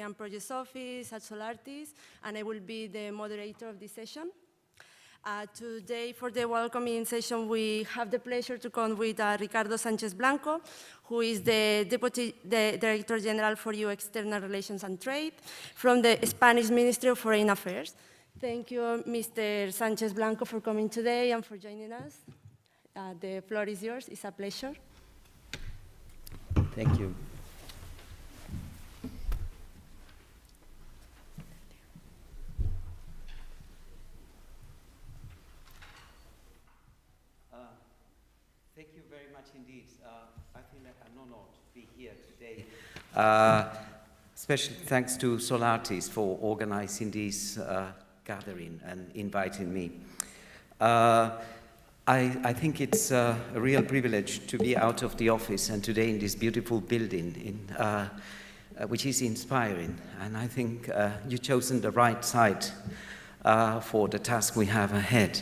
European Projects Office at SOLARTYS, and I will be the moderator of this session. Today, for the welcoming session, we have the pleasure to come with Ricardo Sánchez Blanco, who is the Director General for EU External Relations and Trade from the Spanish Ministry of Foreign Affairs. Thank you, Mr. Sánchez Blanco, for coming today and for joining us. The floor is yours. It's a pleasure. Thank you. Thank you very much indeed. I feel like I'm honored to be here today. Special thanks to SOLARTYS for organizing this gathering and inviting me. I think it's a real privilege to be out of the office and today in this beautiful building, which is inspiring. And I think you've chosen the right site for the task we have ahead,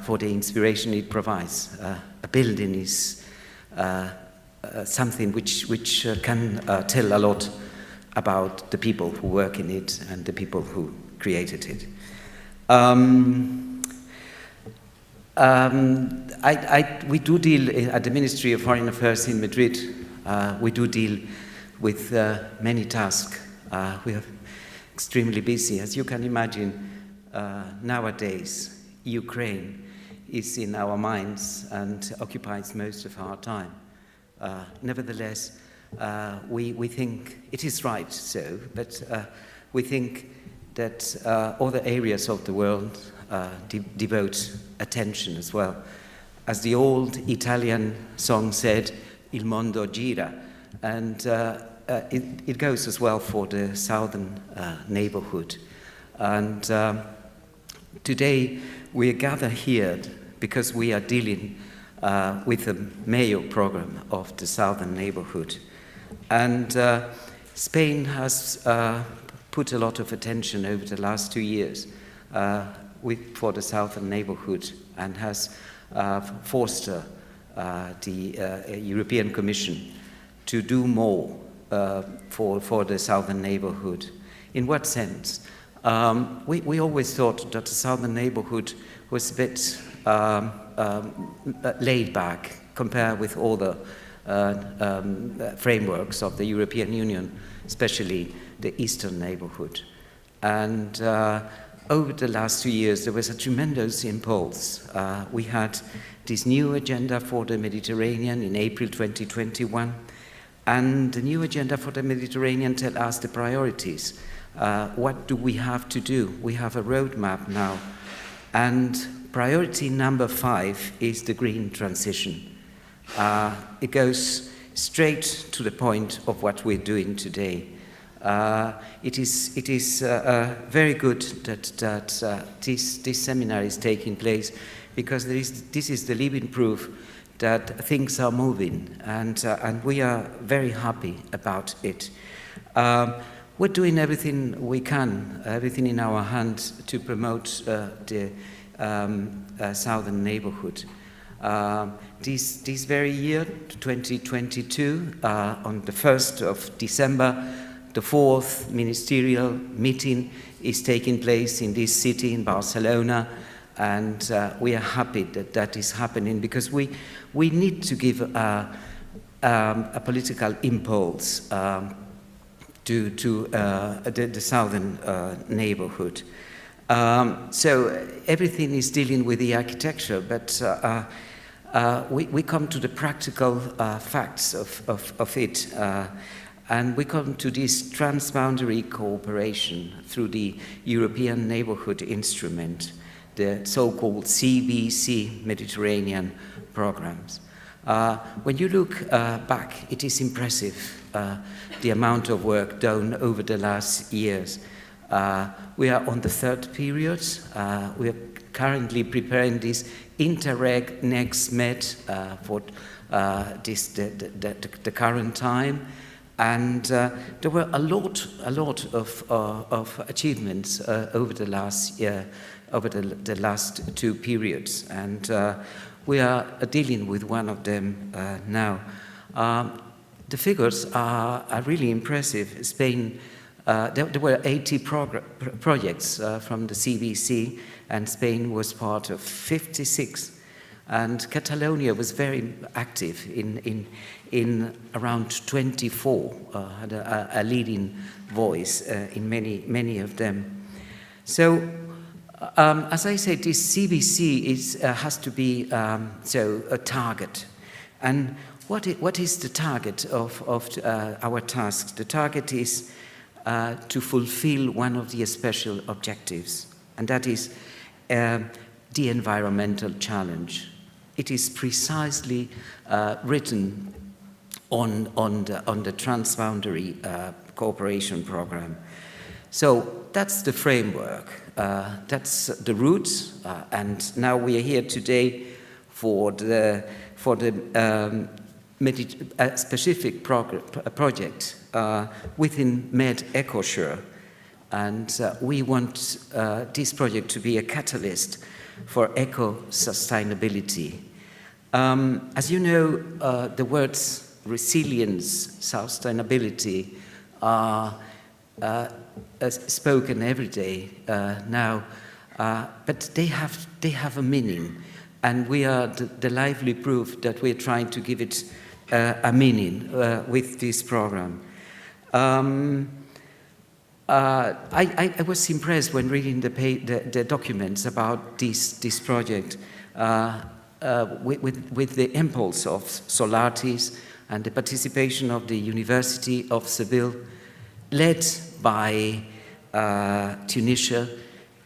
for the inspiration it provides. A building is something which can tell a lot about the people who work in it and the people who created it. We do deal at the Ministry of Foreign Affairs in Madrid. We do deal with many tasks. We are extremely busy. As you can imagine, nowadays, Ukraine is in our minds and occupies most of our time. Nevertheless, we think it is right so, but we think that other areas of the world devote attention as well. As the old Italian song said, Il mondo gira, and it goes as well for the southern neighborhood. And today we gather here because we are dealing with the Mayo program of the southern neighborhood. And Spain has put a lot of attention over the last 2 years for the southern neighborhood and has forced the European Commission to do more for the southern neighborhood. In what sense? We always thought that the southern neighborhood was a bit laid back compared with all the frameworks of the European Union, especially the eastern neighborhood. And over the last 2 years, there was a tremendous impulse. We had this new agenda for the Mediterranean in April 2021, and the new agenda for the Mediterranean tells us the priorities. What do we have to do? We have a roadmap now, and priority number 5 is the green transition. It goes straight to the point of what we're doing today. It is very good that this seminar is taking place because this is the living proof that things are moving, and we are very happy about it. We're doing everything we can, everything in our hands to promote the southern neighborhood. This very year, 2022, on the 1st of December, the 4th ministerial meeting is taking place in this city, in Barcelona, and we are happy that that is happening because we need to give a political impulse to the southern neighborhood. So everything is dealing with the architecture, but we come to the practical facts of it. And we come to this transboundary cooperation through the European Neighborhood Instrument, the so-called CBC Mediterranean programs. When you look back, it is impressive, the amount of work done over the last years. We are on the 3rd period. We are currently preparing this Interreg Next Med for the current time. And there were a lot of achievements over the last year, over the last 2 periods, and we are dealing with one of them now. The figures are really impressive. Spain there were 80 projects from the CBC, and Spain was part of 56. And Catalonia was very active in around 24, had a leading voice in many of them. So, as I said, this CBC has to be a target. And what is the target of our tasks? The target is to fulfill one of the special objectives, and that is the environmental challenge. It is precisely written on the transboundary cooperation program. So that's the framework, that's the roots, and now we are here today for the specific project within Med-EcoSuRe, and we want this project to be a catalyst for eco-sustainability. As you know, the words resilience, sustainability are spoken every day now, but they have a meaning, and we are the lively proof that we're trying to give it a meaning with this program. I was impressed when reading the documents about this project with the impulse of SOLARTYS and the participation of the University of Seville, led by Tunisia,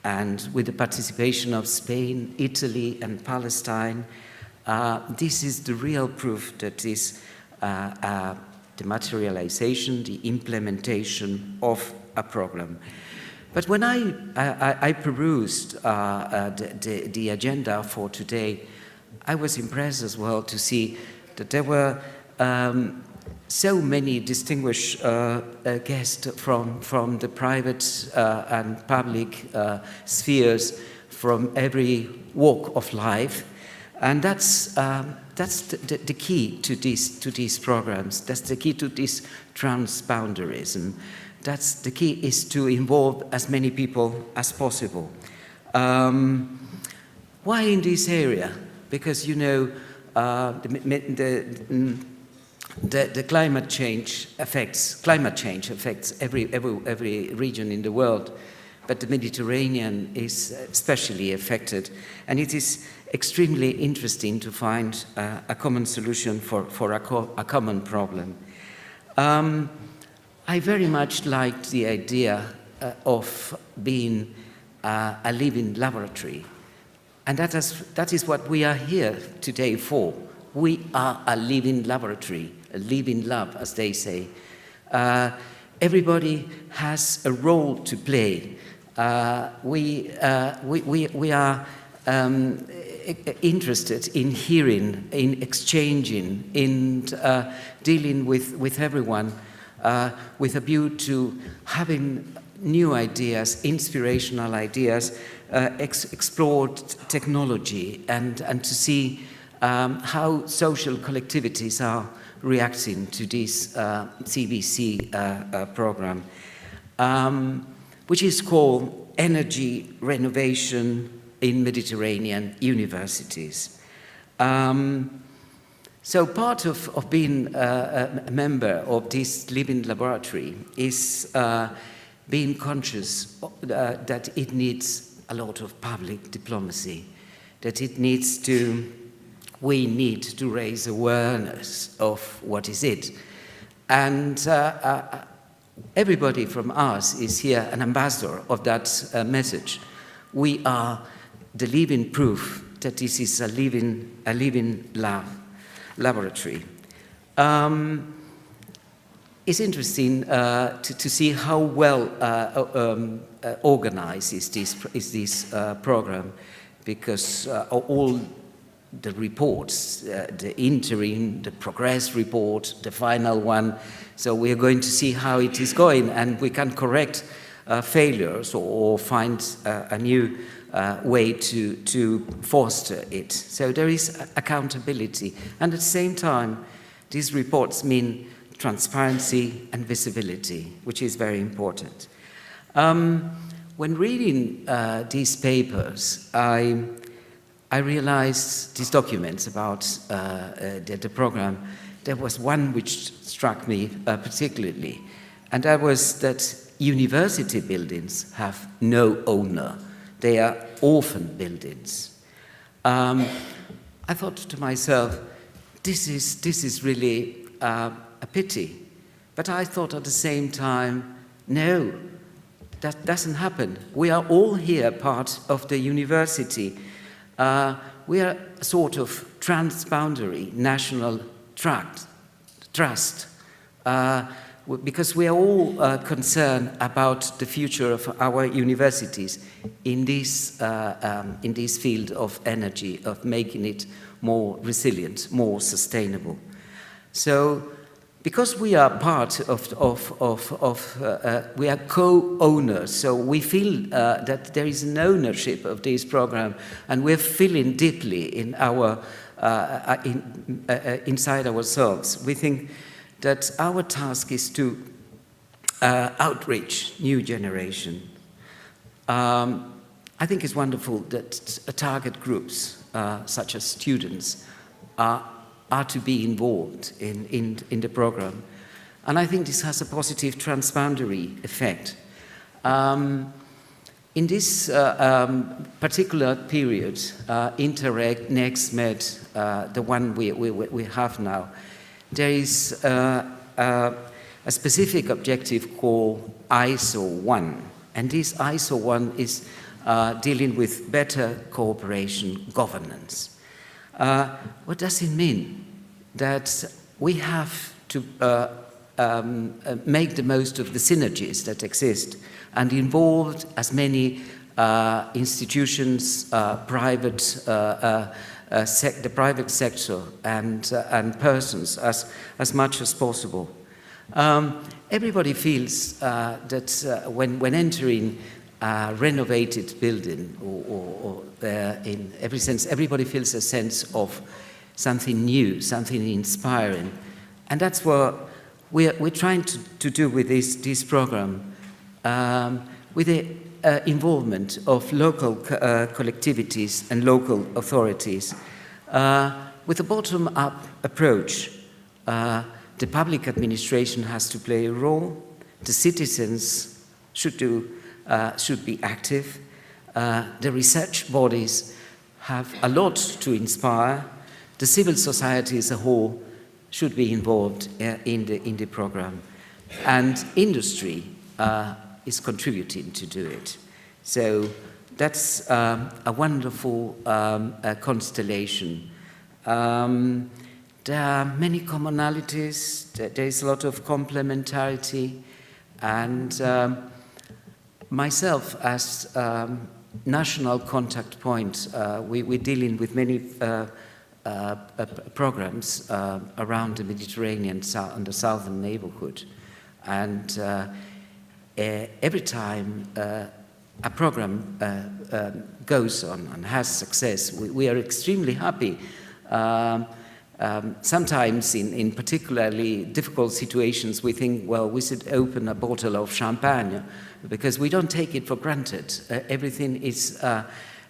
and with the participation of Spain, Italy, and Palestine. This is the real proof that this the materialization, the implementation of a program. But when I perused the agenda for today, I was impressed as well to see that there were so many distinguished guests from the private and public spheres, from every walk of life, and that's the key to these programs. That's the key to this transboundarism. That's the key, is to involve as many people as possible. Why in this area? Because, you know, the climate change affects every region in the world, but the Mediterranean is especially affected, and it is extremely interesting to find a common solution for a common problem. I very much liked the idea of being a living laboratory, and that is what we are here today for. We are a living laboratory, a living lab, as they say. Everybody has a role to play. We are interested in hearing, in exchanging, in dealing with everyone, with a view to having new ideas, inspirational ideas, explore technology, and to see how social collectivities are reacting to this CBC program, which is called Energy Renovation in Mediterranean Universities. So part of being a member of this living laboratory is being conscious that it needs a lot of public diplomacy, that we need to raise awareness of what is it. And everybody from us is here an ambassador of that message. We are the living proof that this is a living laboratory. It's interesting to see how well organized is this program, because all the reports, the interim, the progress report, the final one, so we are going to see how it is going, and we can correct failures or find a new way to foster it. So there is accountability, and at the same time, these reports mean transparency, and visibility, which is very important. When reading these papers, I realized these documents about the program. There was one which struck me particularly, and that was that university buildings have no owner. They are orphan buildings. I thought to myself, this is really a pity. But I thought at the same time, no, that doesn't happen. We are all here part of the university. We are a sort of transboundary national trust, because we are all concerned about the future of our universities in this field of energy, of making it more resilient, more sustainable. So, because we are part we are co-owners, so we feel that there is an ownership of this program, and we're feeling deeply in our inside ourselves. We think that our task is to outreach new generation. I think it's wonderful that target groups, such as students, are to be involved in the program. And I think this has a positive transboundary effect. In this particular period, Interreg, Next Med, the one we have now, there is a specific objective called ISO 1. And this ISO 1 is dealing with better cooperation governance. What does it mean? That we have to make the most of the synergies that exist and involve as many institutions, the private sector and persons as much as possible. Everybody feels that when entering a renovated building, or in every sense, everybody feels a sense of something new, something inspiring. And that's what we're trying to do with this program, with the involvement of local collectivities and local authorities, with a bottom-up approach. The public administration has to play a role, the citizens should be active, the research bodies have a lot to inspire, the civil society as a whole should be involved in the program, and industry is contributing to do it. So that's a wonderful constellation. There are many commonalities, there is a lot of complementarity, and myself as national contact point, we're dealing with many programs around the Mediterranean and the southern neighborhood. And every time a program goes on and has success, we are extremely happy. Sometimes in particularly difficult situations, we think, well, we should open a bottle of champagne, because we don't take it for granted. Everything is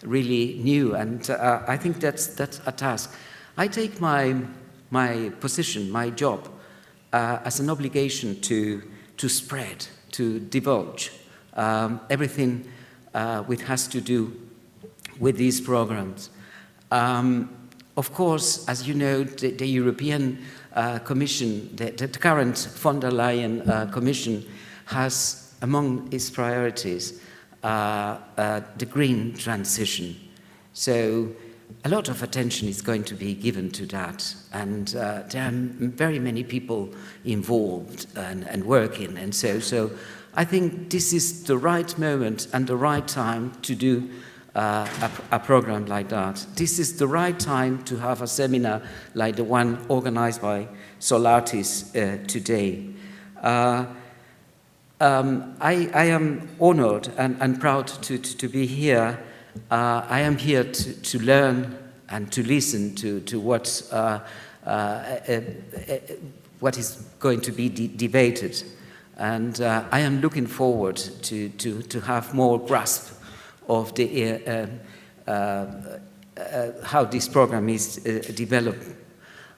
really new, and I think that's a task. I take my position, my job, as an obligation to spread, to divulge everything which has to do with these programs. Of course, as you know, the European Commission, the current von der Leyen Commission, has among its priorities the green transition. So a lot of attention is going to be given to that, and there are very many people involved and working, and so I think this is the right moment and the right time to do a program like that. This is the right time to have a seminar like the one organized by SOLARTYS today. I am honored and proud to be here. I am here to learn and to listen to what what is going to be debated. And I am looking forward to have more grasp of the, how this program is developed.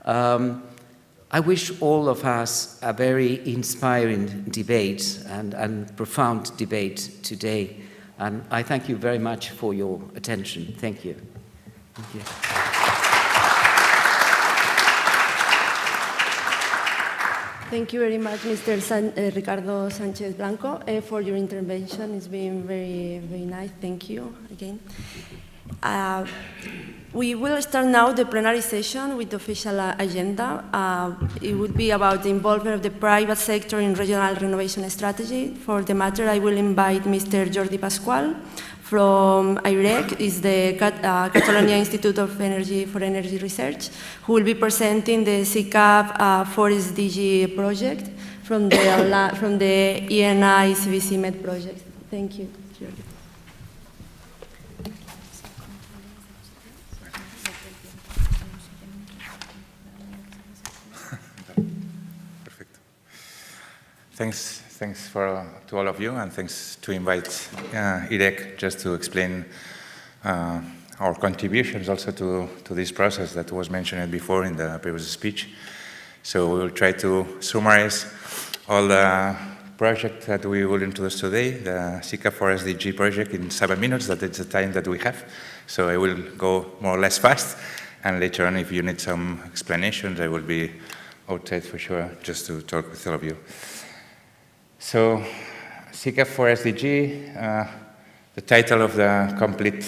I wish all of us a very inspiring debate and profound debate today. And I thank you very much for your attention. Thank you. Thank you. Thank you very much, Mr. Ricardo Sanchez Blanco, for your intervention. It's been very, very nice. Thank you again. We will start now the plenary session with the official agenda. It would be about the involvement of the private sector in regional renovation strategy. For the matter, I will invite Mr. Jordi Pascual from IREC, is the Catalonia Institute of Energy for Energy Research, who will be presenting the CCAP 4SDG project from the ENI CBC Med project. Thank you, Jordi. Perfect. Thanks to all of you, and thanks to invite IREC just to explain our contributions also to this process that was mentioned before in the previous speech. So we will try to summarize all the projects that we will introduce today, the CCAP 4SDG project, in 7 minutes. That is the time that we have. So I will go more or less fast, and later on, if you need some explanations, I will be outside for sure just to talk with all of you. So, CCAP 4SDG, the title of the complete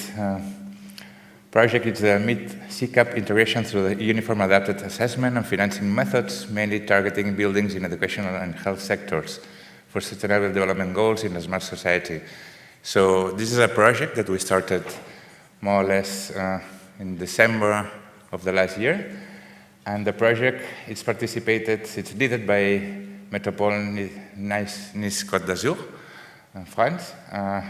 project is the Mid-CCAP integration through the uniform adapted assessment and financing methods, mainly targeting buildings in educational and health sectors for sustainable development goals in a smart society. So, this is a project that we started more or less in December of the last year. And the project is it's led by Métropole Nice-Côte d'Azur, France.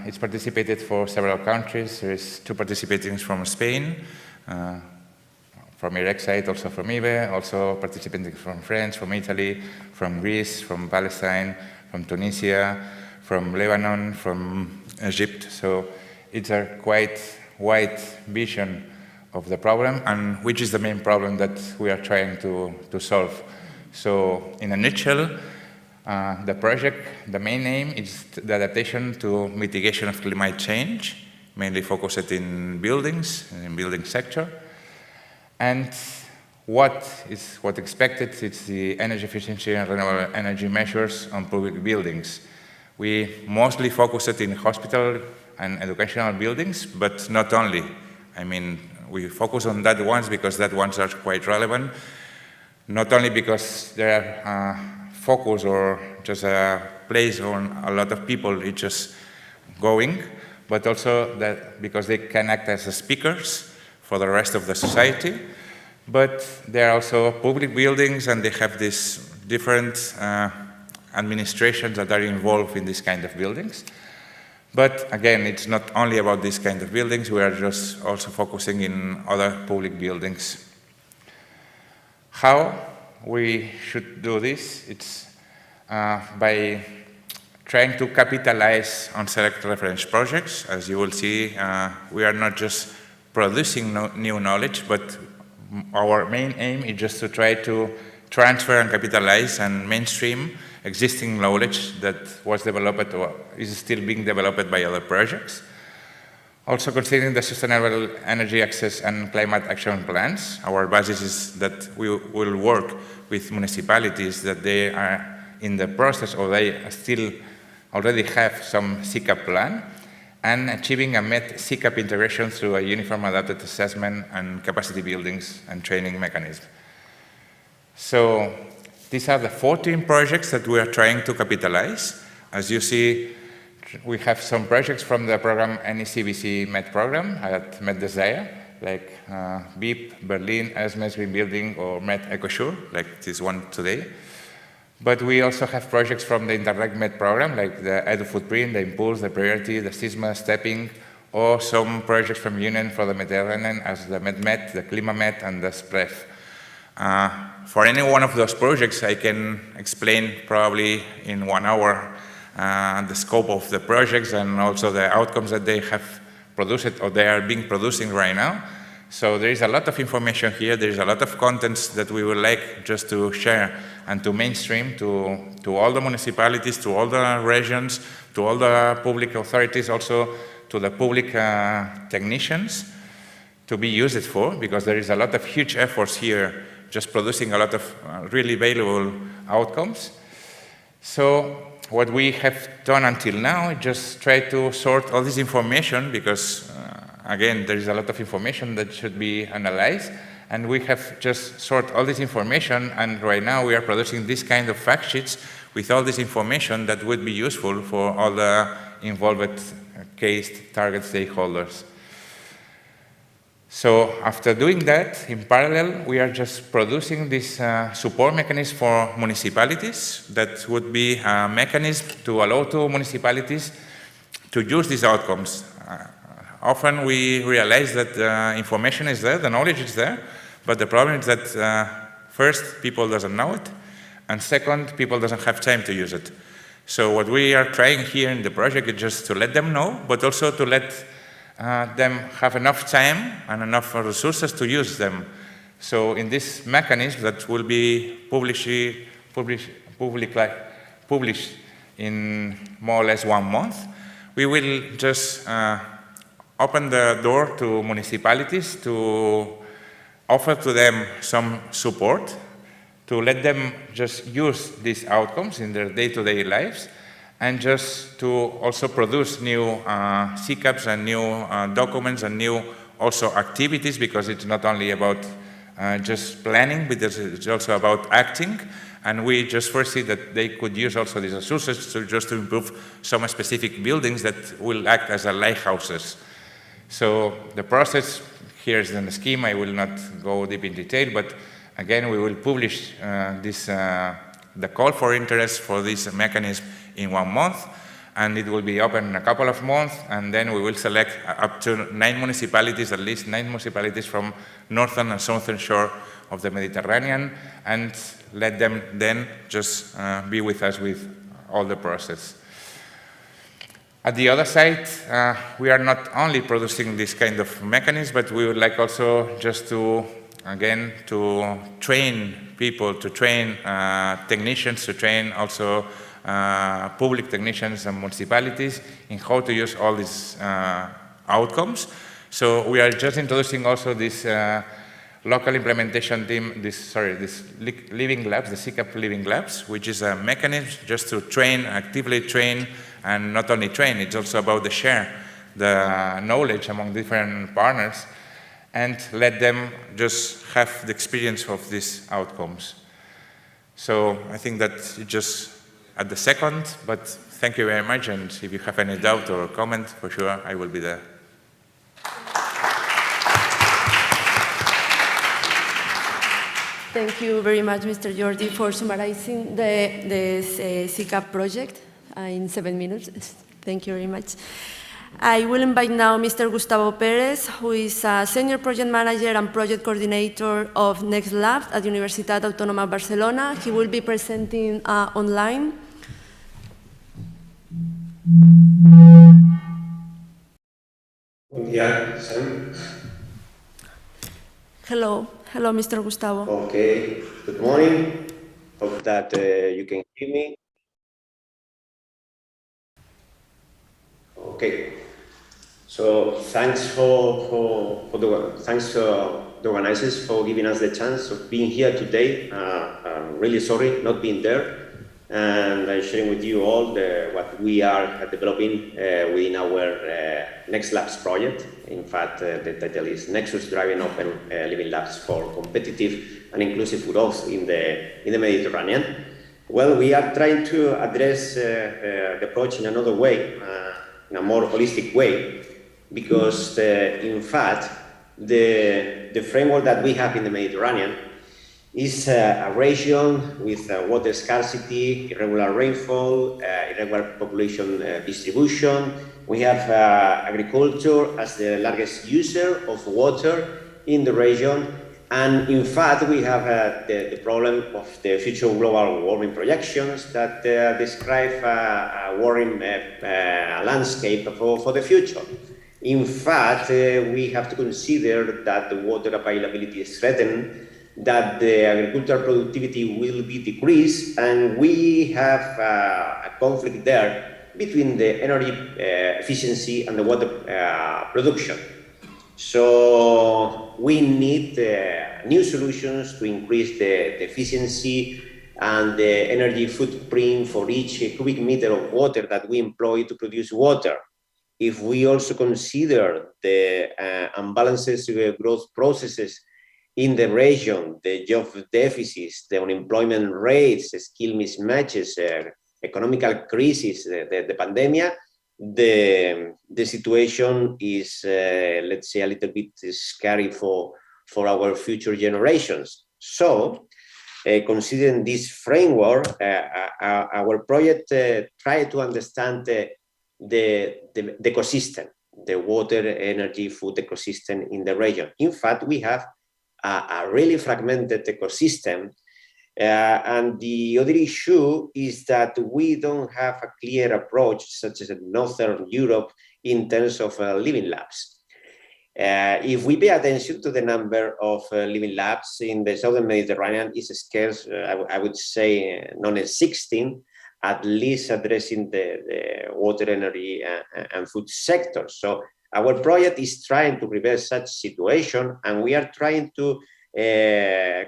It's participated for several countries. There is 2 participating from Spain, from IREC side, also from IBE, also participating from France, from Italy, from Greece, from Palestine, from Tunisia, from Lebanon, from Egypt. So it's a quite wide vision of the problem, and which is the main problem that we are trying to solve. So, in a nutshell, the project, the main aim is the adaptation to mitigation of climate change, mainly focused in buildings, in building sector. And what expected is the energy efficiency and renewable energy measures on public buildings. We mostly focused in hospital and educational buildings, but not only. I mean, we focus on that ones because that ones are quite relevant. Not only because there are focus or just a place on a lot of people it's just going, but also that because they can act as speakers for the rest of the society. But there are also public buildings, and they have these different administrations that are involved in this kind of buildings. But again, it's not only about this kind of buildings, we are just also focusing in other public buildings. How we should do this? It's by trying to capitalize on select reference projects. As you will see, we are not just producing new knowledge, but our main aim is just to try to transfer and capitalize and mainstream existing knowledge that was developed or is still being developed by other projects. Also considering the sustainable energy access and climate action plans, our basis is that we will work with municipalities that they are in the process or they still already have some CCAP plan, and achieving a Med-CCAP integration through a uniform adapted assessment and capacity buildings and training mechanism. So these are the 14 projects that we are trying to capitalize. As you see, we have some projects from the program ENI CBC Med program at Med-EcoSuRe, like BIP, Berlin, Esmes Green Building, or Med-EcoSuRe, like this one today. But we also have projects from the Interreg Med program, like the Edu Footprint, the Impulse, the Priority, the SISMA, Stepping, or some projects from Union for the Mediterranean as the Med-Med, the ClimaMed, and the SPREF. For any one of those projects, I can explain probably in 1 hour the scope of the projects and also the outcomes that they have produced or they are producing right now. So there is a lot of information here. There is a lot of contents that we would like just to share and to mainstream to all the municipalities, to all the regions, to all the public authorities, also to the public technicians to be used for, because there is a lot of huge efforts here just producing a lot of really valuable outcomes. So what we have done until now is just try to sort all this information because, again, there is a lot of information that should be analyzed, and we have just sort all this information, and right now we are producing this kind of fact sheets with all this information that would be useful for all the involved case target stakeholders. So after doing that, in parallel, we are just producing this support mechanism for municipalities that would be a mechanism to allow to municipalities to use these outcomes. Often we realize that the information is there, the knowledge is there, but the problem is that first, people doesn't know it, and second, people doesn't have time to use it. So what we are trying here in the project is just to let them know, but also to let them have enough time and enough resources to use them. So in this mechanism that will be published in more or less 1 month, we will just open the door to municipalities to offer to them some support, to let them just use these outcomes in their day-to-day lives, and just to also produce new CCAPs and new documents and new also activities, because it's not only about just planning, but it's also about acting. And we just foresee that they could use also these resources to improve some specific buildings that will act as lighthouses. So the process here is in the scheme. I will not go deep in detail, but again, we will publish the call for interest for this mechanism in 1 month, and it will be open in a couple of months, and then we will select up to 9 municipalities, at least 9 municipalities from northern and southern shore of the Mediterranean, and let them then just be with us with all the process. At the other side, we are not only producing this kind of mechanism, but we would like also just to, again, to train people, to train technicians, to train also public technicians and municipalities in how to use all these outcomes. So we are just introducing also this local implementation team, this living labs, the CCAP living labs, which is a mechanism just to train, actively train, and not only train, it's also about the share the knowledge among different partners and let them just have the experience of these outcomes. So I think that it's just at the second, but thank you very much, and if you have any doubt or comment, for sure, I will be there. Thank you very much, Mr. Jordi, for summarizing the CCAP project in 7 minutes. Thank you very much. I will invite now Mr. Gustavo Perez, who is a Senior Project Manager and Project Coordinator of Next Lab at Universitat Autònoma Barcelona. He will be presenting online. Yeah, Sam. Hello, Mr. Gustavo. Okay, good morning. Hope that you can hear me. Okay, so thanks thanks to the organizers for giving us the chance of being here today. I'm really sorry not being there, and I'm sharing with you all what we are developing within our Next Labs project. In fact, the title is Nexus Driving Open Living Labs for Competitive and Inclusive Growth in the Mediterranean. Well, we are trying to address the approach in another way, in a more holistic way, because in fact, the framework that we have in the Mediterranean is a region with water scarcity, irregular rainfall, irregular population distribution. We have agriculture as the largest user of water in the region, And in fact, we have the problem of the future global warming projections that describe a warming landscape for the future. In fact, we have to consider that the water availability is threatened, that the agricultural productivity will be decreased, and we have a conflict there between the energy efficiency and the water production. So we need new solutions to increase the efficiency and the energy footprint for each cubic meter of water that we employ to produce water. If we also consider the imbalances growth processes in the region, the job deficits, the unemployment rates, skill mismatches, economical crisis, the pandemic, the situation is, let's say, a little bit scary for our future generations. So, considering this framework, our project tried to understand the ecosystem, the water, energy, food ecosystem in the region. In fact, we have a really fragmented ecosystem. And the other issue is that we don't have a clear approach, such as in Northern Europe, in terms of living labs. If we pay attention to the number of living labs in the Southern Mediterranean, is scarce, I would say, non-existing, at least addressing the water, energy, and food sectors. So our project is trying to reverse such situation, and we are trying to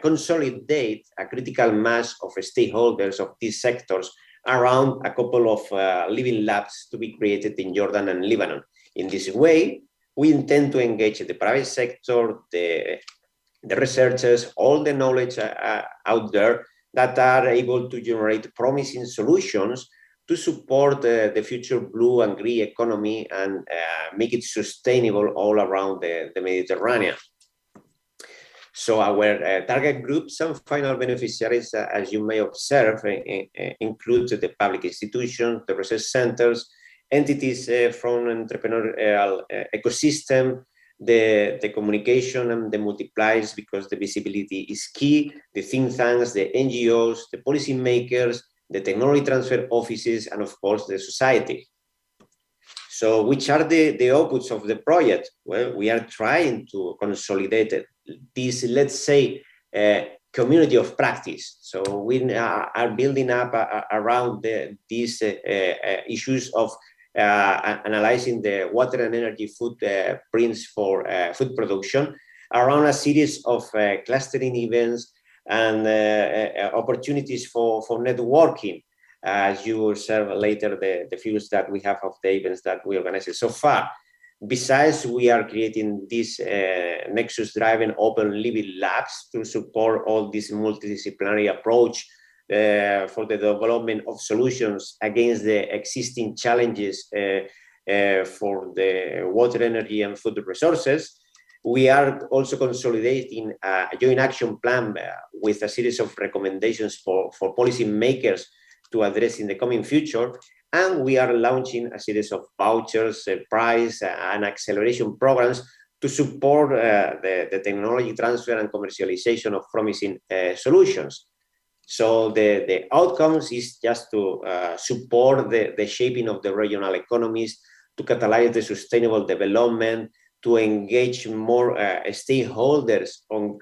consolidate a critical mass of stakeholders of these sectors around a couple of living labs to be created in Jordan and Lebanon. In this way, we intend to engage the private sector, the researchers, all the knowledge out there that are able to generate promising solutions to support the future blue and green economy and make it sustainable all around the Mediterranean. So our target groups and final beneficiaries, as you may observe, include the public institutions, the research centers, entities from entrepreneurial ecosystem, the communication and the multipliers, because the visibility is key, the think tanks, the NGOs, the policymakers, the technology transfer offices, and of course the society. So which are the outputs of the project? Well, we are trying to consolidate this, let's say, community of practice. So we are building up around these issues of analyzing the water and energy footprints for food production around a series of clustering events and opportunities for networking. As you will observe later, the figures that we have of the events that we organized so far. Besides, we are creating this Nexus-driven open living labs to support all this multidisciplinary approach for the development of solutions against the existing challenges for the water, energy, and food resources. We are also consolidating a joint action plan with a series of recommendations for policymakers to address in the coming future. And we are launching a series of vouchers, prize, and acceleration programs to support the technology transfer and commercialization of promising solutions. So the outcomes is just to support the shaping of the regional economies, to catalyze the sustainable development, to engage more stakeholders on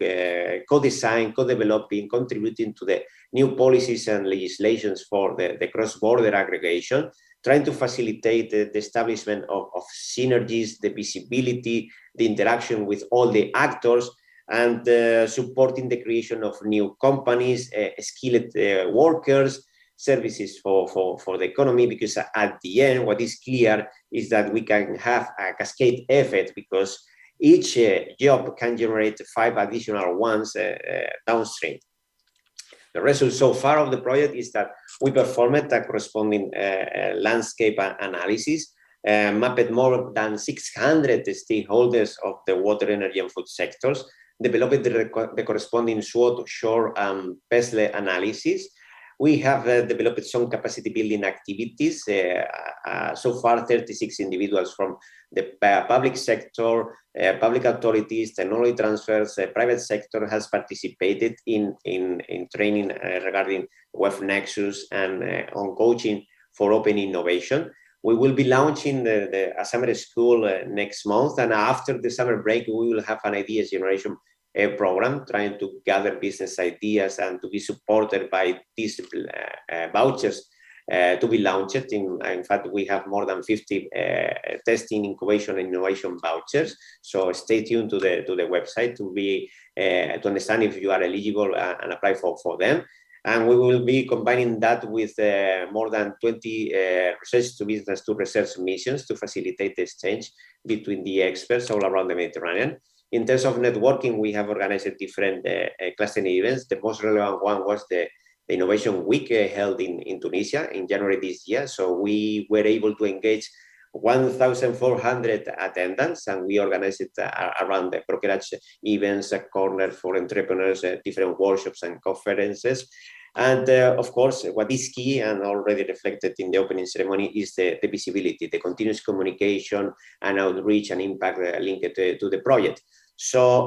co-design, co-developing, contributing to the new policies and legislations for the cross-border aggregation, trying to facilitate the establishment of synergies, the visibility, the interaction with all the actors, and supporting the creation of new companies, skilled workers, services for the economy, because at the end, what is clear is that we can have a cascade effect, because each job can generate 5 additional ones downstream. The result so far of the project is that we performed a corresponding landscape analysis, mapped more than 600 stakeholders of the water, energy, and food sectors, developed the corresponding SWOT, shore, and PESLE analysis. We have developed some capacity building activities. So far, 36 individuals from the public sector, public authorities, technology transfers, private sector has participated in training regarding Web Nexus and on coaching for open innovation. We will be launching a summer school next month, and after the summer break, we will have an ideas generation program trying to gather business ideas and to be supported by these vouchers to be launched. In fact, we have more than 50 testing, incubation, and innovation vouchers. So stay tuned to the website to understand if you are eligible and apply for them. And we will be combining that with more than 20 research to business to research missions to facilitate the exchange between the experts all around the Mediterranean. In terms of networking, we have organized different clustering events. The most relevant one was the Innovation Week held in Tunisia in January this year. So we were able to engage 1,400 attendants, and we organized it around the brokerage events, a corner for entrepreneurs, different workshops and conferences. And of course, what is key and already reflected in the opening ceremony is the visibility, the continuous communication and outreach and impact linked to the project. So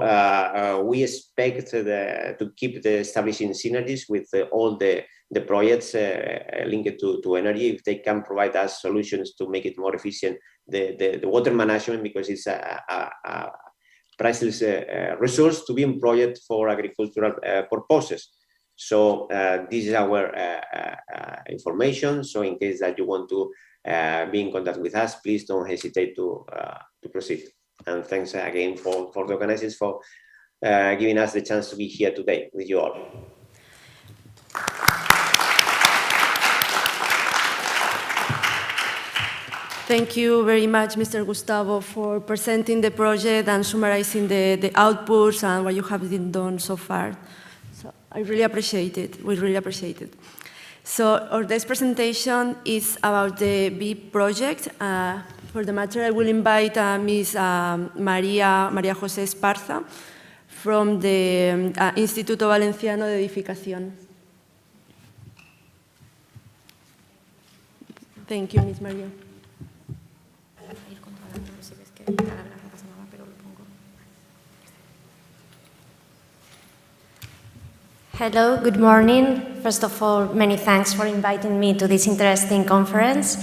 we expect to keep the establishing synergies with all the projects linked to energy, if they can provide us solutions to make it more efficient, the water management, because it's a priceless resource to be employed for agricultural purposes. So this is our information. So in case that you want to be in contact with us, please don't hesitate to proceed. And thanks again for the organizers for giving us the chance to be here today with you all. Thank you very much, Mr. Gustavo, for presenting the project and summarizing the outputs and what you have been done so far. So I really appreciate it. We really appreciate it. So our next presentation is about the BIP project. For the matter, I will invite Ms. María José Esparza from the Instituto Valenciano de Edificación. Thank you, Ms. María. Hello, good morning. First of all, many thanks for inviting me to this interesting conference.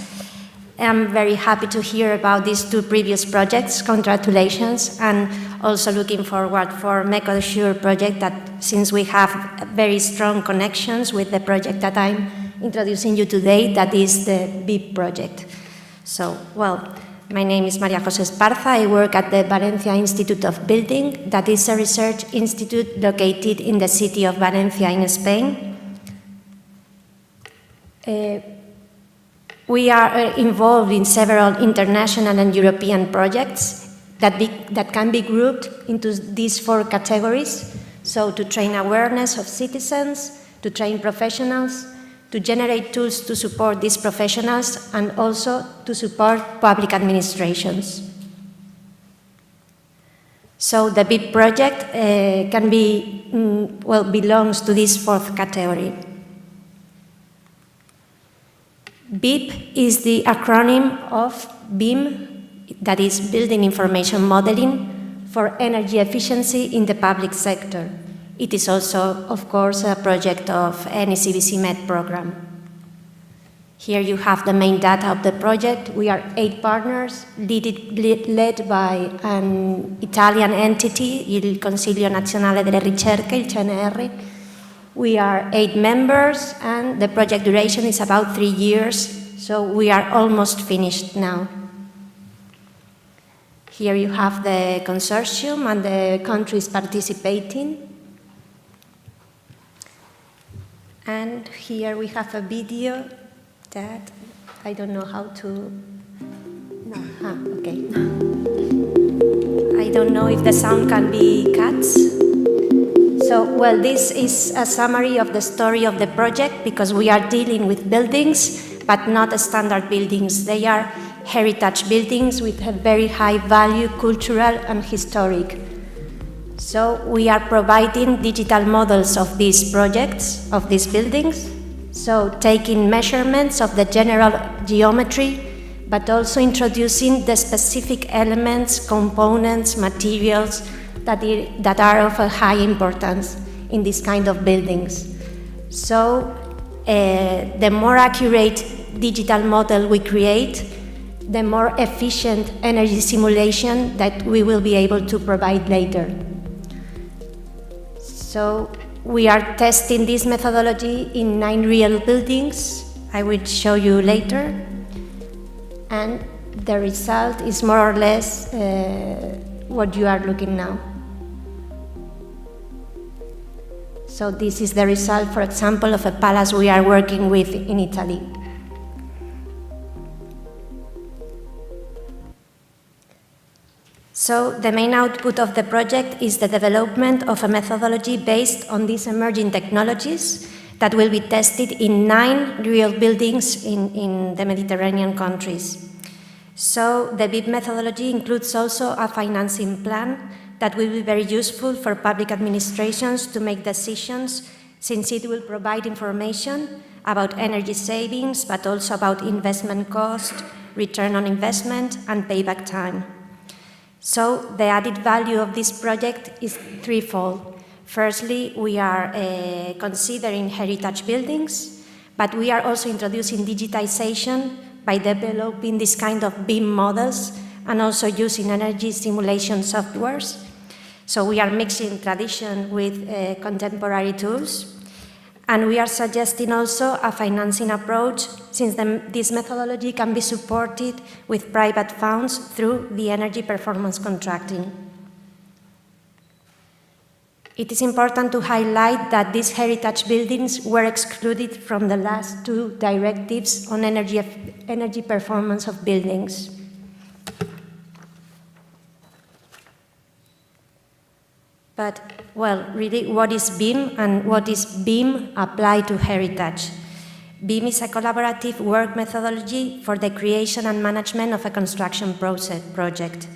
I'm very happy to hear about these two previous projects. Congratulations, and also looking forward for Med-EcoSuRe project, that since we have very strong connections with the project that I'm introducing you today, that is the BIP project. So, well, my name is María José Esparza. I work at the Valencia Institute of Building, that is a research institute located in the city of Valencia in Spain. We are involved in several international and European projects that can be grouped into these four categories. So to train awareness of citizens, to train professionals, to generate tools to support these professionals, and also to support public administrations. So the BIP project belongs to this fourth category. BIP is the acronym of BIM, that is Building Information Modeling, for energy efficiency in the public sector. It is also, of course, a project of ENI CBC Med program. Here you have the main data of the project. We are 8 partners, led by an Italian entity, il Consiglio Nazionale delle Ricerche, il CNR. We are 8 members, and the project duration is about 3 years, so we are almost finished now. Here you have the consortium and the countries participating. And here we have a video that I don't know how to... No, okay. I don't know if the sound can be cut. So, well, this is a summary of the story of the project, because we are dealing with buildings, but not standard buildings. They are heritage buildings with a very high value, cultural and historic. So we are providing digital models of these projects, of these buildings. So taking measurements of the general geometry, but also introducing the specific elements, components, materials that are of a high importance in this kind of buildings. So the more accurate digital model we create, the more efficient energy simulation that we will be able to provide later. So we are testing this methodology in 9 real buildings. I will show you later. And the result is more or less what you are looking now. So this is the result, for example, of a palace we are working with in Italy. So the main output of the project is the development of a methodology based on these emerging technologies that will be tested in 9 real buildings in the Mediterranean countries. So the BIP methodology includes also a financing plan that will be very useful for public administrations to make decisions, since it will provide information about energy savings, but also about investment cost, return on investment, and payback time. So the added value of this project is threefold. Firstly, we are considering heritage buildings, but we are also introducing digitization by developing this kind of BIM models and also using energy simulation softwares. So we are mixing tradition with contemporary tools. And we are suggesting also a financing approach, since this methodology can be supported with private funds through the energy performance contracting. It is important to highlight that these heritage buildings were excluded from the last 2 directives on energy performance of buildings. But, well, really, what is BIM and what is BIM applied to heritage? BIM is a collaborative work methodology for the creation and management of a construction project.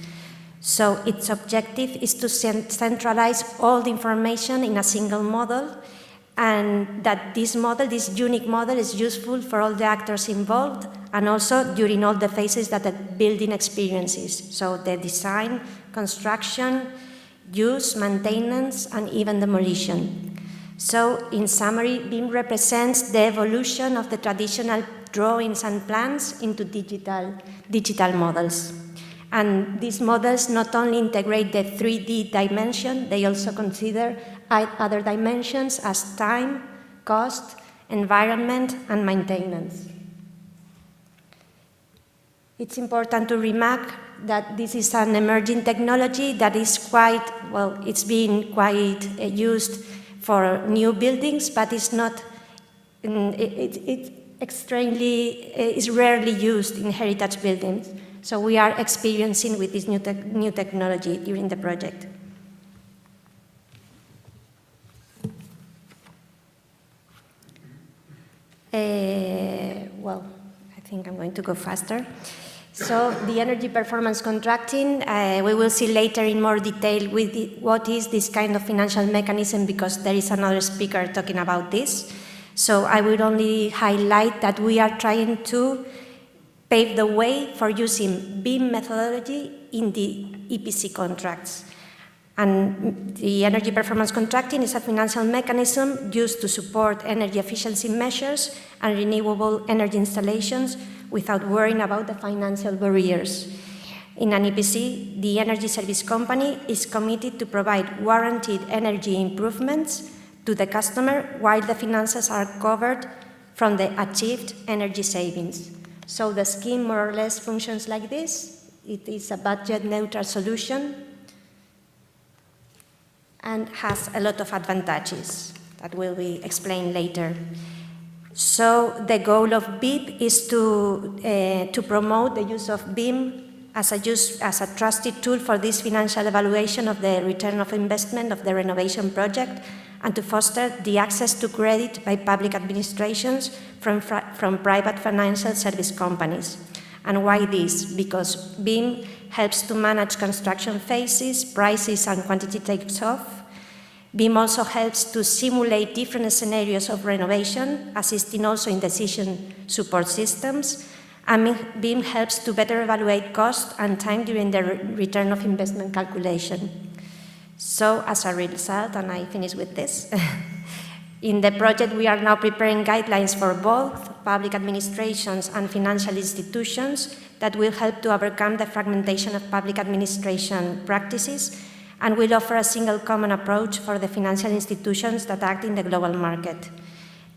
So its objective is to centralize all the information in a single model, and that this model, this unique model, is useful for all the actors involved and also during all the phases that the building experiences. So the design, construction, use, maintenance, and even demolition. So, in summary, BIM represents the evolution of the traditional drawings and plans into digital models. And these models not only integrate the 3D dimension, they also consider other dimensions as time, cost, environment, and maintenance. It's important to remark that this is an emerging technology that is quite, well, it's being quite used for new buildings, but it's not, it's rarely used in heritage buildings. So we are experiencing with this new technology during the project. Well, I think I'm going to go faster. So the energy performance contracting, we will see later in more detail with what is this kind of financial mechanism, because there is another speaker talking about this. So I will only highlight that we are trying to pave the way for using BIM methodology in the EPC contracts. And the energy performance contracting is a financial mechanism used to support energy efficiency measures and renewable energy installations without worrying about the financial barriers. In an EPC, the energy service company is committed to provide warranted energy improvements to the customer while the finances are covered from the achieved energy savings. So the scheme more or less functions like this. It is a budget-neutral solution and has a lot of advantages that will be explained later. So the goal of BIP is to promote the use of BIM as a trusted tool for this financial evaluation of the return of investment of the renovation project, and to foster the access to credit by public administrations from private financial service companies. And why this? Because BIM helps to manage construction phases, prices and quantity takes off. BIM also helps to simulate different scenarios of renovation, assisting also in decision support systems. And BIM helps to better evaluate cost and time during the return of investment calculation. So as a result, and I finish with this, in the project we are now preparing guidelines for both public administrations and financial institutions that will help to overcome the fragmentation of public administration practices and will offer a single common approach for the financial institutions that act in the global market.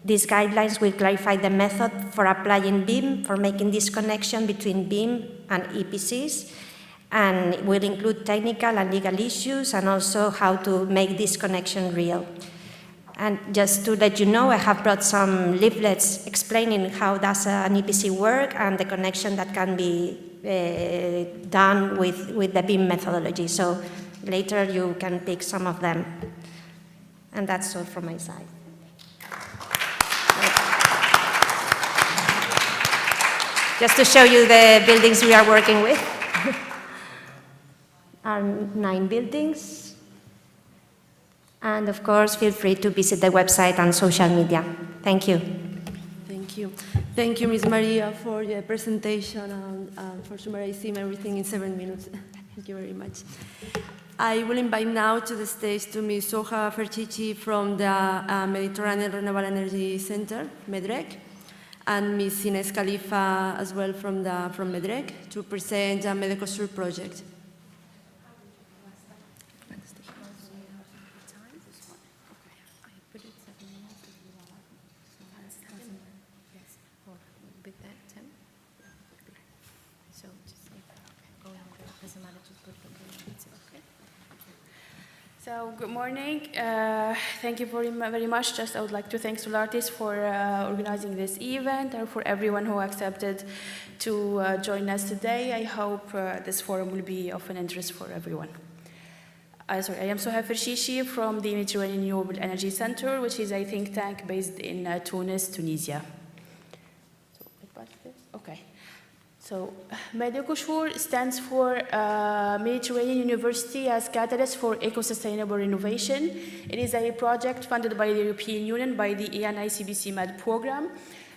These guidelines will clarify the method for applying BIM, for making this connection between BIM and EPCs, and will include technical and legal issues and also how to make this connection real. And just to let you know, I have brought some leaflets explaining how does an EPC work and the connection that can be done with the BIM methodology. So later you can pick some of them. And that's all from my side. Just to show you the buildings we are working with. Are 9 buildings. And of course, feel free to visit the website and social media. Thank you. Thank you. Thank you, Ms. Maria, for your presentation and for summarizing everything in 7 minutes. Thank you very much. I will invite now to the stage to Ms. Soha Ferchichi from the Mediterranean Renewable Energy Center, MEDREC, and Ms. Ines Khalifa as well from MEDREC to present the Med-EcoSuRe project. So, good morning. Thank you very much. I would like to thank SOLARTYS for organizing this event and for everyone who accepted to join us today. I hope this forum will be of an interest for everyone. I am Soha Ferchichi from the Euromediterranean Renewable Energy Center, which is a think tank based in Tunis, Tunisia. Okay. So, Med-EcoSuRe stands for Mediterranean University as Catalyst for Eco-Sustainable Renovation. It is a project funded by the European Union by the ENI CBC Med program.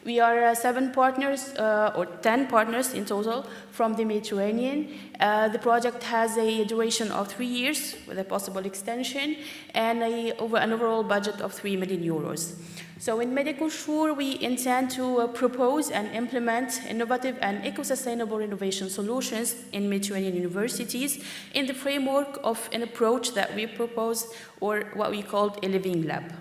We are 7 partners, or 10 partners in total, from the Mediterranean. The project has a duration of 3 years with a possible extension and an overall budget of 3 million euros. So in Med-EcoSuRe, we intend to propose and implement innovative and eco-sustainable renovation solutions in Mediterranean universities in the framework of an approach that we proposed, or what we called a living lab.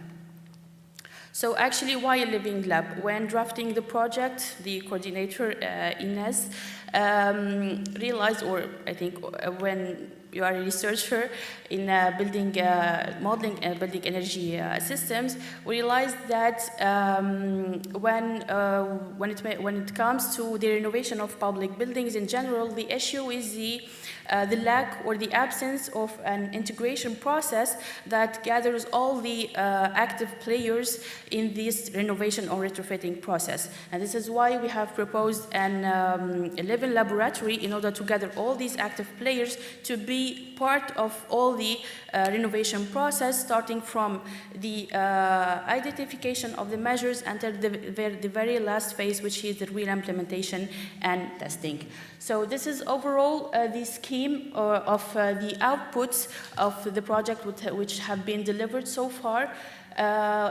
So actually, why a living lab? When drafting the project, the coordinator, Ines, realized, or I think when you are a researcher in building, modeling and building energy systems, we realized that when it comes to the renovation of public buildings in general, the issue is the lack or the absence of an integration process that gathers all the active players in this renovation or retrofitting process. And this is why we have proposed a living laboratory in order to gather all these active players to be part of all the renovation process, starting from the identification of the measures until the very last phase, which is the real implementation and testing. So this is overall the scheme of the outputs of the project which have been delivered so far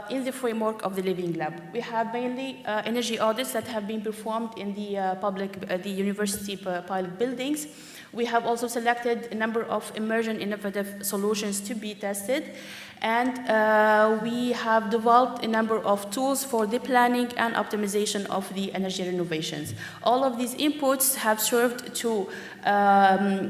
in the framework of the Living Lab. We have mainly energy audits that have been performed in the university pilot buildings. We have also selected a number of emerging innovative solutions to be tested, and we have developed a number of tools for the planning and optimization of the energy renovations. All of these inputs have served to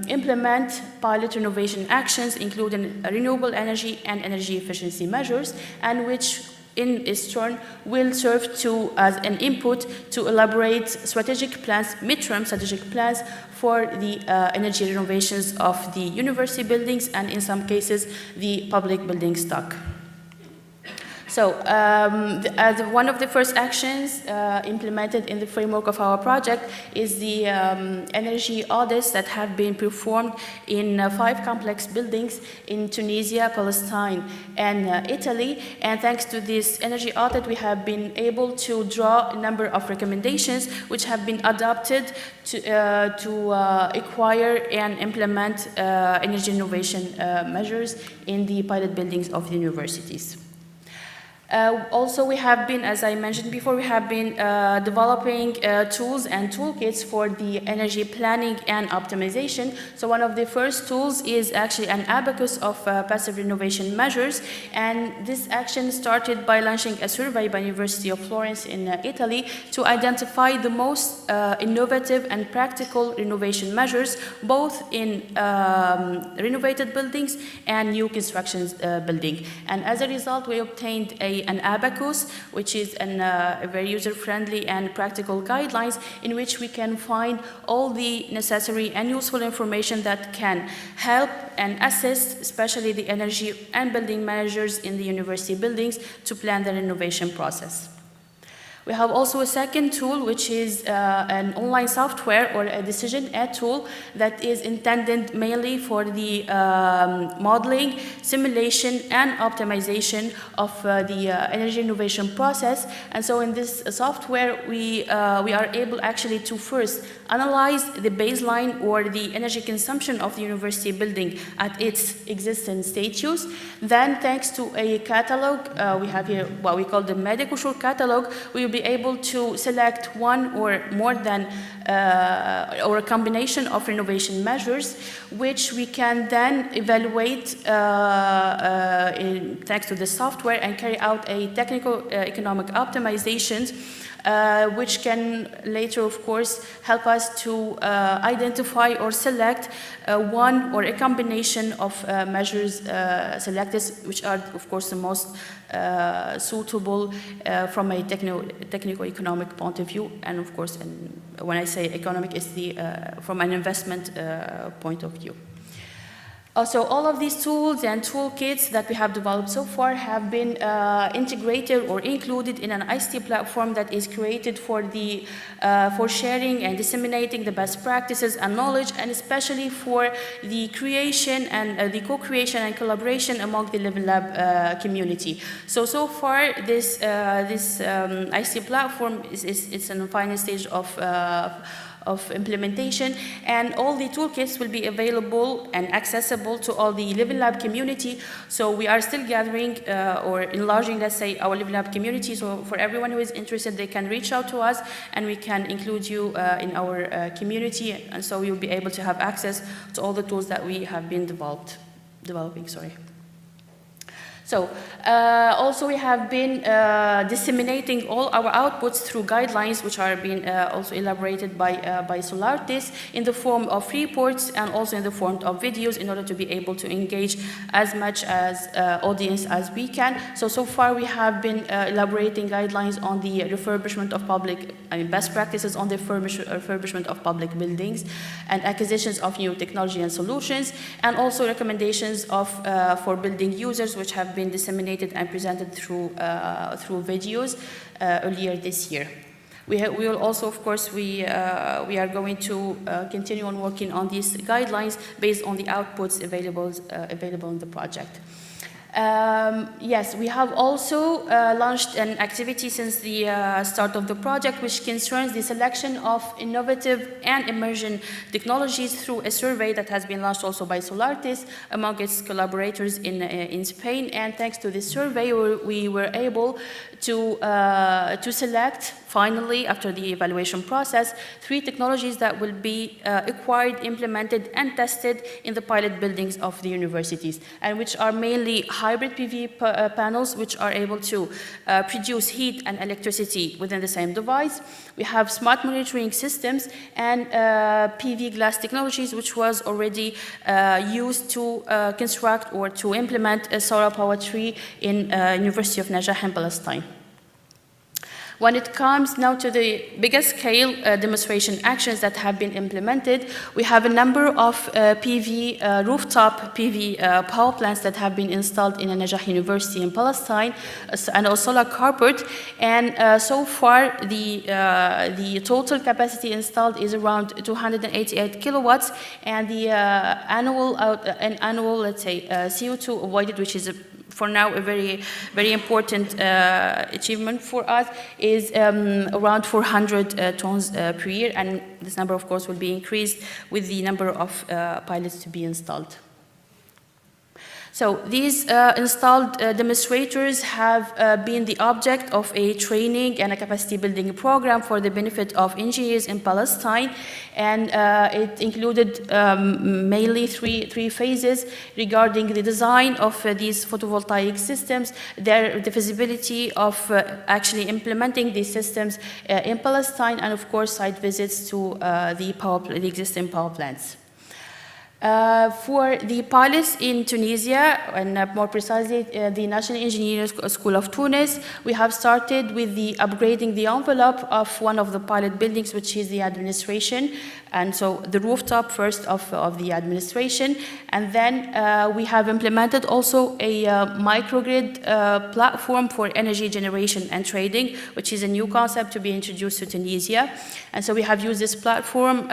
implement pilot renovation actions, including renewable energy and energy efficiency measures, and which in its turn will serve as an input to elaborate strategic plans, midterm strategic plans for the energy renovations of the university buildings and in some cases the public building stock. So one of the first actions implemented in the framework of our project is the energy audits that have been performed in 5 complex buildings in Tunisia, Palestine, and Italy. And thanks to this energy audit, we have been able to draw a number of recommendations which have been adopted to acquire and implement energy innovation measures in the pilot buildings of the universities. Also, we have been, as I mentioned before, we have been developing tools and toolkits for the energy planning and optimization. So one of the first tools is actually an abacus of passive renovation measures. And this action started by launching a survey by University of Florence in Italy to identify the most innovative and practical renovation measures, both in renovated buildings and new construction building. And as a result, we obtained an abacus, which is a very user-friendly and practical guidelines in which we can find all the necessary and useful information that can help and assist, especially the energy and building managers in the university buildings, to plan the renovation process. We have also a second tool, which is an online software or a decision aid tool that is intended mainly for the modeling, simulation, and optimization of the energy innovation process. And so in this software, we are able actually to first analyze the baseline or the energy consumption of the university building at its existing status. Then, thanks to a catalog, we have here what we call the Med-EcoSuRe catalog, we will be able to select one or more than or a combination of renovation measures, which we can then evaluate thanks to the software and carry out a technical economic optimizations, which can later, of course, help us to identify or select one or a combination of measures selected, which are, of course, the most suitable from a technico-economic point of view. And, of course, when I say economic, it's from an investment point of view. So all of these tools and toolkits that we have developed so far have been integrated or included in an ICT platform that is created for sharing and disseminating the best practices and knowledge, and especially for the creation and the co-creation and collaboration among the Living Lab community. So far, this ICT platform is in the final stage of implementation, and all the toolkits will be available and accessible to all the Living Lab community. So we are still gathering or enlarging, let's say, our Living Lab community. So for everyone who is interested, they can reach out to us, and we can include you in our community, and so you'll be able to have access to all the tools that we have been developing. So also we have been disseminating all our outputs through guidelines, which are being also elaborated by SOLARTYS in the form of reports and also in the form of videos, in order to be able to engage as much as audience as we can. So far we have been elaborating guidelines on the refurbishment of best practices on the refurbishment of public buildings and acquisitions of new technology and solutions, and also recommendations for building users, which have been disseminated and presented through videos earlier this year. We will also, of course, we are going to continue on working on these guidelines based on the outputs available in the project. Yes, we have also launched an activity since the start of the project, which concerns the selection of innovative and emerging technologies through a survey that has been launched also by SOLARTYS among its collaborators in Spain. And thanks to this survey, we were able to select, finally, after the evaluation process, 3 technologies that will be acquired, implemented, and tested in the pilot buildings of the universities, and which are mainly hybrid PV panels, which are able to produce heat and electricity within the same device. We have smart monitoring systems and PV glass technologies, which was already used to construct or to implement a solar power tree in University of Najaf in Palestine. When it comes now to the bigger scale demonstration actions that have been implemented, we have a number of rooftop PV power plants that have been installed in Najaf University in Palestine, and also solar carport. And so far, the total capacity installed is around 288 kilowatts, and the annual, let's say, CO2 avoided, which is for now a very, very important achievement for us, is around 400 tons per year, and this number, of course, will be increased with the number of pilots to be installed. So these installed demonstrators have been the object of a training and a capacity building program for the benefit of engineers in Palestine, and it included mainly three phases regarding the design of these photovoltaic systems, the feasibility of actually implementing these systems in Palestine, and of course site visits to the existing power plants. For the pilots in Tunisia, and more precisely the National Engineering School of Tunis, we have started with the upgrading the envelope of one of the pilot buildings, which is the administration, and so the rooftop first of the administration, and then we have implemented also a microgrid platform for energy generation and trading, which is a new concept to be introduced to Tunisia, and so we have used this platform.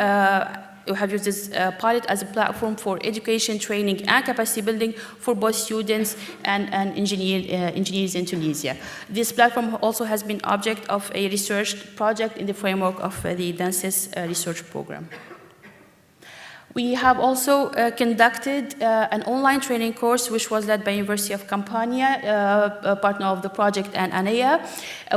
We have used this pilot as a platform for education, training, and capacity building for both students and engineers in Tunisia. This platform also has been object of a research project in the framework of the DANSYS research program. We have also conducted an online training course, which was led by University of Campania, a partner of the project, and ANEA,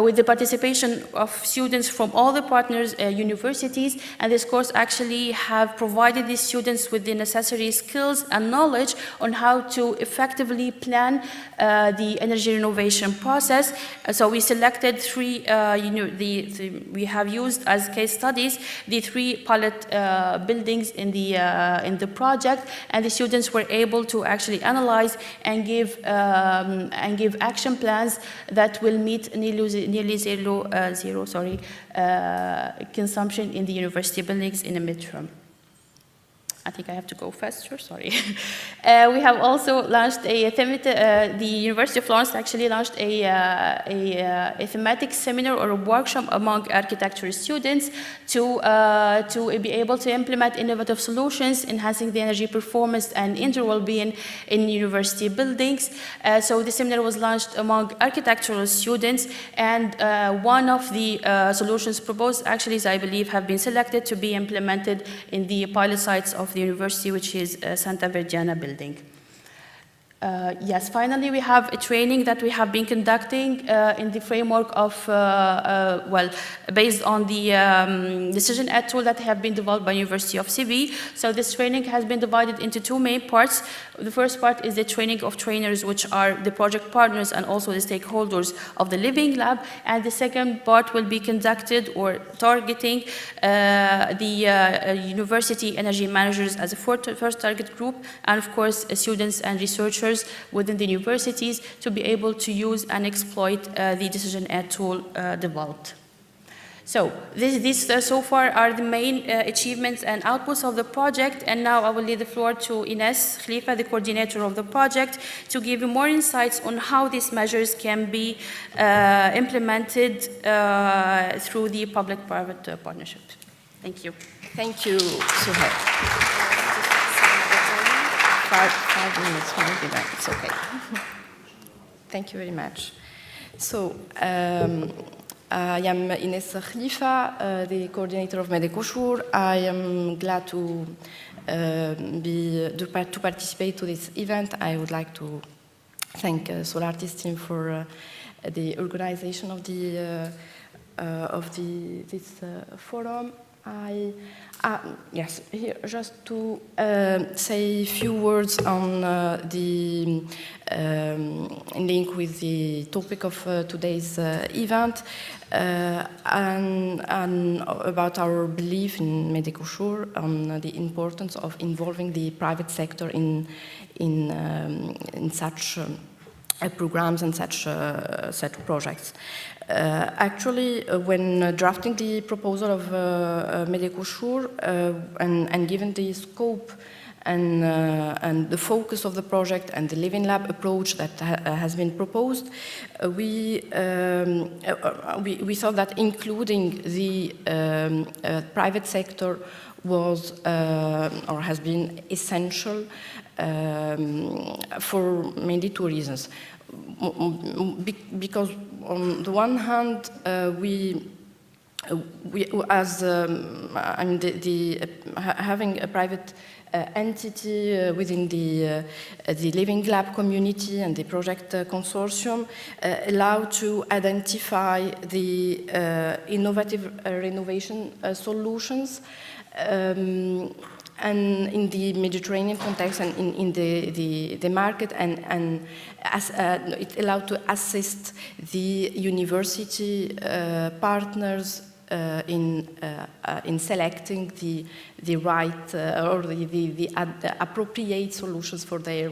with the participation of students from all the partners universities. And this course actually have provided these students with the necessary skills and knowledge on how to effectively plan the energy renovation process. So we selected three, we have used as case studies the three pilot buildings in the project, and the students were able to actually analyze and give action plans that will meet nearly zero consumption in the university buildings in the midterm. I think I have to go faster, sorry. We have also launched the University of Florence actually launched a thematic seminar or a workshop among architecture students to be able to implement innovative solutions, enhancing the energy performance and indoor well-being in university buildings. So the seminar was launched among architectural students, and one of the solutions proposed actually, I believe, have been selected to be implemented in the pilot sites of the university, which is Santa Verdiana building. Yes, finally, we have a training that we have been conducting in the framework of, based on the decision aid tool that have been developed by University of Seville. So this training has been divided into two main parts. The first part is the training of trainers, which are the project partners and also the stakeholders of the Living Lab. And the second part will be conducted or targeting the university energy managers as a first target group, and of course, students and researchers within the universities to be able to use and exploit the decision aid tool developed. So these so far are the main achievements and outputs of the project, and now I will leave the floor to Ines Khalifa, the coordinator of the project, to give you more insights on how these measures can be implemented through the public-private partnership. Thank you. Thank you, Suhail. 5 minutes, maybe that it's okay. Thank you very much. So, I am Ines Khalifa, the coordinator of Med-EcoSuRe. I am glad to participate to this event. I would like to thank SOLARTYS team for the organization of this forum. Yes, here just to say a few words on the link with the topic of today's event and about our belief in Med-EcoSuRe on the importance of involving the private sector in such programs and such projects. Actually, when drafting the proposal of Med-EcoSuRe and given the scope and the focus of the project and the Living Lab approach that has been proposed, we thought that including the private sector was or has been essential for mainly two reasons. Because on the one hand, having a private entity within the Living Lab community and the project consortium allow to identify the innovative renovation solutions and in the Mediterranean context and in the market, and it allowed to assist the university partners in selecting the right or the appropriate solutions for their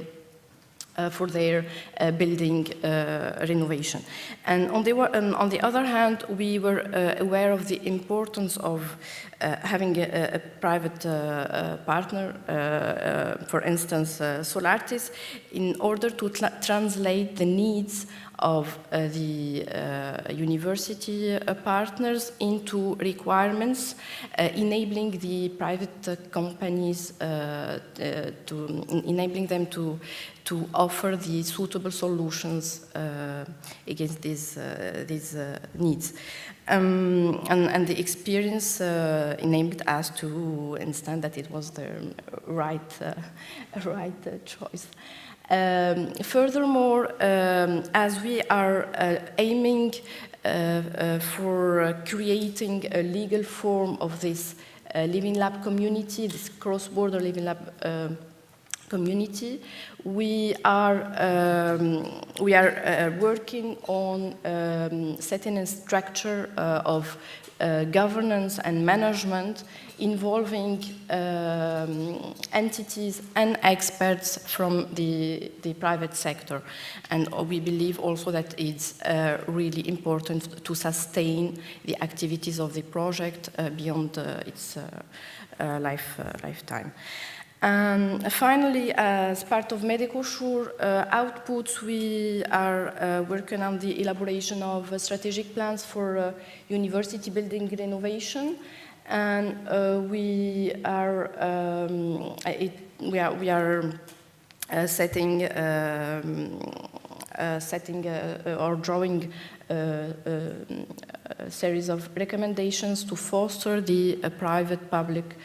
building renovation. And on the other hand, we were aware of the importance of having a private partner, for instance, SOLARTYS, in order to translate the needs of the university partners into requirements, enabling the private companies enabling them to offer the suitable solutions against these needs. And the experience enabled us to understand that it was the right choice. Furthermore, as we are aiming for creating a legal form of this Living Lab community, this cross-border Living Lab community, we are working on setting a structure of governance and management involving entities and experts from the private sector. And we believe also that it's really important to sustain the activities of the project beyond its lifetime. And finally, as part of Med-EcoSuRe outputs, we are working on the elaboration of strategic plans for university building renovation, and we are setting or drawing a series of recommendations to foster the private-public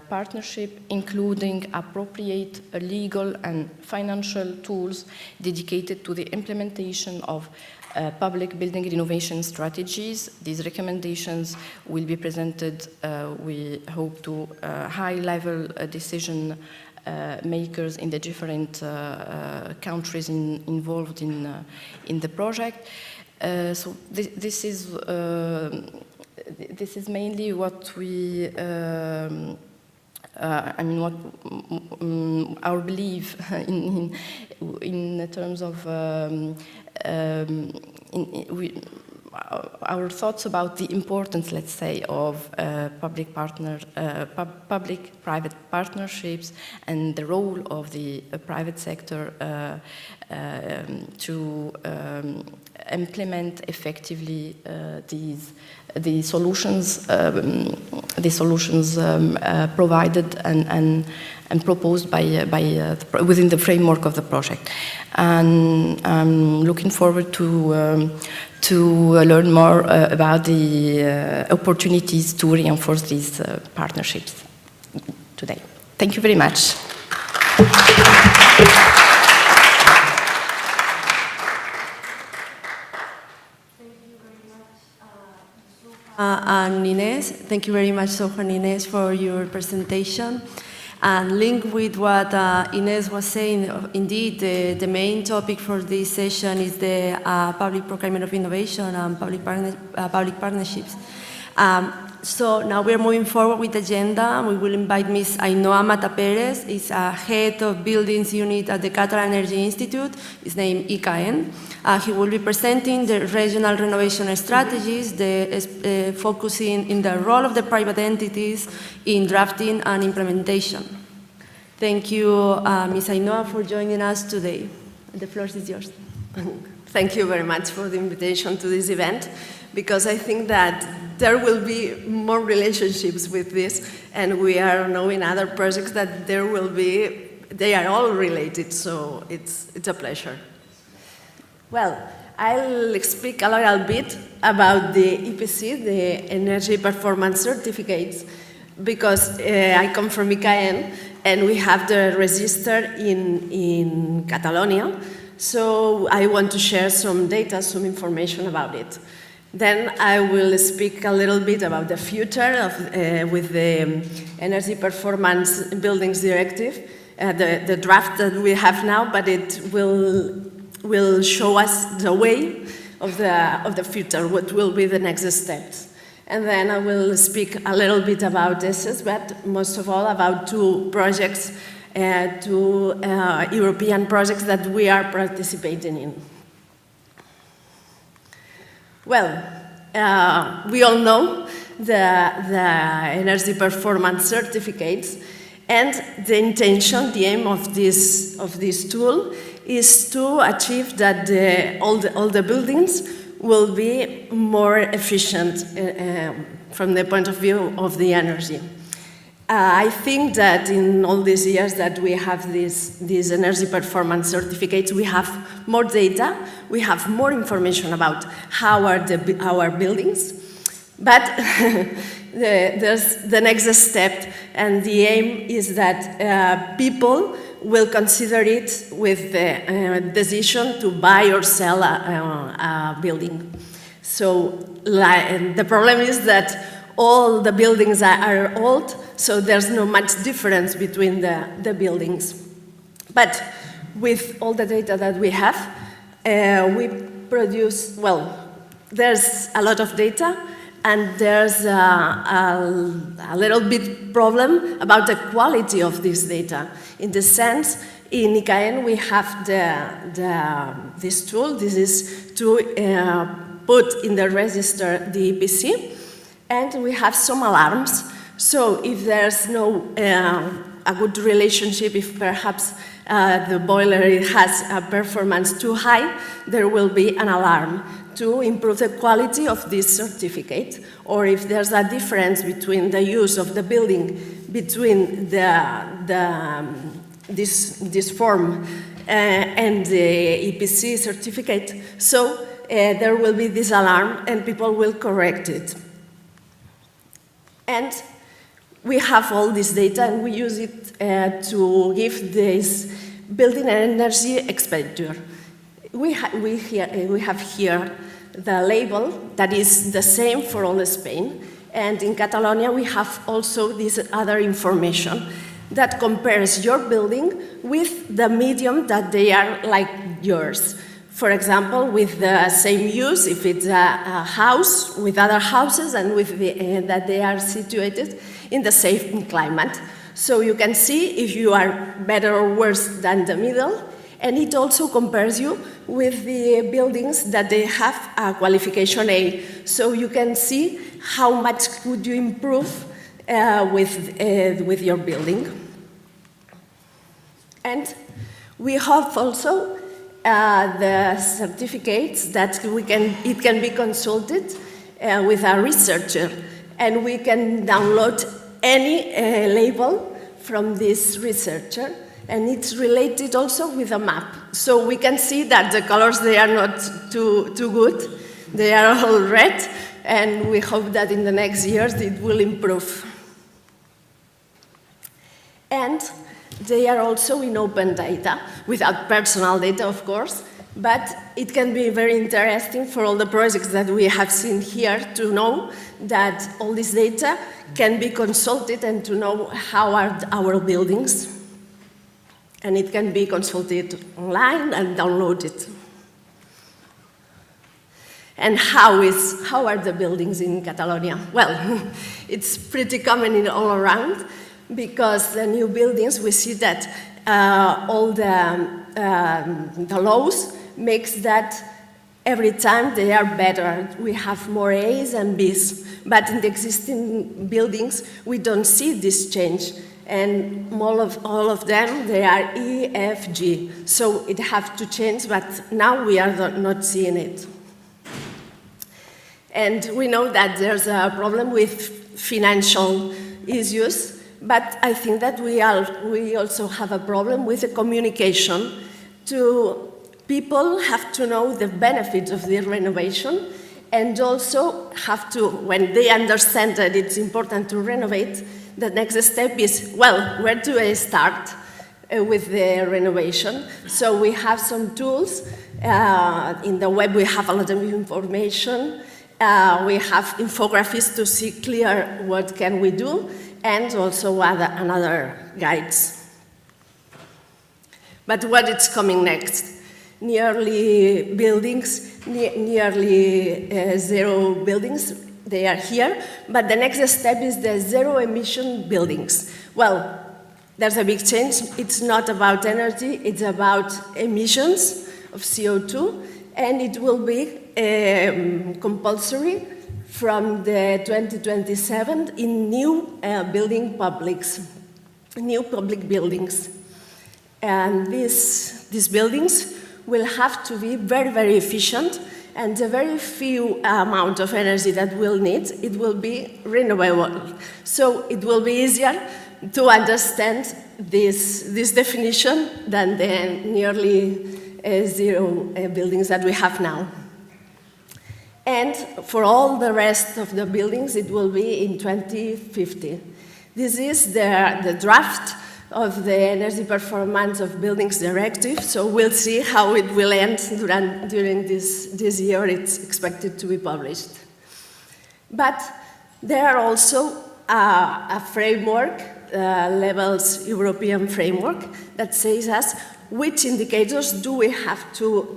partnership, including appropriate legal and financial tools dedicated to the implementation of public building renovation strategies. These recommendations will be presented, we hope, to high-level decision makers in the different countries involved in the project. So this is mainly what we, what our belief in terms of our thoughts about the importance, let's say, of public-private partnerships and the role of the private sector to implement effectively the solutions provided and proposed within the framework of the project. And I'm looking forward to learn more about the opportunities to reinforce these partnerships today. Thank you very much. And Inés, thank you very much, Soja and Inés, for your presentation. And linked with what Inés was saying, indeed, the main topic for this session is the public procurement of innovation and public partnerships. So now we're moving forward with the agenda. We will invite Ms. Ainhoa Mata Perez, is head of buildings unit at the Qatar Energy Institute. His name EKN. He will be presenting the regional renovation strategies, focusing in the role of the private entities in drafting and implementation. Thank you, Ms. Ainhoa, for joining us today. The floor is yours. Thank you very much for the invitation to this event, because I think that there will be more relationships with this, and we are knowing other projects that there will be, they are all related, so it's a pleasure. Well, I'll speak a little bit about the EPC, the Energy Performance Certificates, because I come from EKN, and we have the register in Catalonia. So I want to share some data, some information about it. Then I will speak a little bit about the future with the Energy Performance Buildings Directive, the draft that we have now, but it will show us the way of the future, what will be the next steps. And then I will speak a little bit about this, but most of all about two projects, two European projects that we are participating in. Well, we all know the energy performance certificates, and the intention, the aim of this tool is to achieve that all the buildings will be more efficient from the point of view of the energy. I think that in all these years that we have these energy performance certificates, we have more data, we have more information about how are our buildings, but there's the next step, and the aim is that people will consider it with the decision to buy or sell a building. So the problem is that all the buildings are old, so there's not much difference between the buildings. But with all the data that we have, we produce, well, there's a lot of data, and there's a little bit problem about the quality of this data. In the sense, in EKN we have this tool. This is to put in the register the EPC, and we have some alarms. So if there's no a good relationship, if perhaps the boiler has a performance too high, there will be an alarm to improve the quality of this certificate, or if there's a difference between the use of the building between this form and the EPC certificate. So there will be this alarm, and people will correct it. And we have all this data, and we use it to give this building energy expenditure. We have here the label that is the same for all Spain, and in Catalonia we have also this other information that compares your building with the medium that they are like yours. For example, with the same use, if it's a house with other houses and with that they are situated in the same climate. So you can see if you are better or worse than the middle, and it also compares you with the buildings that they have a qualification A. So you can see how much could you improve with your building. And we have also the certificates that it can be consulted with a researcher, and we can download any label from this researcher, and it's related also with a map. So we can see that the colors, they are not too good. They are all red, and we hope that in the next years it will improve. And they are also in open data, without personal data, of course, but it can be very interesting for all the projects that we have seen here to know that all this data can be consulted and to know how are our buildings. And it can be consulted online and downloaded. And how are the buildings in Catalonia? Well, it's pretty common all around, because the new buildings, we see that all the laws makes that every time they are better. We have more A's and B's, but in the existing buildings, we don't see this change. And all of them, they are E, F, G. So it has to change, but now we are not seeing it. And we know that there's a problem with financial issues, but I think that we also have a problem with the communication. People have to know the benefits of the renovation, and also have to, when they understand that it's important to renovate, the next step is, well, where do I start with the renovation? So we have some tools. In the web, we have a lot of information. We have infographics to see clear what can we do, and also another guides. But what is coming next? Nearly zero buildings, they are here, but the next step is the zero emission buildings. Well, there's a big change. It's not about energy, it's about emissions of CO2, and it will be compulsory from the 2027 in new new public buildings. And these buildings will have to be very, very efficient, and the very few amount of energy that we'll need, it will be renewable. So it will be easier to understand this definition than the nearly zero buildings that we have now. And for all the rest of the buildings, it will be in 2050. This is the draft of the Energy Performance of Buildings Directive, so we'll see how it will end during this year. It's expected to be published. But there are also a framework, Levels European framework, that says us which indicators do we have to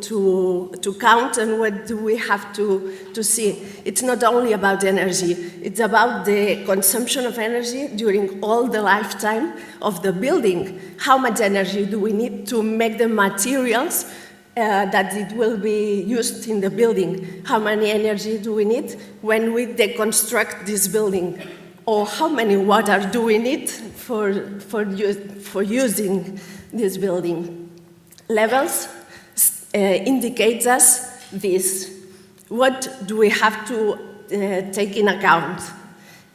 count and what do we have to see. It's not only about energy, it's about the consumption of energy during all the lifetime of the building. How much energy do we need to make the materials that it will be used in the building? How many energy do we need when we deconstruct this building? Or how many water do we need for using this building? Levels indicates us this. What do we have to take in account?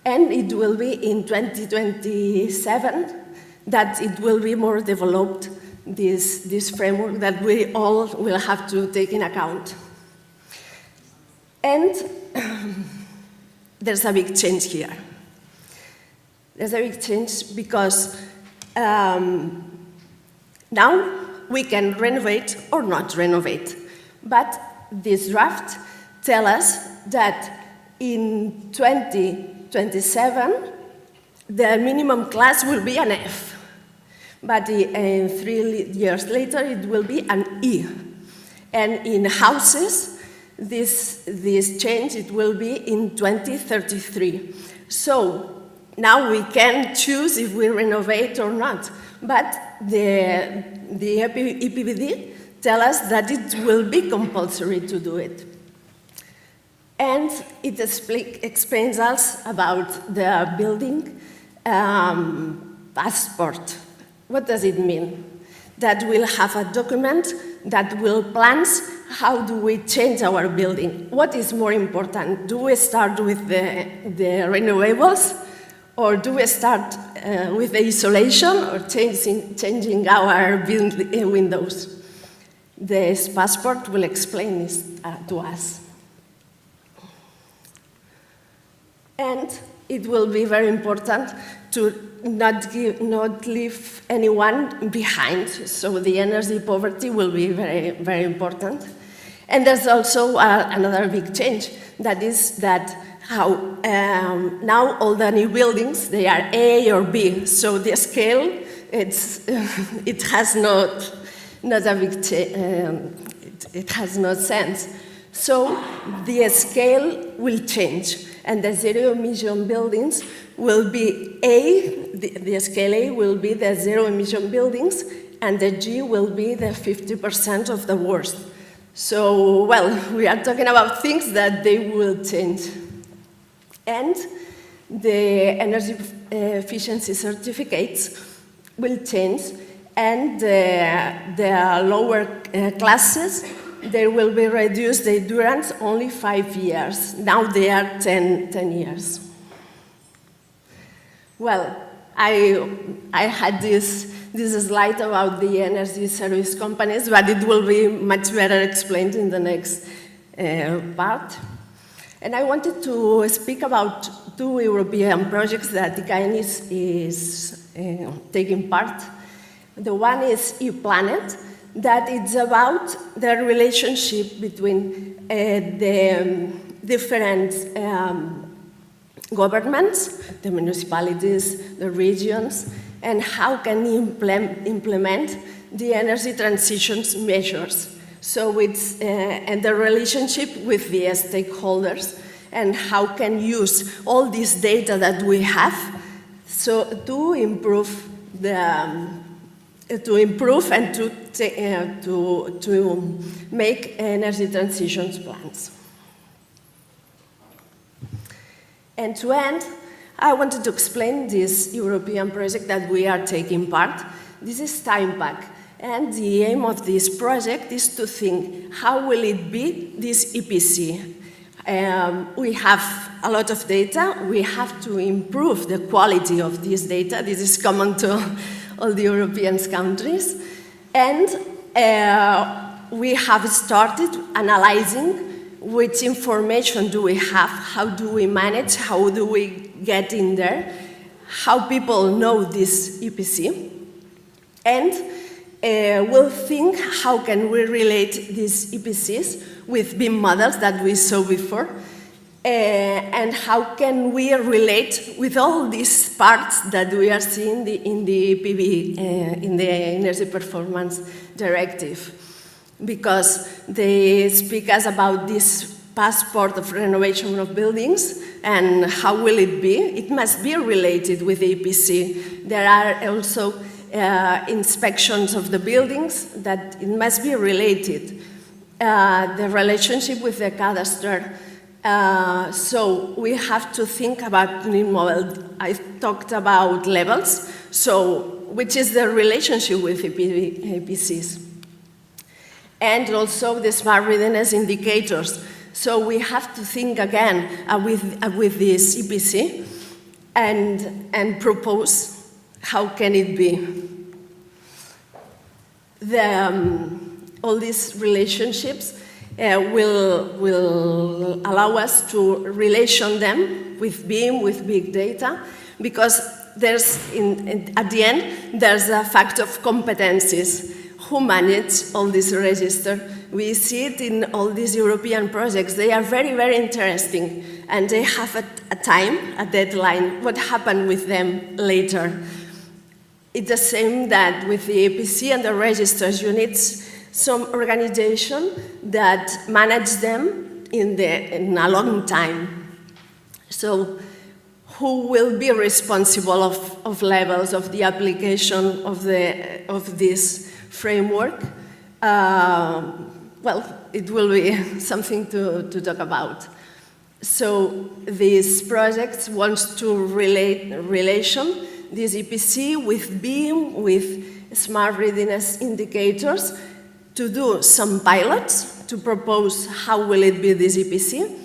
And it will be in 2027 that it will be more developed, this framework that we all will have to take in account. And there's a big change here. There's a big change because now we can renovate or not renovate. But this draft tells us that in 2027, the minimum class will be an F. But 3 years later, it will be an E. And in houses, this change, it will be in 2033. So now we can choose if we renovate or not. But the EPBD tells us that it will be compulsory to do it. And it explains us about the building passport. What does it mean? That we'll have a document that will plan how do we change our building. What is more important? Do we start with the renewables? Or do we start with the isolation or changing our windows? This passport will explain this to us. And it will be very important to not leave anyone behind. So the energy poverty will be very, very important. And there's also another big change, that is that how now all the new buildings, they are A or B. So the scale, it has not a big it has no sense. So the scale will change, and the zero-emission buildings will be the scale A will be the zero-emission buildings, and the G will be the 50% of the worst. So, well, we are talking about things that they will change. And the energy efficiency certificates will change, and the lower classes, they will be reduced the endurance only 5 years. Now they are 10 years. Well, I had this slide about the energy service companies, but it will be much better explained in the next part. And I wanted to speak about 2 European projects that ECAEN is taking part. The one is ePlanet, that it's about the relationship between the different governments, the municipalities, the regions, and how can implement the energy transitions measures. So it's and the relationship with the stakeholders, and how can use all this data that we have so to improve and to make energy transitions plans. And to end, I wanted to explain this European project that we are taking part. This is TimePack, and the aim of this project is to think, how will it be this EPC? We have a lot of data. We have to improve the quality of this data. This is common to all the European countries. And we have started analyzing which information do we have, how do we manage, how do we get in there, how people know this EPC, and we'll think how can we relate these EPCs with BIM models that we saw before, and how can we relate with all these parts that we are seeing in the PV, in the Energy Performance Directive. Because they speak us about this passport of renovation of buildings, and how will it be? It must be related with the EPC. There are also inspections of the buildings that it must be related. The relationship with the cadastre. So we have to think about new model. I talked about levels, so which is the relationship with EPCs. And also the smart readiness indicators. So we have to think again with this EPC and propose how can it be. All these relationships will allow us to relation them with BIM, with big data, because there's at the end there's a fact of competencies. Who manage all this register? We see it in all these European projects. They are very, very interesting, and they have a time, a deadline. What happened with them later? It's the same that with the EPC and the registers. You need some organization that manage them in a long time. So who will be responsible of levels of the application of this framework? Well, it will be something to talk about. So these projects want to relation this EPC with BIM, with smart readiness indicators, to do some pilots, to propose how will it be this EPC,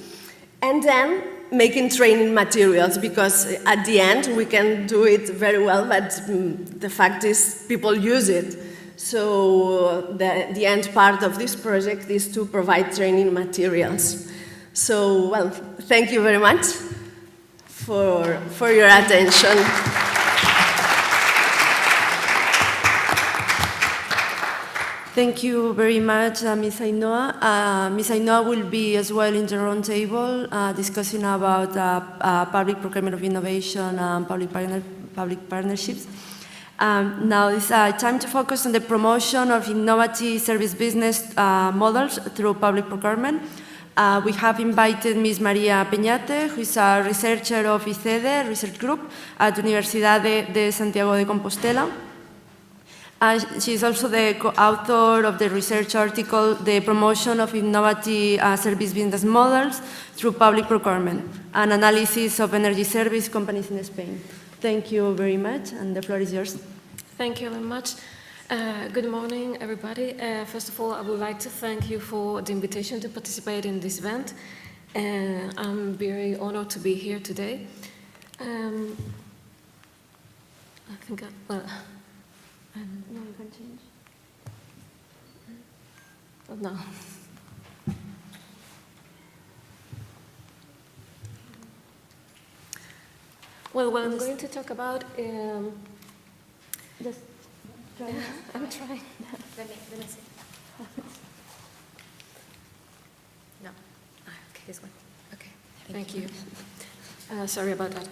and then making training materials, because at the end we can do it very well, but the fact is people use it. So the end part of this project is to provide training materials. So, well, thank you very much for your attention. Thank you very much, Ms. Ainhoa. Ms. Ainhoa will be as well in the round table discussing about public procurement of innovation and public partnerships. Now it's time to focus on the promotion of innovative service business models through public procurement. We have invited Ms. María Peñate, who is a researcher of ICEDE research group at Universidad de Santiago de Compostela. And she is also the co-author of the research article, The Promotion of Innovative Service Business Models Through Public Procurement, an analysis of energy service companies in Spain. Thank you very much, and the floor is yours. Thank you very much. Good morning, everybody. First of all, I would like to thank you for the invitation to participate in this event. I'm very honored to be here today. I think, no, you can change. Oh, no. Well, what I'm going to talk about. Just try. I'm trying. Let me see. No. Okay, this one. Okay. Thank you. Sorry about that.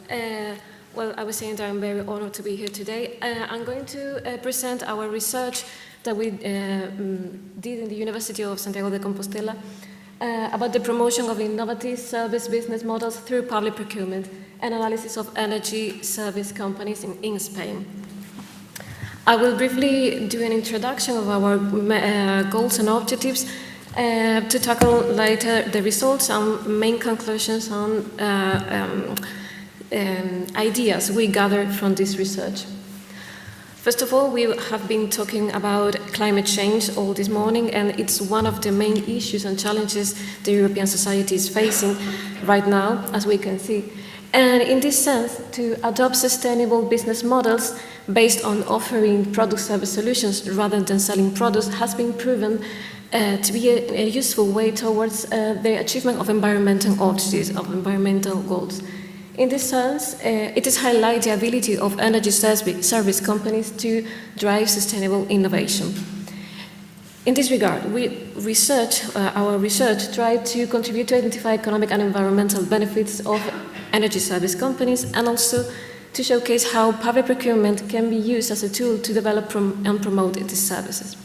Well, I was saying that I'm very honored to be here today. I'm going to present our research that we did in the University of Santiago de Compostela about the promotion of innovative service business models through public procurement and analysis of energy service companies in Spain. I will briefly do an introduction of our goals and objectives to tackle later the results and main conclusions on ideas we gathered from this research. First of all, we have been talking about climate change all this morning, and it's one of the main issues and challenges the European society is facing right now, as we can see. And in this sense, to adopt sustainable business models based on offering product-service solutions rather than selling products has been proven to be a useful way towards the achievement of environmental objectives, of environmental goals. In this sense, it is highlight the ability of energy service companies to drive sustainable innovation. In this regard, our research tried to contribute to identify economic and environmental benefits of energy service companies, and also to showcase how public procurement can be used as a tool to develop and promote these services.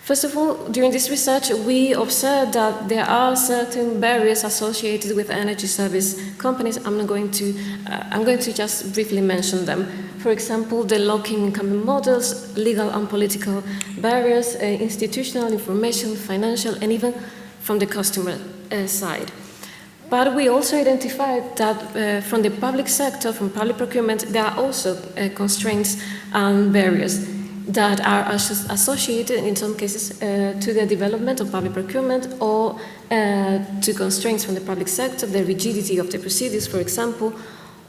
First of all, during this research, we observed that there are certain barriers associated with energy service companies. I'm going to just briefly mention them. For example, the local incumbent models, legal and political barriers, institutional, information, financial, and even from the customer side. But we also identified that from the public sector, from public procurement, there are also constraints and barriers that are associated in some cases to the development of public procurement or to constraints from the public sector, the rigidity of the procedures, for example,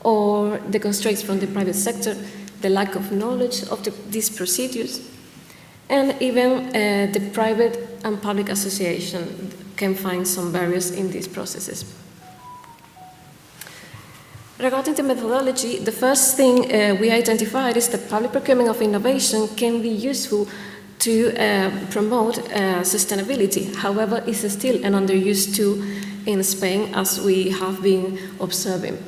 or the constraints from the private sector, the lack of knowledge of these procedures, and even the private and public association can find some barriers in these processes. Regarding the methodology, the first thing we identified is that public procurement of innovation can be useful to promote sustainability. However, it's still an underused tool in Spain, as we have been observing.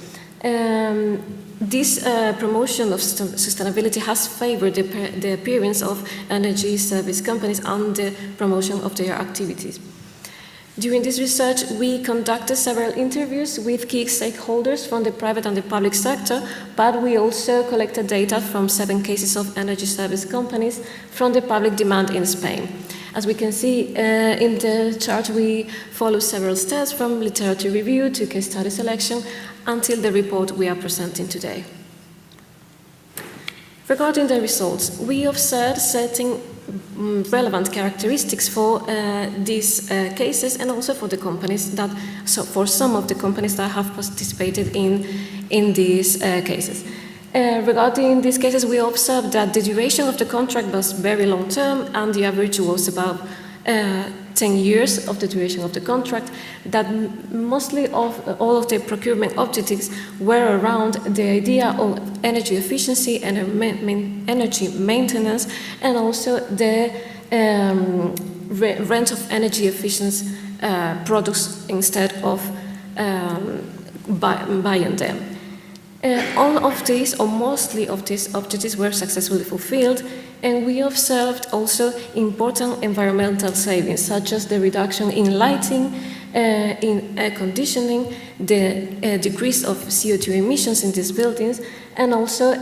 This promotion of sustainability has favored the appearance of energy service companies and the promotion of their activities. During this research, we conducted several interviews with key stakeholders from the private and the public sector, but we also collected data from 7 cases of energy service companies from the public demand in Spain. As we can see in the chart, we follow several steps from literature review to case study selection until the report we are presenting today. Regarding the results, we observed certain relevant characteristics for these cases and also for the companies that, so for some of the companies that have participated in these cases. Regarding these cases, we observed that the duration of the contract was very long term and the average was about 10 years of the duration of the contract, that mostly of all of the procurement objectives were around the idea of energy efficiency and energy maintenance, and also the rent of energy efficient products instead of buying them. All of these, or mostly of these objectives, were successfully fulfilled and we observed also important environmental savings, such as the reduction in lighting, in air conditioning, the decrease of CO2 emissions in these buildings, and also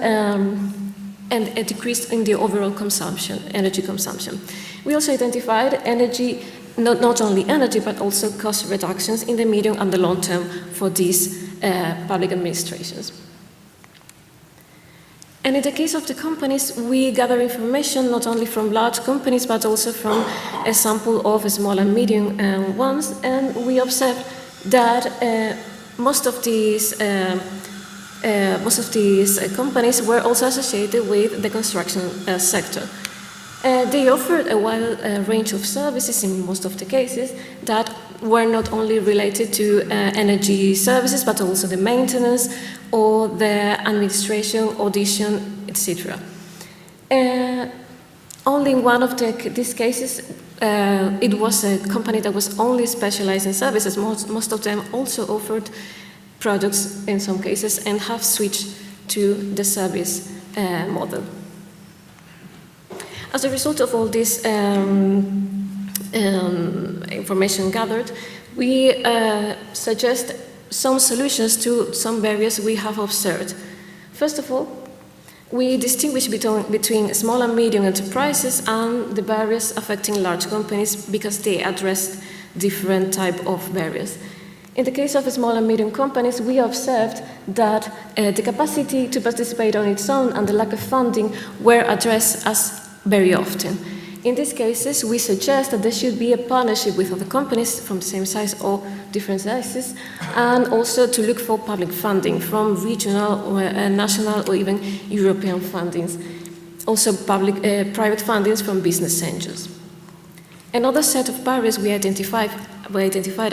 and a decrease in the overall consumption, energy consumption. We also identified energy, not only energy, but also cost reductions in the medium and the long term for these public administrations. And in the case of the companies, we gather information not only from large companies, but also from a sample of small and medium ones, and we observed that most of these companies were also associated with the construction sector. They offered a wide range of services in most of the cases that were not only related to energy services, but also the maintenance or the administration, audition, etc. Only in one of these cases, it was a company that was only specialized in services. Most of them also offered products in some cases and have switched to the service model. As a result of all this information gathered, we suggest some solutions to some barriers we have observed. First of all, we distinguish between small and medium enterprises and the barriers affecting large companies because they address different type of barriers. In the case of small and medium companies, we observed that the capacity to participate on its own and the lack of funding were addressed as very often. In these cases, we suggest that there should be a partnership with other companies from the same size or different sizes, and also to look for public funding from regional or national or even European fundings. Also private fundings from business angels. Another set of barriers we identified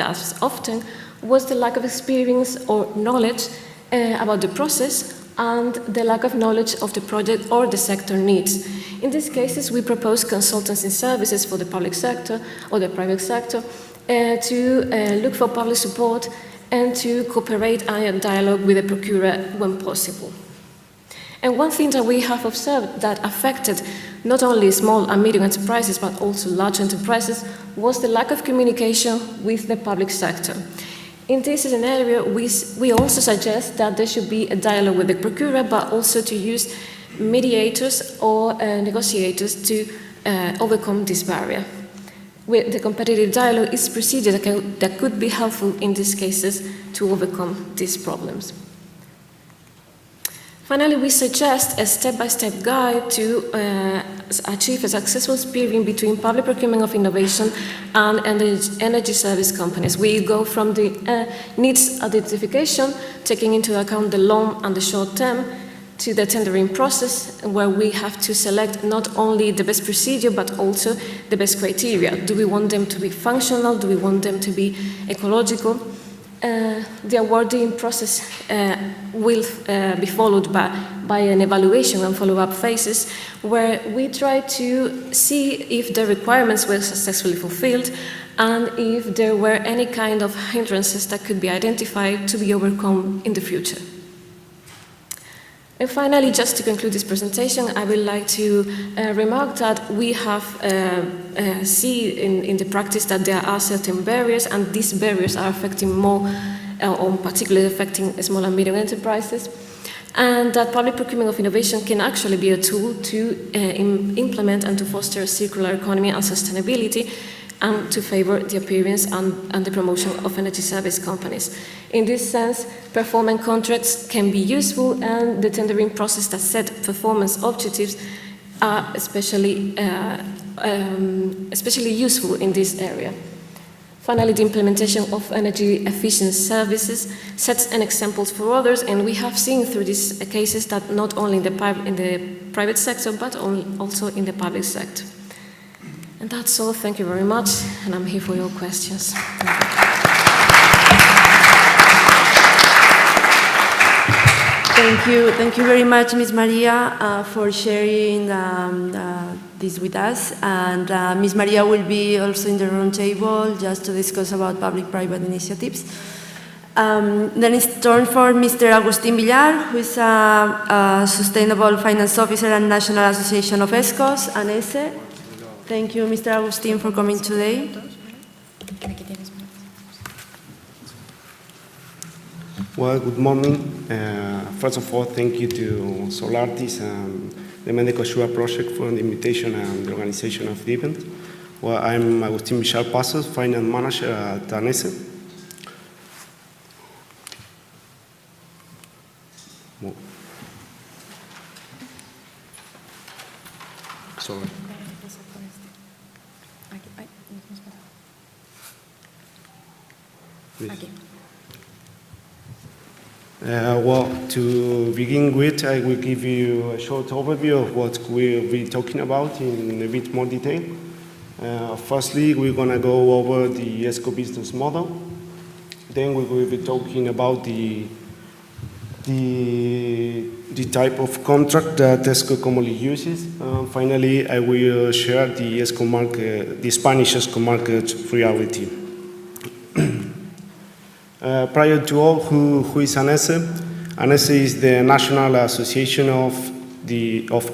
as often was the lack of experience or knowledge about the process and the lack of knowledge of the project or the sector needs. In these cases, we propose consultants in services for the public sector or the private sector to look for public support and to cooperate and dialogue with the procurer when possible. And one thing that we have observed that affected not only small and medium enterprises but also large enterprises was the lack of communication with the public sector. In this scenario, we also suggest that there should be a dialogue with the procurer, but also to use mediators or negotiators to overcome this barrier. The competitive dialogue is a procedure that could be helpful in these cases to overcome these problems. Finally, we suggest a step-by-step guide to achieve a successful steering between public procurement of innovation and energy service companies. We go from the needs identification, taking into account the long and the short term, to the tendering process, where we have to select not only the best procedure, but also the best criteria. Do we want them to be functional? Do we want them to be ecological? The awarding process will be followed by an evaluation and follow-up phases, where we try to see if the requirements were successfully fulfilled and if there were any kind of hindrances that could be identified to be overcome in the future. And finally, just to conclude this presentation, I would like to remark that we have seen in the practice that there are certain barriers, and these barriers are affecting more, or particularly affecting small and medium enterprises, and that public procurement of innovation can actually be a tool to implement and to foster a circular economy and sustainability, and to favor the appearance and the promotion of energy service companies. In this sense, performance contracts can be useful, and the tendering process that set performance objectives are especially useful in this area. Finally, the implementation of energy efficient services sets an example for others, and we have seen through these cases that not only in the private sector, but also in the public sector. And that's all. Thank you very much, and I'm here for your questions. Thank you very much, Ms. Maria, for sharing this with us. And Ms. Maria will be also in the round table just to discuss about public-private initiatives. Then it's turn for Mr. Agustín Villar, who is a Sustainable Finance Officer at National Association of ESCOs, ANESE. Thank you, Mr. Agustín, for coming today. Well, good morning. First of all, thank you to SOLARTYS and the Med-EcoSuRe project for the invitation and the organization of the event. Well, I'm Agustín Villar Pasos, Finance Manager at ANESE. Sorry. Well, to begin with, I will give you a short overview of what we'll be talking about in a bit more detail. Firstly, we're going to go over the ESCO business model. Then we will be talking about the type of contract that ESCO commonly uses. Finally, I will share the ESCO market, the Spanish ESCO market reality. Prior to all, who is ANESE? ANESE is the National Association of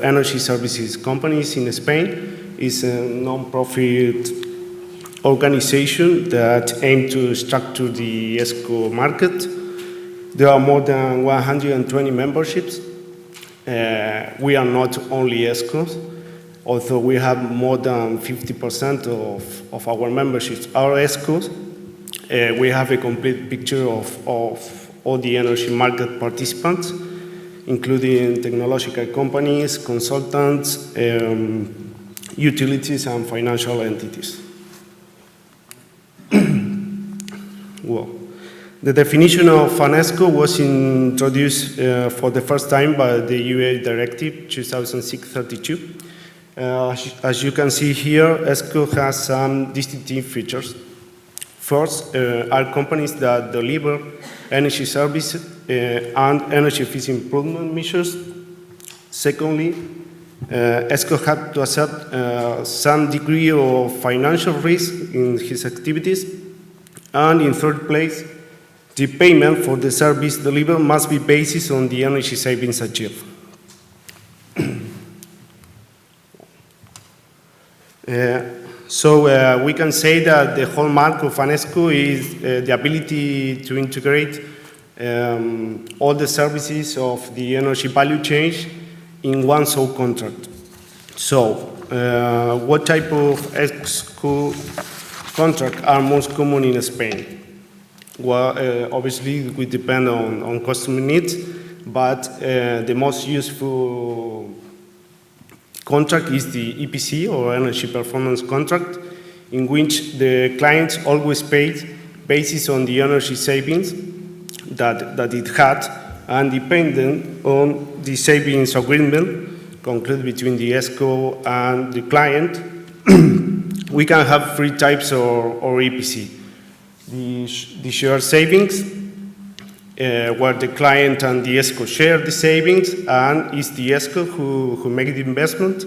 Energy Services Companies in Spain. It's a non-profit organization that aims to structure the ESCO market. There are more than 120 memberships. We are not only ESCOs, although we have more than 50% of our memberships are ESCOs. We have a complete picture of all the energy market participants, including technological companies, consultants, utilities, and financial entities. Well, the definition of an ESCO was introduced for the first time by the UE Directive 2006/32. As you can see here, ESCO has some distinctive features. First, are companies that deliver energy services and energy efficient improvement measures. Secondly, ESCO had to accept some degree of financial risk in his activities. And in third place, the payment for the service delivered must be based on the energy savings achieved. So we can say that the hallmark of an ESCO is the ability to integrate all the services of the energy value chain in one sole contract. So what type of ESCO contracts are most common in Spain? Well, obviously, we depend on customer needs, but the most useful contract is the EPC, or energy performance contract, in which the client always pays based on the energy savings that it had, and depending on the savings agreement concluded between the ESCO and the client, we can have three types or EPC. The shared savings, where the client and the ESCO share the savings, and it's the ESCO who makes the investment.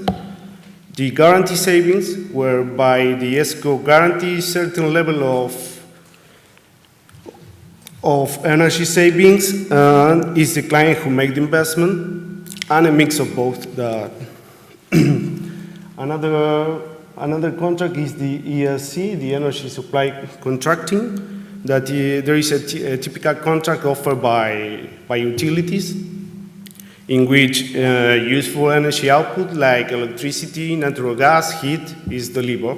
The guarantee savings, whereby the ESCO guarantees a certain level of energy savings, and it's the client who makes the investment, and a mix of both. Another contract is the ESC, the energy supply contracting, that there is a typical contract offered by utilities, in which useful energy output like electricity, natural gas, heat is delivered.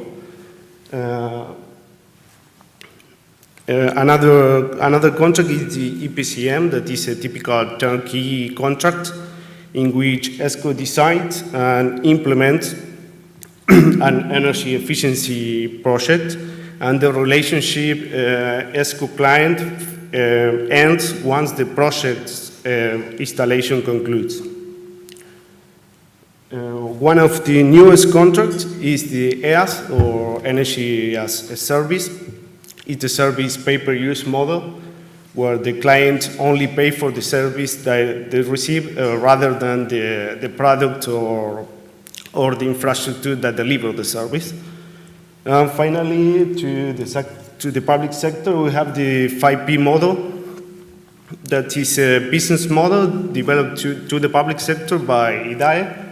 Another contract is the EPCM, that is a typical turnkey contract in which ESCO decides and implements an energy efficiency project, and the relationship ESCO-client ends once the project's installation concludes. One of the newest contracts is the EAS, or Energy as a Service. It's a service pay-per-use model, where the client only pays for the service that they receive rather than the product or the infrastructure that delivers the service. And finally, to the public sector, we have the 5P model, that is a business model developed to the public sector by IDAE.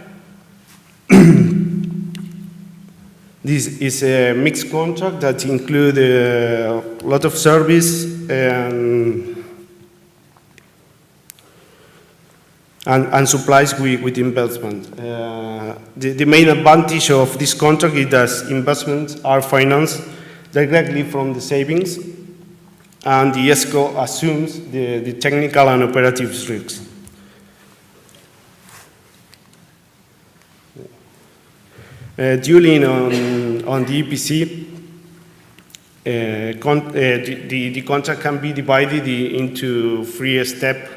This is a mixed contract that includes a lot of service and supplies with investment. The main advantage of this contract is that investments are financed directly from the savings, and the ESCO assumes the technical and operative risks. During on the EPC, the contract can be divided into 3 steps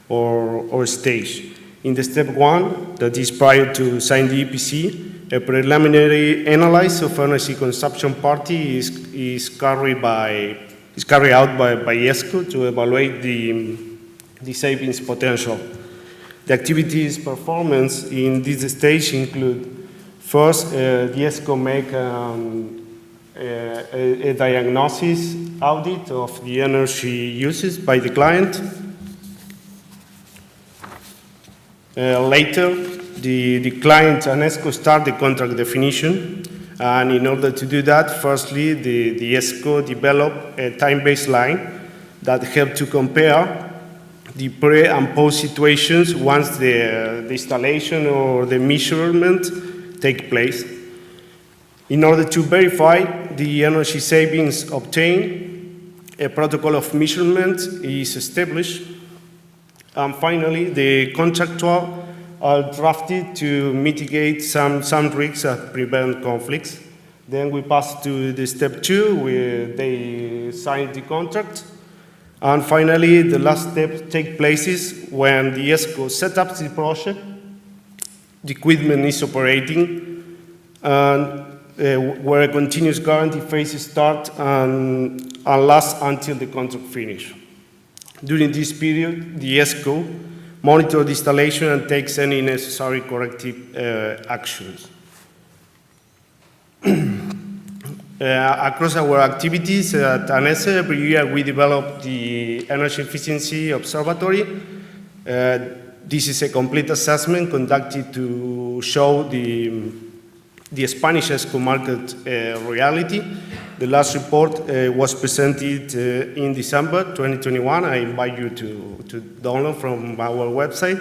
or stage. In the step 1, that is prior to sign the EPC, a preliminary analysis of energy consumption party is carried out by ESCO to evaluate the savings potential. The activities performance in this stage include: first, the ESCO make a diagnosis audit of the energy uses by the client. Later, the client and ESCO start the contract definition, and in order to do that, firstly, the ESCO develop a time baseline that help to compare the pre and post situations once the installation or the measurement take place. In order to verify the energy savings obtained, a protocol of measurement is established. And finally, the contractual are drafted to mitigate some risks and prevent conflicts. Then we pass to the step 2, where they sign the contract. And finally, the last step takes place when the ESCO sets up the project, the equipment is operating, and where a continuous guarantee phase starts and lasts until the contract finish. During this period, the ESCO monitors the installation and takes any necessary corrective actions. Across our activities at ANESE, every year we develop the Energy Efficiency Observatory. This is a complete assessment conducted to show the Spanish ESCO market reality. The last report was presented in December 2021. I invite you to download from our website.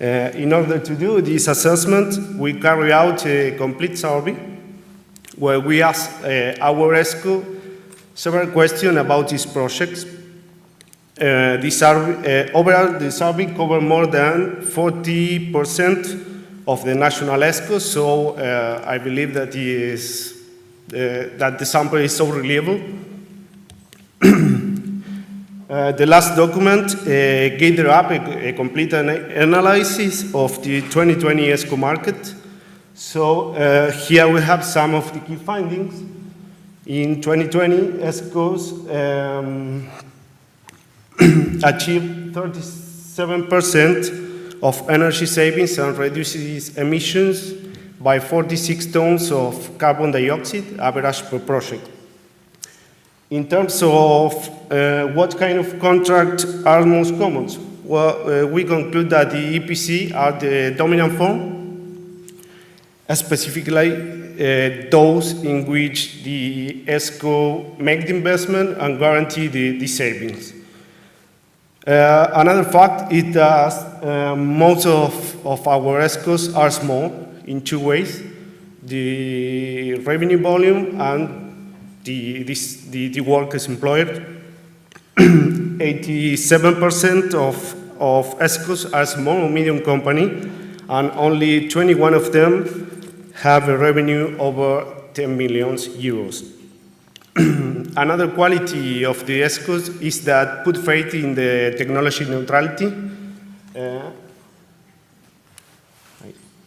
In order to do this assessment, we carry out a complete survey where we ask our ESCO several questions about these projects. Overall, the survey covers more than 40% of the national ESCO, so I believe that the sample is so reliable. The last document gathered up a complete analysis of the 2020 ESCO market. So here we have some of the key findings. In 2020, ESCOs achieved 37% of energy savings and reduces emissions by 46 tons of carbon dioxide average per project. In terms of what kind of contracts are most common, well, we conclude that the EPC are the dominant form, specifically those in which the ESCO make the investment and guarantee the savings. Another fact is that most of our ESCOs are small in 2 ways: the revenue volume and the workers employed. 87% of ESCOs are small or medium company, and only 21 of them have a revenue over 10 million euros. Another quality of the ESCOs is that put faith in the technology neutrality.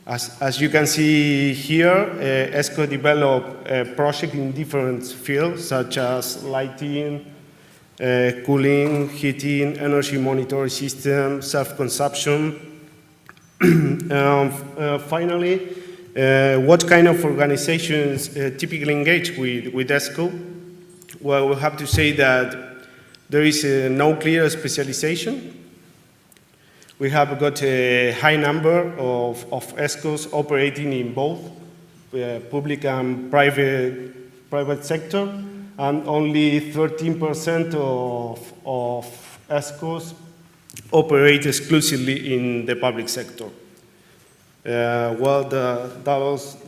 As you can see here, ESCO developed a project in different fields, such as lighting, cooling, heating, energy monitoring system, self-consumption. Finally, what kind of organizations typically engage with ESCO? Well, we have to say that There is no clear specialization. We have got a high number of ESCOs operating in both public and private sector, and only 13% of ESCOs operate exclusively in the public sector. Well,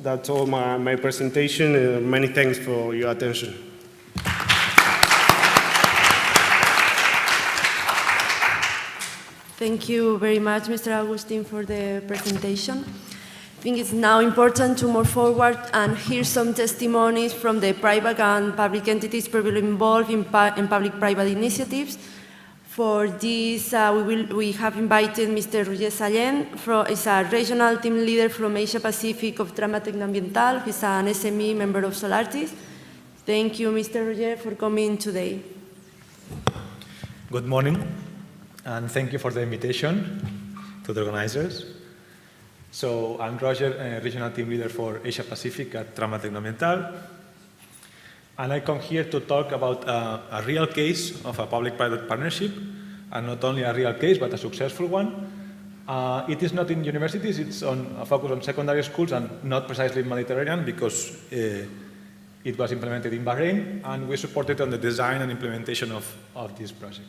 that's all my presentation. Many thanks for your attention. Thank you very much, Mr. Agustin, for the presentation. I think it's now important to move forward and hear some testimonies from the private and public entities probably involved in public-private initiatives. For this, we have invited Mr. Roger Sallent, he's a regional team leader from Asia Pacific of Trama Tecnoambiental. He's an SME member of SOLARTYS. Thank you, Mr. Roger, for coming today. Good morning, and thank you for the invitation to the organizers. So I'm Roger, regional team leader for Asia Pacific at Trama Tecnoambiental. And I come here to talk about a real case of a public-private partnership, and not only a real case, but a successful one. It is not in universities, it's focused on secondary schools and not precisely Mediterranean, because it was implemented in Bahrain, and we supported on the design and implementation of this project.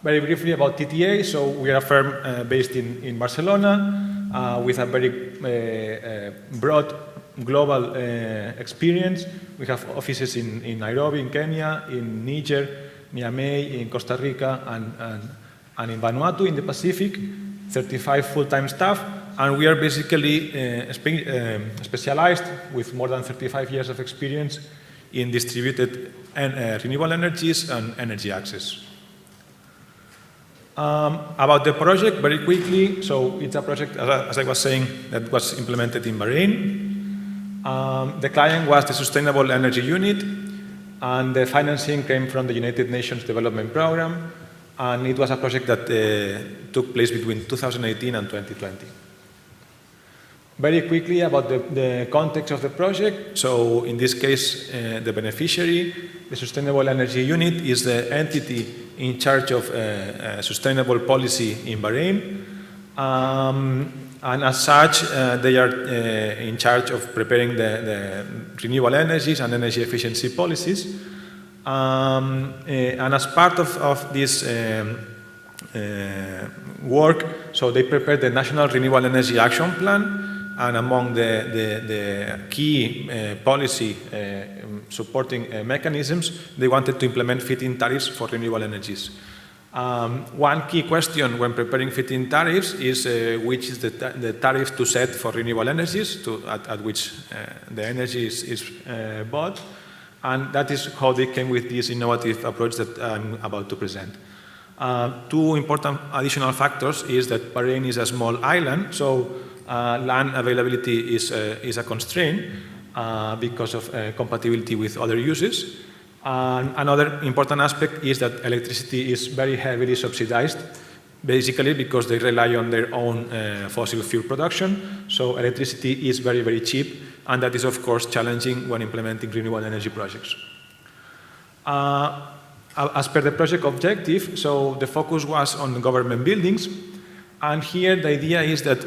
Very briefly about TTA, so we are a firm based in Barcelona with a very broad global experience. We have offices in Nairobi, in Kenya, in Niger, Niamey, in Costa Rica, and in Vanuatu in the Pacific, 35 full-time staff, and we are basically specialized with more than 35 years of experience in distributed renewable energies and energy access. About the project, very quickly, so it's a project, as I was saying, that was implemented in Bahrain. The client was the Sustainable Energy Unit, and the financing came from the United Nations Development Program, and it was a project that took place between 2018 and 2020. Very quickly about the context of the project. So in this case, the beneficiary, the Sustainable Energy Unit, is the entity in charge of sustainable policy in Bahrain. And as such, they are in charge of preparing the renewable energies and energy efficiency policies. And as part of this work, so they prepared the National Renewable Energy Action Plan, and among the key policy supporting mechanisms, they wanted to implement feed-in tariffs for renewable energies. One key question when preparing feed-in tariffs is which is the tariff to set for renewable energies at which the energy is bought, and that is how they came with this innovative approach that I'm about to present. Two important additional factors is that Bahrain is a small island, so land availability is a constraint because of compatibility with other uses. Another important aspect is that electricity is very heavily subsidized, basically because they rely on their own fossil fuel production. So electricity is very, very cheap, and that is, of course, challenging when implementing renewable energy projects. As per the project objective, so the focus was on government buildings. And here the idea is that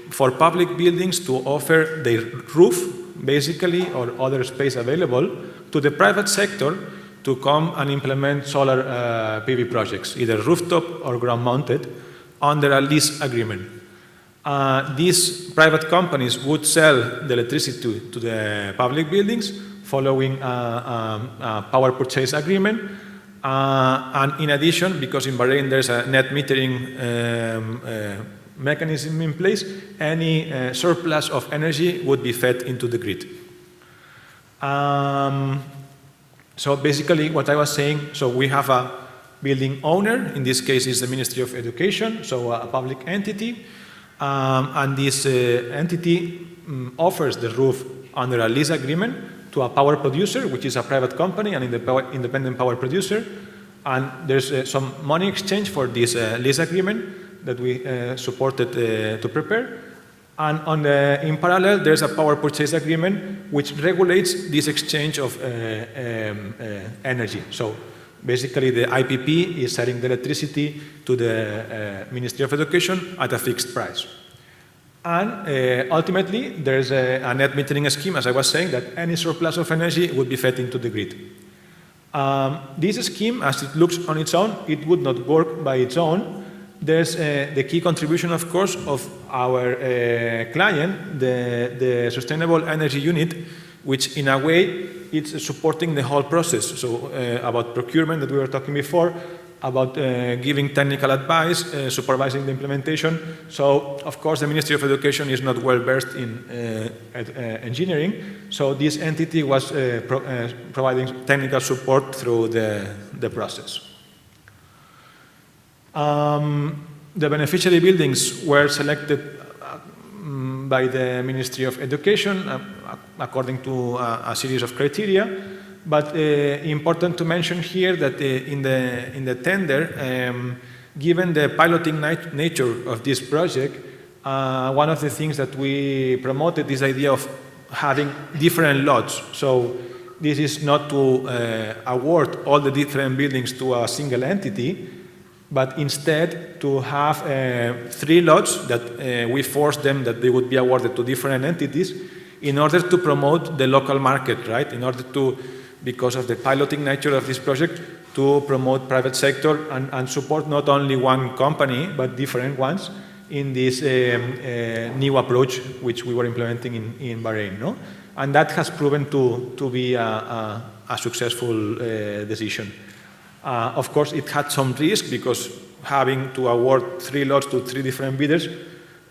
for public buildings to offer their roof, basically, or other space available to the private sector to come and implement solar PV projects, either rooftop or ground-mounted, under a lease agreement. These private companies would sell the electricity to the public buildings following a power purchase agreement. And in addition, because in Bahrain there's a net metering mechanism in place, any surplus of energy would be fed into the grid. So basically what I was saying, so we have a building owner, in this case is the Ministry of Education, so a public entity, and this entity offers the roof under a lease agreement to a power producer, which is a private company, an independent power producer, and there's some money exchange for this lease agreement that we supported to prepare, And in parallel, there's a power purchase agreement which regulates this exchange of energy. So basically, the IPP is selling the electricity to the Ministry of Education at a fixed price. And ultimately, there's a net metering scheme, as I was saying, that any surplus of energy would be fed into the grid. This scheme, as it looks on its own, it would not work by its own. There's the key contribution, of course, of our client, the Sustainable Energy Unit, which in a way it's supporting the whole process. So about procurement that we were talking before, about giving technical advice, supervising the implementation. So, of course, the Ministry of Education is not well versed in engineering. So this entity was providing technical support through the process. The beneficiary buildings were selected by the Ministry of Education according to a series of criteria. But important to mention here that in the tender, given the piloting nature of this project, one of the things that we promoted is the idea of having different lots. So this is not to award all the different buildings to a single entity, but instead to have 3 lots that we forced them that they would be awarded to different entities in order to promote the local market, right? In order to, because of the piloting nature of this project, to promote private sector and support not only one company, but different ones in this new approach which we were implementing in Bahrain, no? And that has proven to be a successful decision. Of course, it had some risk because having to award 3 lots to 3 different bidders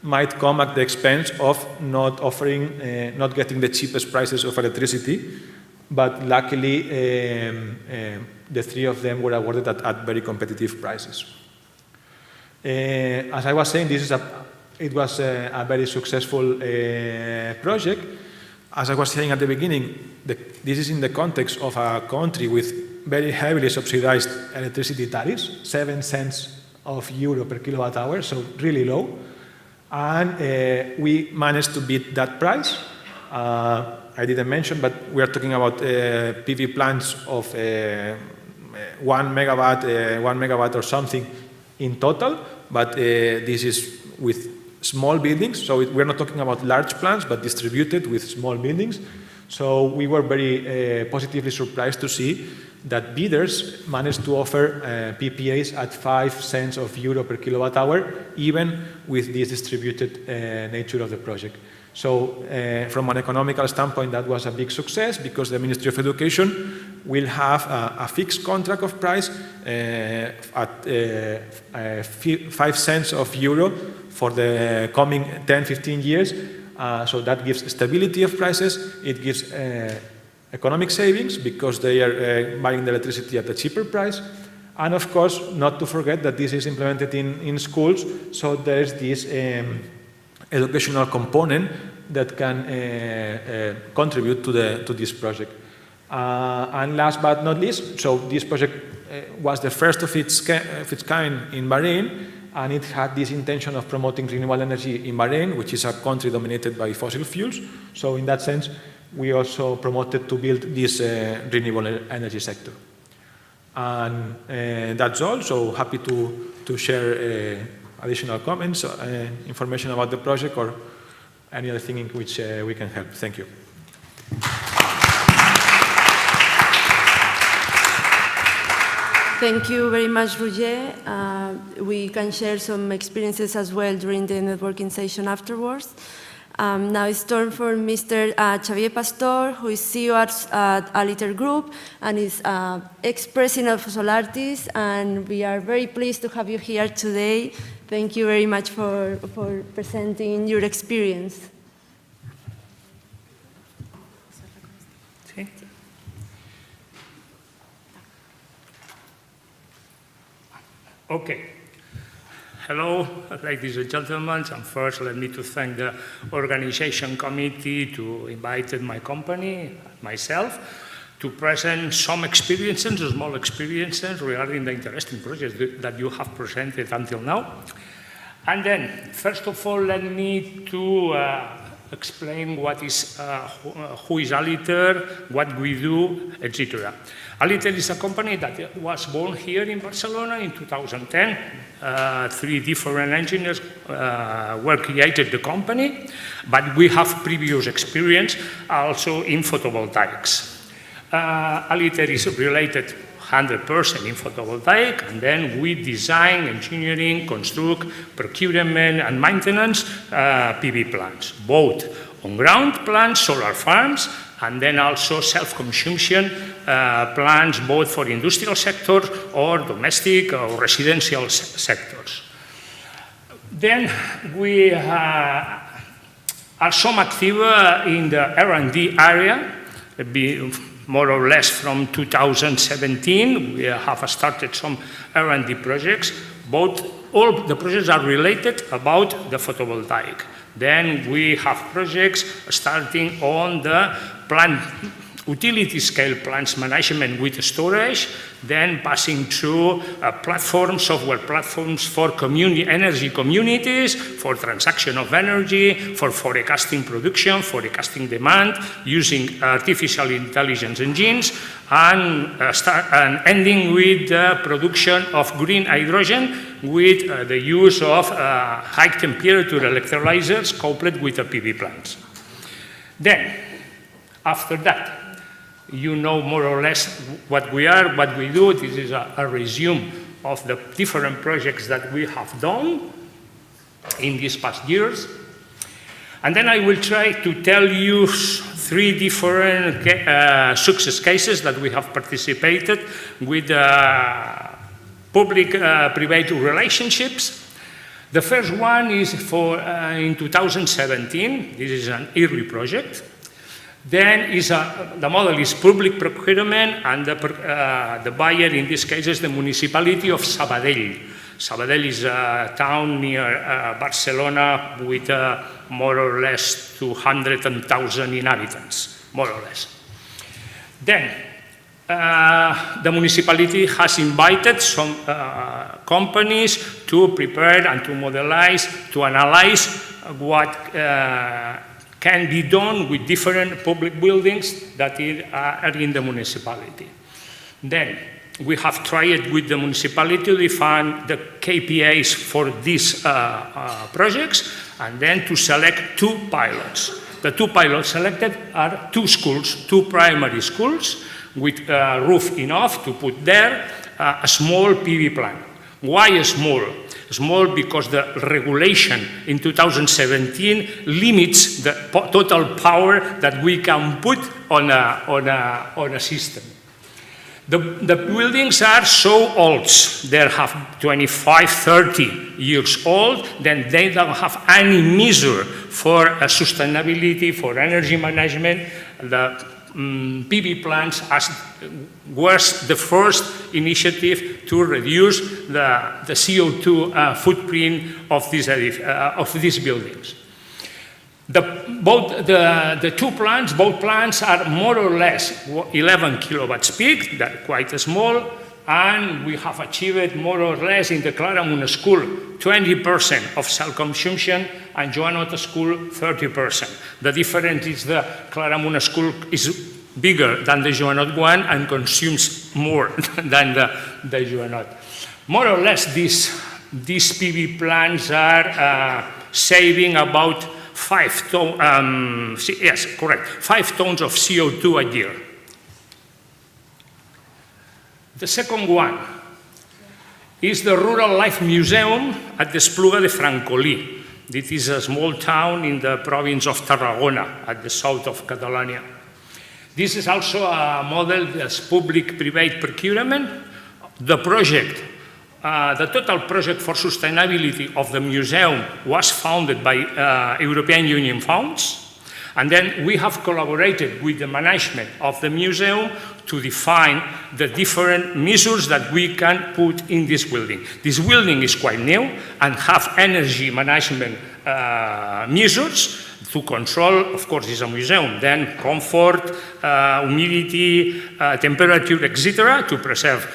might come at the expense of not offering, not getting the cheapest prices of electricity. But luckily, the 3 of them were awarded at very competitive prices. As I was saying, it was a very successful project. As I was saying at the beginning, this is in the context of a country with very heavily subsidized electricity tariffs, 7 cents of euro per kilowatt hour, so really low. And we managed to beat that price. I didn't mention, but we are talking about PV plants of 1 megawatt or something in total, but this is with small buildings, so we're not talking about large plants, but distributed with small buildings. So we were very positively surprised to see that bidders managed to offer PPAs at 5 cents of euro per kilowatt hour, even with this distributed nature of the project. So from an economical standpoint, that was a big success because the Ministry of Education will have a fixed contract of price at 5 cents of euro for the coming 10, 15 years. So that gives stability of prices. It gives economic savings because they are buying the electricity at a cheaper price. And of course, not to forget that this is implemented in schools. So there's this educational component that can contribute to this project. And last but not least, so this project was the first of its kind in Bahrain, and it had this intention of promoting renewable energy in Bahrain, which is a country dominated by fossil fuels. So in that sense, we also promoted to build this renewable energy sector. And that's all, so happy to share additional comments, information about the project, or any other thing in which we can help. Thank you. Thank you very much, Roger. We can share some experiences as well during the networking session afterwards. Now it's turn for Mr. Xavier Pastor, who is CEO at Aliter Group and is ex-president of SOLARTYS, and we are very pleased to have you here today. Thank you very much for presenting your experience. Okay. Hello, ladies and gentlemen. And first, let me to thank the organization committee to invite my company, myself, to present some experiences, small experiences regarding the interesting projects that you have presented until now. And then, first of all, let me to explain what is, who is Aliter, what we do, etc. Aliter is a company that was born here in Barcelona in 2010. 3 different engineers were created the company, but we have previous experience also in photovoltaics. Aliter is related 100% in photovoltaic, and then we design, engineering, construct, procurement, and maintenance PV plants, both on-ground plants, solar farms, and then also self-consumption plants, both for industrial sector or domestic or residential sectors. Then we are some active in the R&D area, more or less from 2017, we have started some R&D projects. All the projects are related about the photovoltaic. Then we have projects starting on the plant, utility scale plants management with storage, then passing through platforms, software platforms for energy communities, for transaction of energy, for forecasting production, forecasting demand, using artificial intelligence engines, and ending with the production of green hydrogen with the use of high temperature electrolyzers coupled with the PV plants. Then, after that, you know more or less what we are, what we do. This is a resume of the different projects that we have done in these past years. And then I will try to tell you 3 different success cases that we have participated with public-private relationships. The first one is for in 2017. This is an early project. Then the model is public procurement, and the buyer in this case is the municipality of Sabadell. Sabadell is a town near Barcelona with more or less 200,000 inhabitants, more or less. Then the municipality has invited some companies to prepare and to modelize, to analyze what can be done with different public buildings that are in the municipality. Then we have tried with the municipality to define the KPIs for these projects, and then to select 2 pilots. The 2 pilots selected are 2 schools, 2 primary schools with roof enough to put there a small PV plant. Why small? Small because the regulation in 2017 limits the total power that we can put on a system. The buildings are so old, they have 25, 30 years old, then they don't have any measure for sustainability, for energy management. The PV plants was the first initiative to reduce the CO2 footprint of these buildings. Both 2 plants, both plants are more or less 11 kilowatts peak, that's quite small, and we have achieved more or less in the Claramunt school 20% of self-consumption, and Joanot school 30%. The difference is the Claramunt school is bigger than the Joanot one and consumes more than the Joanot. More or less, these PV plants are saving about 5 tons of CO2 a year. The second one is the Rural Life Museum at the Espluga de Francolí. This is a small town in the province of Tarragona, at the south of Catalonia. This is also a model that's public-private procurement. The project, the total project for sustainability of the museum was funded by European Union funds. And then we have collaborated with the management of the museum to define the different measures that we can put in this building. This building is quite new and have energy management measures to control. Of course, it's a museum, then comfort, humidity, temperature, etc., to preserve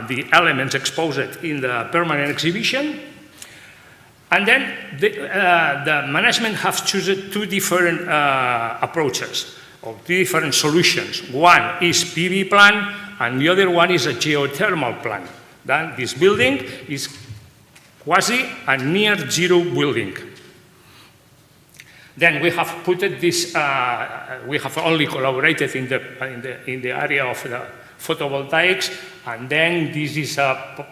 the elements exposed in the permanent exhibition. And then the management has chosen two different approaches, or two different solutions. One is PV plant, and the other one is a geothermal plant. Then this building is quasi a near zero building. Then we have put this, we have only collaborated in the area of the photovoltaics, and then this is a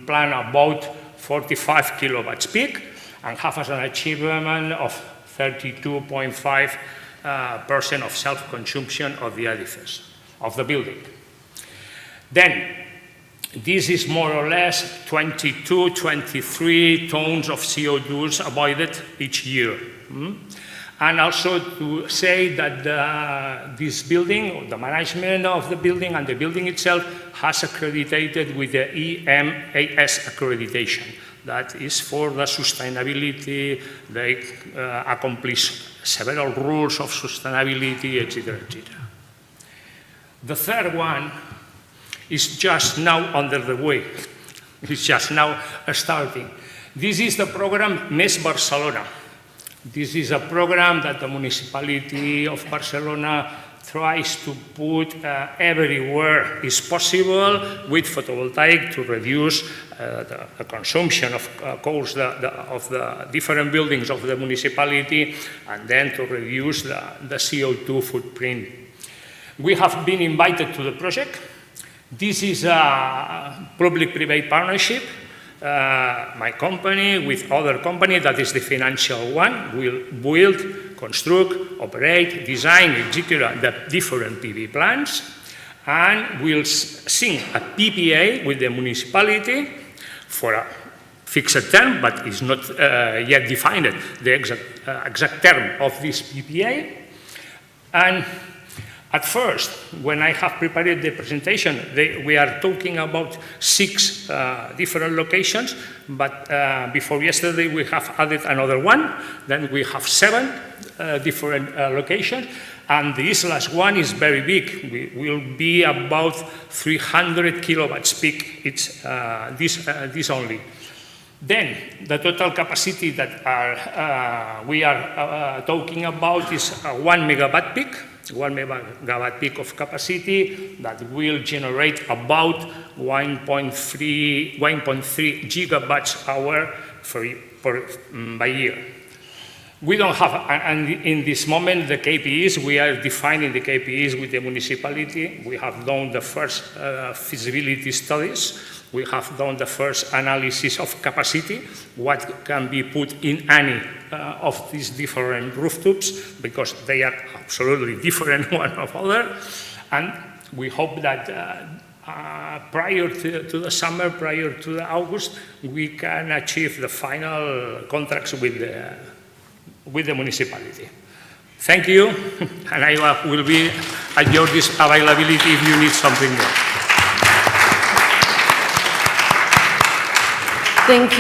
plant about 45 kilowatts peak, and have as an achievement of 32.5% of self-consumption of the edifice, of the building. Then, this is more or less 22, 23 tons of CO2 avoided each year. And also to say that this building, the management of the building and the building itself has accredited with the EMAS accreditation. That is for the sustainability. They accomplish several rules of sustainability, etc., etc. The third one is just now under the way. It's just now starting. This is the program Mes Barcelona. This is a program that the municipality of Barcelona tries to put everywhere is possible with photovoltaic to reduce the consumption of course of the different buildings of the municipality, and then to reduce the CO2 footprint. We have been invited to the project. This is a public-private partnership. My company with other company, that is the financial one, will build, construct, operate, design, execute the different PV plants, and will sign a PPA with the municipality for a fixed term, but is not yet defined, the exact term of this PPA. And at first, when I have prepared the presentation, we are talking about 6 different locations, but before yesterday we have added another one, then we have 7 different locations, and this last one is very big. We will be about 300 kilowatts peak, it's this only. Then, the total capacity that we are talking about is 1 megawatt peak. 1 megawatt peak of capacity that will generate about 1.3 gigawatts hour by year. We don't have, and in this moment, the KPIs, we are defining the KPIs with the municipality. We have done the first feasibility studies. We have done the first analysis of capacity, what can be put in any of these different rooftops, because they are absolutely different one of other. And we hope that prior to the summer, prior to the August, we can achieve the final contracts with the municipality. Thank you, and I will be at your availability if you need something more. Thank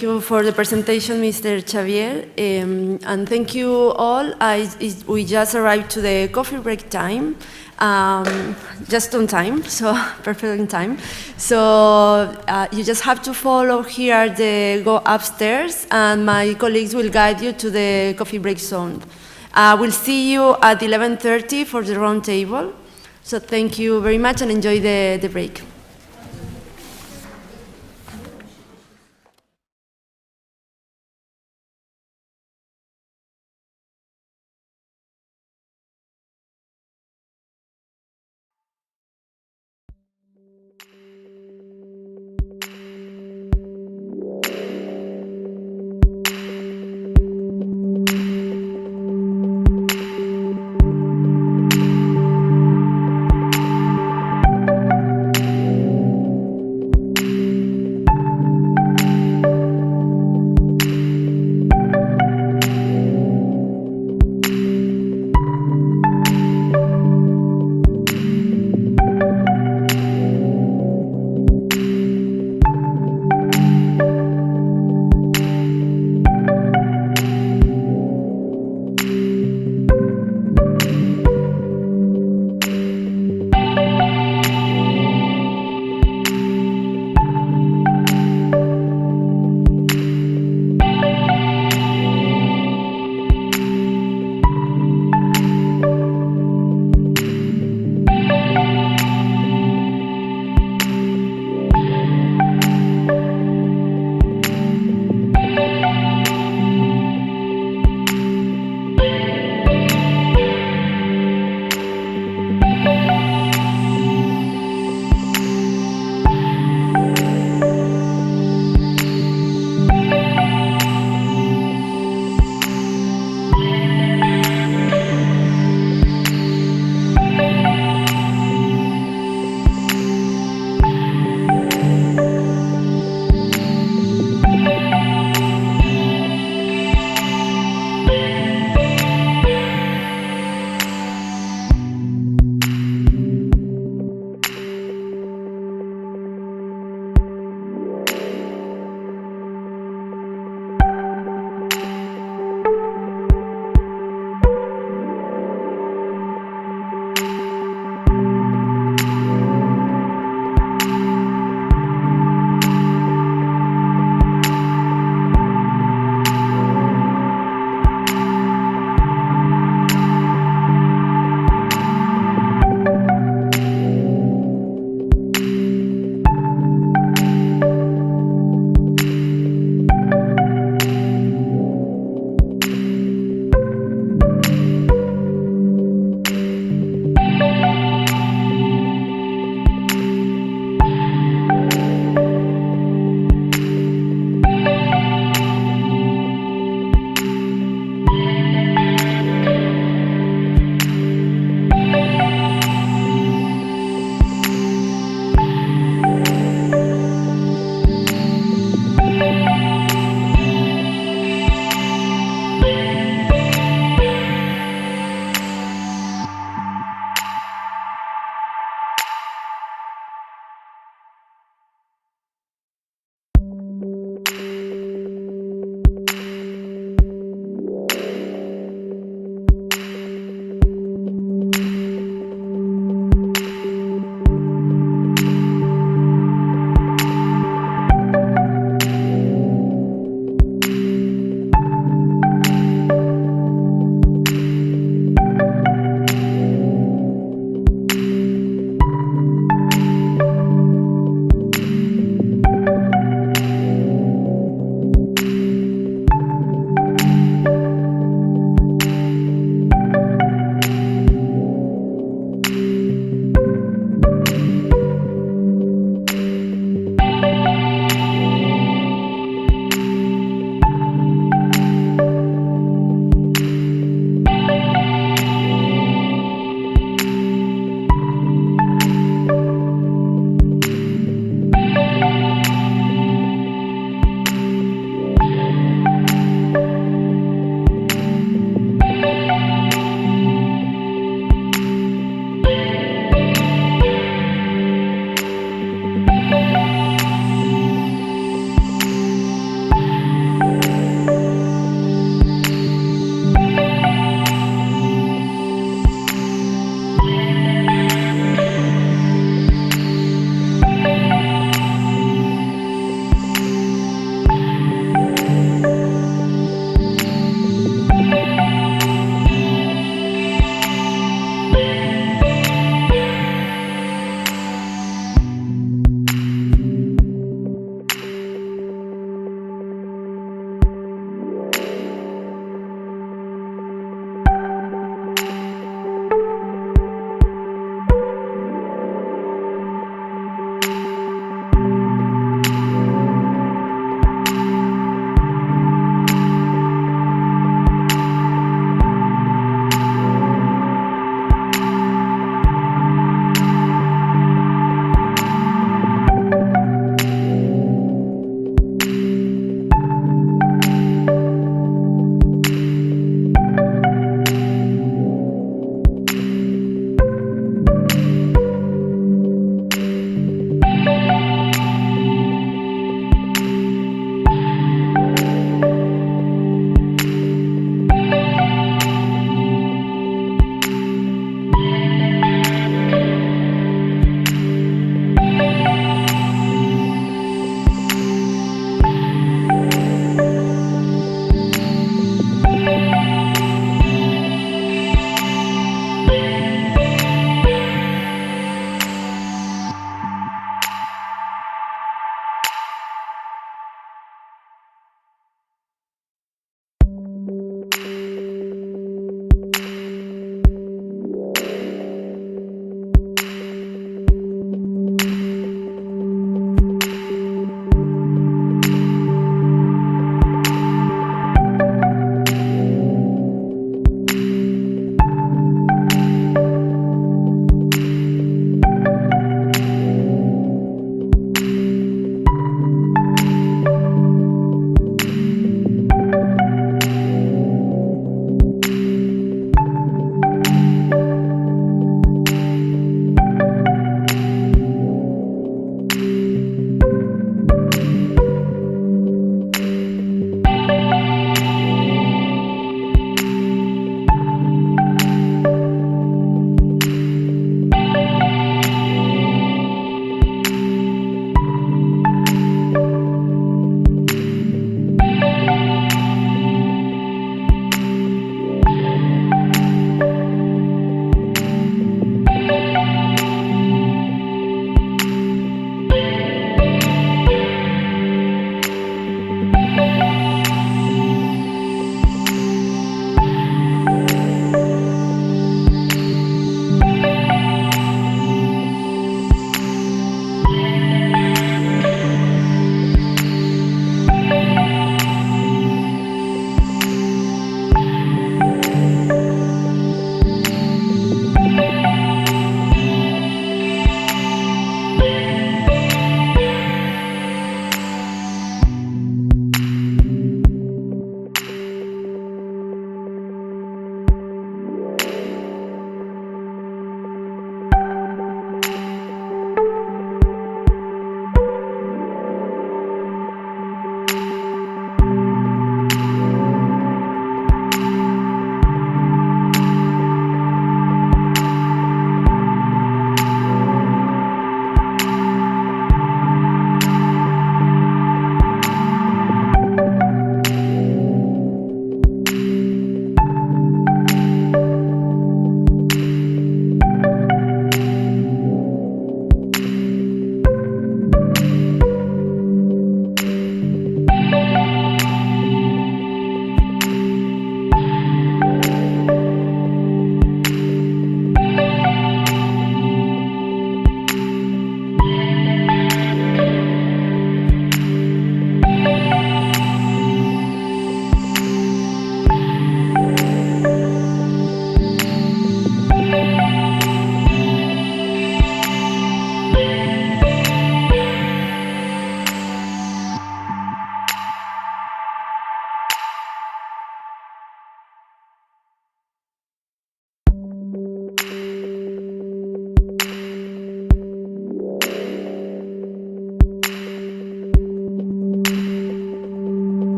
you for the presentation, Mr. Xavier, and thank you all. We just arrived to the coffee break time, just on time, so perfect on time. So you just have to follow here, go upstairs, and my colleagues will guide you to the coffee break zone. We'll see you at 11:30 for the round table. So thank you very much and enjoy the break.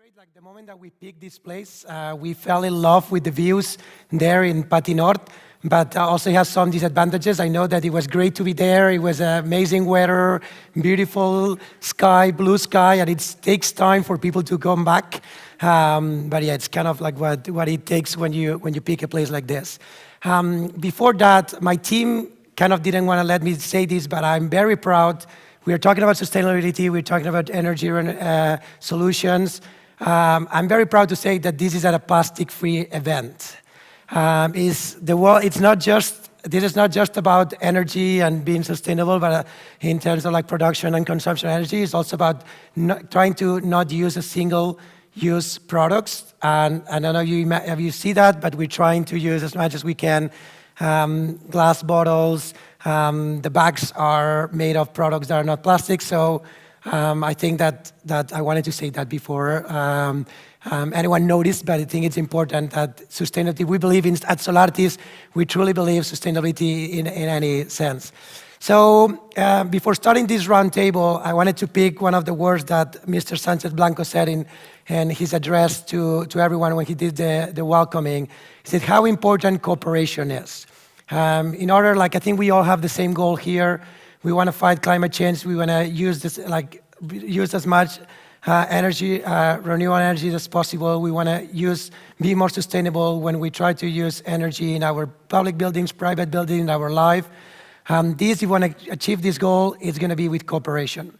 great. Like the moment that we picked this place, we fell in love with the views there in Pati Nord, but also it has some disadvantages. I know that it was great to be there. It was amazing weather, beautiful sky, blue sky, and it takes time for people to come back. But yeah, it's kind of like what it takes when you pick a place like this. Before that, my team kind of didn't want to let me say this, but I'm very proud. We are talking about sustainability. We're talking about energy solutions. I'm very proud to say that this is a plastic-free event. This is not just about energy and being sustainable, but in terms of like production and consumption of energy, it's also about trying to not use a single-use products. And I don't know if you see that, but we're trying to use as much as we can glass bottles. The bags are made of products that are not plastic, so I think that I wanted to say that before anyone noticed, but I think it's important that sustainability, we believe at SOLARTYS, we truly believe sustainability in any sense. So before starting this roundtable, I wanted to pick one of the words that Mr. Sanchez Blanco said in his address to everyone when he did the welcoming. He said how important cooperation is. In order, like I think we all have the same goal here. We want to fight climate change. We want to use as much energy, renewable energy as possible. We want to be more sustainable when we try to use energy in our public buildings, private buildings, in our life. If you want to achieve this goal, it's going to be with cooperation.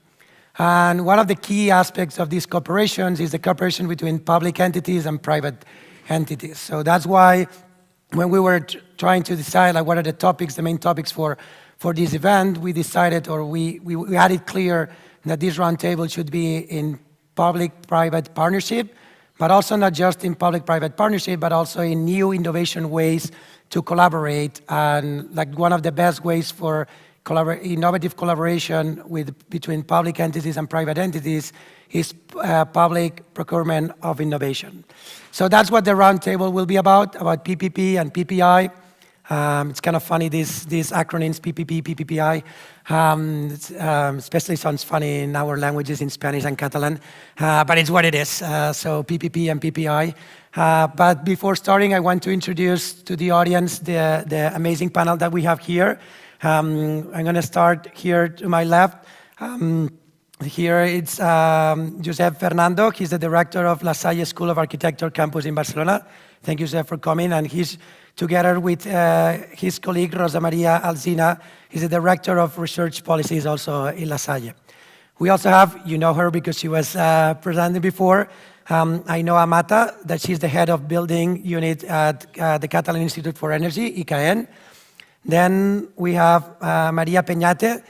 And one of the key aspects of these cooperations is the cooperation between public entities and private entities. So that's why when we were trying to decide like what are the main topics for this event, we decided, or we had it clear that this roundtable should be in public-private partnership, but also not just in public-private partnership, but also in new innovation ways to collaborate. And like one of the best ways for innovative collaboration between public entities and private entities is public procurement of innovation. So that's what the roundtable will be about PPP and PPI. It's kind of funny, these acronyms, PPP, PPPI, especially sounds funny in our languages, in Spanish and Catalan, but it's what it is, so PPP and PPI. But before starting, I want to introduce to the audience the amazing panel that we have here. I'm going to start here to my left. Here it's Josep Fernando. He's the director of La Salle School of Architecture campus in Barcelona. Thank you, Josep, for coming. And he's together with his colleague, Rosa Maria Alsina. He's the director of research policies also in La Salle. We also have, you know her because she was presented before, Ainhoa Mata, that she's the head of building unit at the Catalan Institute for Energy, ICAEN. Then we have Maria Peñate.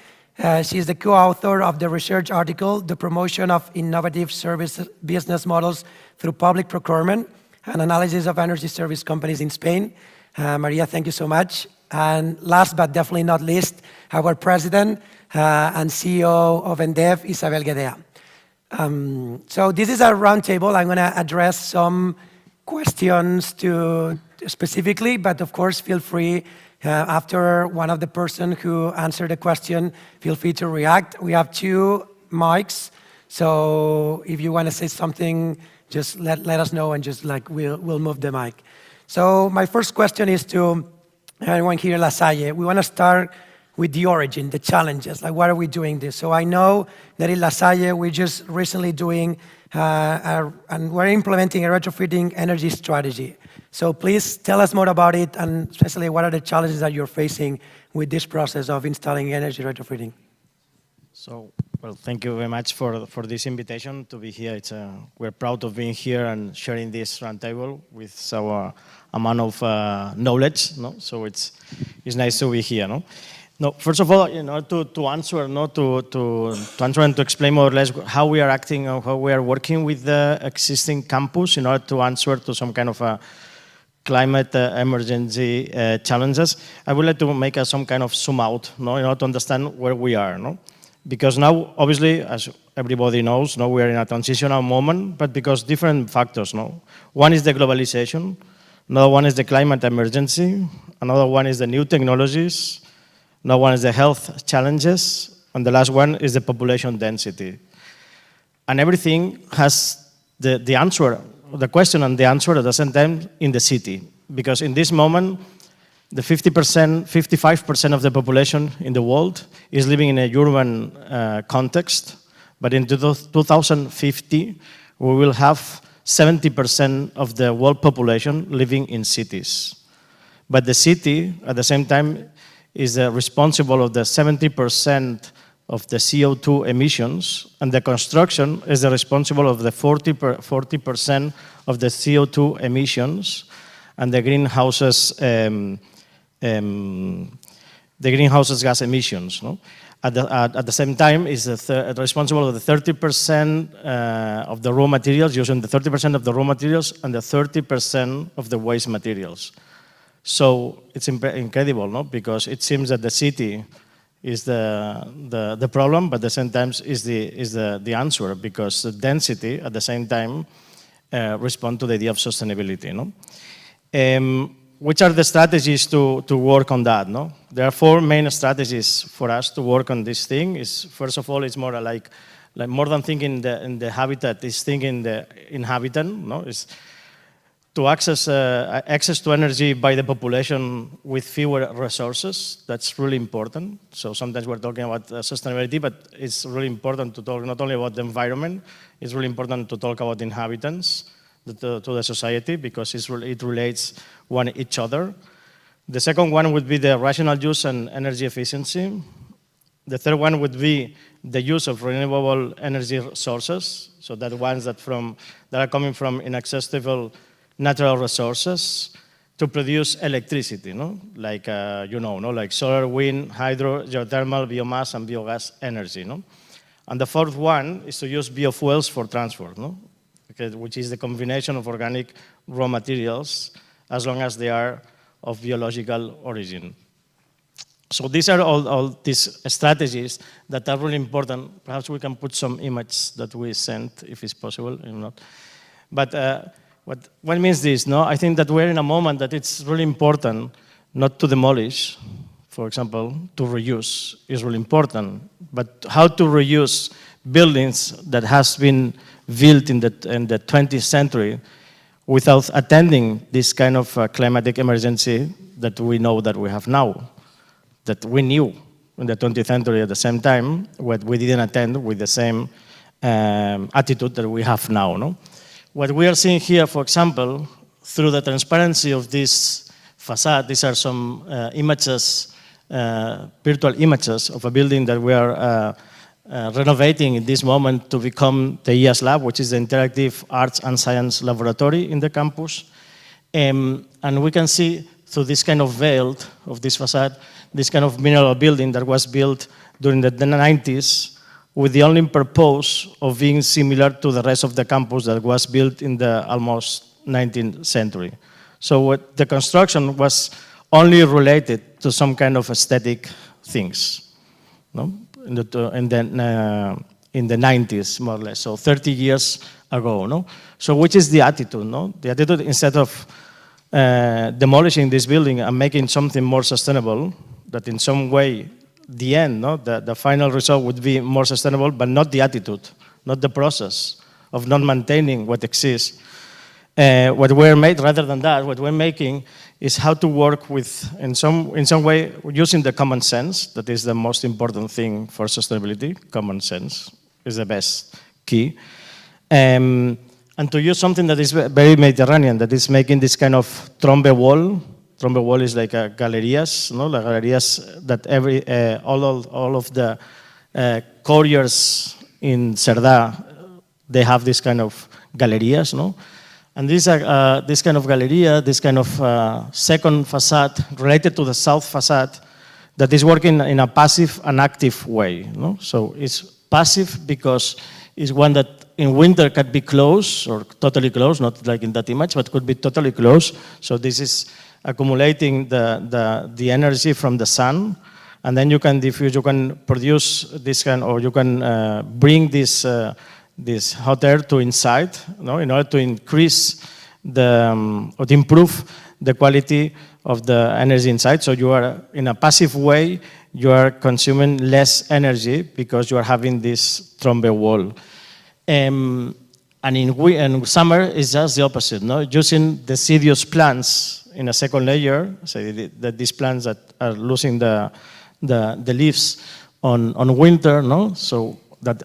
She's the co-author of the research article, The Promotion of Innovative Service Business Models Through Public Procurement, an analysis of energy service companies in Spain. Maria, thank you so much. And last but definitely not least, our president and CEO of ENDEV, Isabel Guedea. So this is a roundtable. I'm going to address some questions specifically, but of course, feel free after one of the person who answered the question, feel free to react. We have 2 mics, so if you want to say something, just let us know and just like we'll move the mic. So my first question is to everyone here in La Salle. We want to start with the origin, the challenges, like why are we doing this? So I know that in La Salle we're just recently doing and we're implementing a retrofitting energy strategy. So please tell us more about it, and especially what are the challenges that you're facing with this process of installing energy retrofitting? So, well, thank you very much for this invitation to be here. We're proud of being here and sharing this roundtable with our amount of knowledge. No? So it's nice to be here. No? No, first of all, to answer, to answer and to explain more or less how we are acting and how we are working with the existing campus in order to answer to some kind of a climate emergency challenges, I would like to make some kind of zoom out, in order to understand where we are. Because now, obviously, as everybody knows, we are in a transitional moment, but because different factors. One is the globalization, another one is the climate emergency, another one is the new technologies, another one is the health challenges, and the last one is the population density. And everything has the answer, the question and the answer at the same time in the city. Because in this moment, the 55% of the population in the world is living in a urban context, but in 2050, we will have 70% of the world population living in cities. But the city, at the same time, is responsible of the 70% of the CO2 emissions, and the construction is responsible of the 40% of the CO2 emissions and the greenhouse gas emissions. No? At the same time, is responsible of the 30% of the raw materials, using the 30% of the raw materials and the 30% of the waste materials. So it's incredible, no? Because it seems that the city is the problem, but at the same time is the answer, because the density at the same time respond to the idea of sustainability. No? Which are the strategies to work on that? No? There are 4 main strategies for us to work on this thing. First of all, it's more like more than thinking in the habitat, is thinking the inhabitant. No? It's to access to energy by the population with fewer resources. That's really important. So sometimes we're talking about sustainability, but it's really important to talk not only about the environment, it's really important to talk about inhabitants to the society, because it relates each other. The second one would be the rational use and energy efficiency. The third one would be the use of renewable energy sources, so that ones that are coming from inaccessible natural resources to produce electricity, no? Like, like solar, wind, hydro, geothermal, biomass, and biogas energy, no? And the fourth one is to use biofuels for transport, no? Okay, which is the combination of organic raw materials, as long as they are of biological origin. So these are all these strategies that are really important. Perhaps we can put some images that we sent, if it's possible, if not. But what means this? No, I think that we're in a moment that it's really important not to demolish, for example, to reuse is really important. But how to reuse buildings that has been built in the 20th century without attending this kind of climatic emergency that we know that we have now, that we knew in the 20th century at the same time, what we didn't attend with the same attitude that we have now. No? What we are seeing here, for example, through the transparency of this facade, these are some images, virtual images of a building that we are renovating in this moment to become the IAS Lab, which is the Interactive Arts and Science Laboratory in the campus. And we can see through this kind of veil of this facade, this kind of mineral building that was built during the 90s, with the only purpose of being similar to the rest of the campus that was built in the almost 19th century. So the construction was only related to some kind of aesthetic things, no? In the 90s, more or less, so 30 years ago. No? So which is the attitude? No? The attitude, instead of demolishing this building and making something more sustainable, that in some way, the end, no? The final result would be more sustainable, but not the attitude, not the process of not maintaining what exists. What we're made, rather than that, what we're making is how to work with, in some way, using the common sense. That is the most important thing for sustainability. Common sense is the best key. And to use something that is very Mediterranean, that is making this kind of trombe wall. Trombe wall is like galerías, no? Like galerías that all of the couriers in Cerdà, they have this kind of galerías, no? And this kind of galeria, this kind of second facade related to the south facade that is working in a passive and active way. No? So it's passive because it's one that in winter can be closed or totally closed, not like in that image, but could be totally closed. So this is accumulating the energy from the sun, and then you can diffuse, you can produce this kind, or you can bring this hot air to inside, no, in order to increase or to improve the quality of the energy inside. So you are, in a passive way, you are consuming less energy because you are having this trombe wall. And in summer, it's just the opposite, no? Using deciduous plants in a second layer, so that these plants that are losing the leaves on winter, no? So that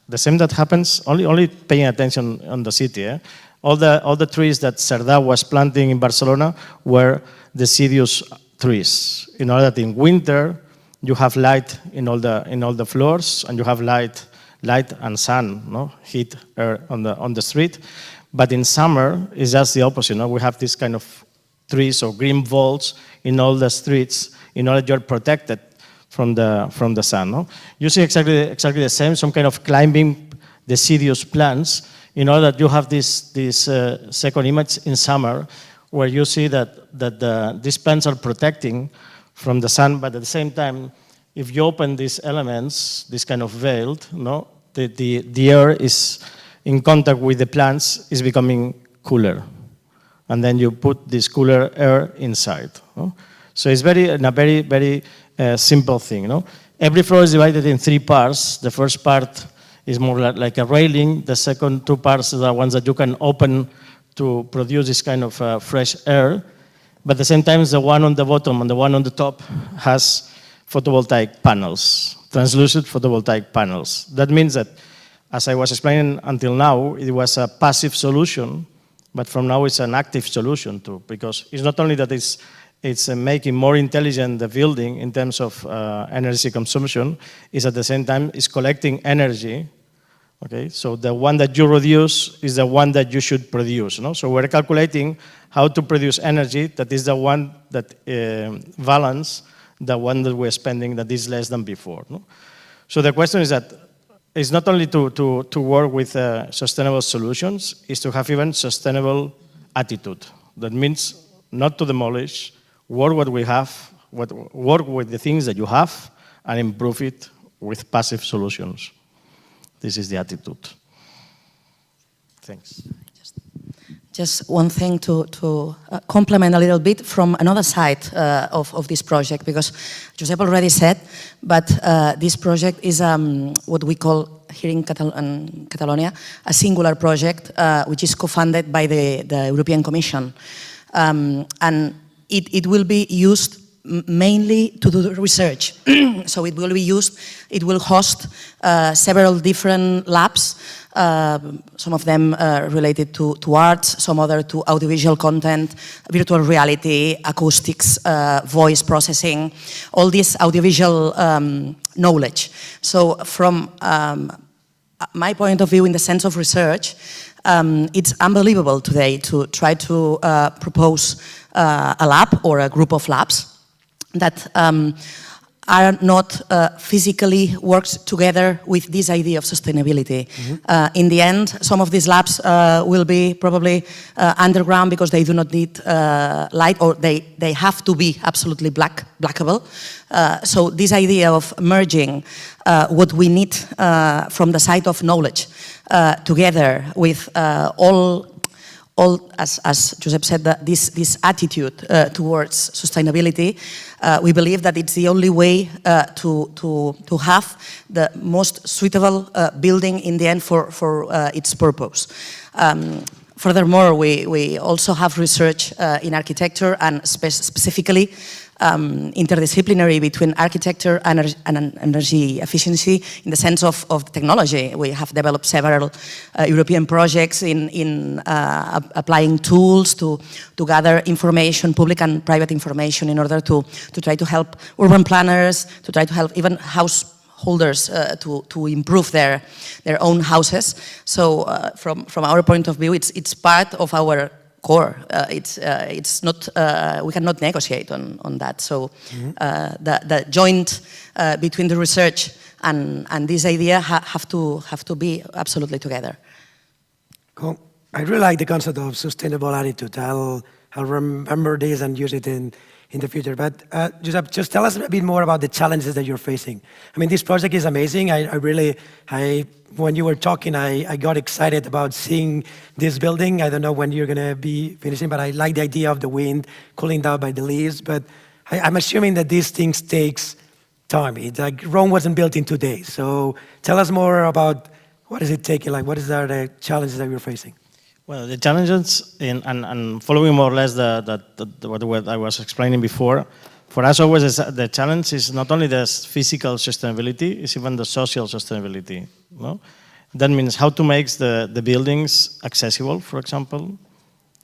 the same that happens, only paying attention on the city. Eh? All the trees that Cerdà was planting in Barcelona were deciduous trees. In order that in winter you have light in all the floors, and you have light and sun, no? Heat, air on the street. But in summer it's just the opposite. No? We have this kind of trees or green vaults in all the streets in order you're protected from the sun. No? You see exactly the same, some kind of climbing deciduous plants, in order that you have this second image in summer, where you see that these plants are protecting from the sun, but at the same time, if you open these elements, this kind of veiled, no, the air is in contact with the plants, is becoming cooler, and then you put this cooler air inside. No? So it's a very simple thing. No? Every floor is divided in 3 parts. The first part is more like a railing. The second 2 parts are the ones that you can open to produce this kind of fresh air. But at the same time, the one on the bottom and the one on the top has photovoltaic panels, translucent photovoltaic panels. That means that, as I was explaining until now, it was a passive solution, but from now it's an active solution too, because it's not only that it's making more intelligent the building in terms of energy consumption, it's at the same time it's collecting energy. Okay, so the one that you reduce is the one that you should produce. No? So we're calculating how to produce energy that is the one that balance the one that we're spending that is less than before. No? So the question is that it's not only to work with sustainable solutions, it's to have even sustainable attitude. That means not to demolish, work what we have, work with the things that you have, and improve it with passive solutions. This is the attitude. Thanks. Just one thing to complement a little bit from another side of this project, because Josep already said, but this project is what we call here in Catalonia a singular project, which is co-funded by the European Commission. And it will be used mainly to do the research. So it will host several different labs, some of them related to arts, some other to audiovisual content, virtual reality, acoustics, voice processing, all this audiovisual knowledge. So from my point of view, in the sense of research, it's unbelievable today to try to propose a lab or a group of labs that are not physically worked together with this idea of sustainability. Mm-hmm. In the end, some of these labs will be probably underground because they do not need light, or they have to be absolutely blackable. So this idea of merging what we need from the side of knowledge together with all, as Josep said, this attitude towards sustainability, we believe that it's the only way to have the most suitable building in the end for its purpose. Furthermore, we also have research in architecture, and specifically interdisciplinary between architecture and energy efficiency in the sense of technology. We have developed several European projects in applying tools to gather information, public and private information, in order to try to help urban planners, to try to help even householders to improve their own houses. So from our point of view, it's part of our core. It's not, we cannot negotiate on that. So the joint between the research and this idea have to be absolutely together. Cool. I really like the concept of sustainable attitude. I'll remember this and use it in the future. But just tell us a bit more about the challenges that you're facing. I mean, this project is amazing. When you were talking, I got excited about seeing this building. I don't know when you're going to be finishing, but I like the idea of the wind cooling down by the leaves. But I'm assuming that these things takes time. It's like Rome wasn't built in 2 days. So tell us more about What is it taking? Like, what are the challenges that we're facing? Well, the challenges, and following more or less what I was explaining before, for us always the challenge is not only the physical sustainability, it's even the social sustainability. No? That means how to make the buildings accessible, for example.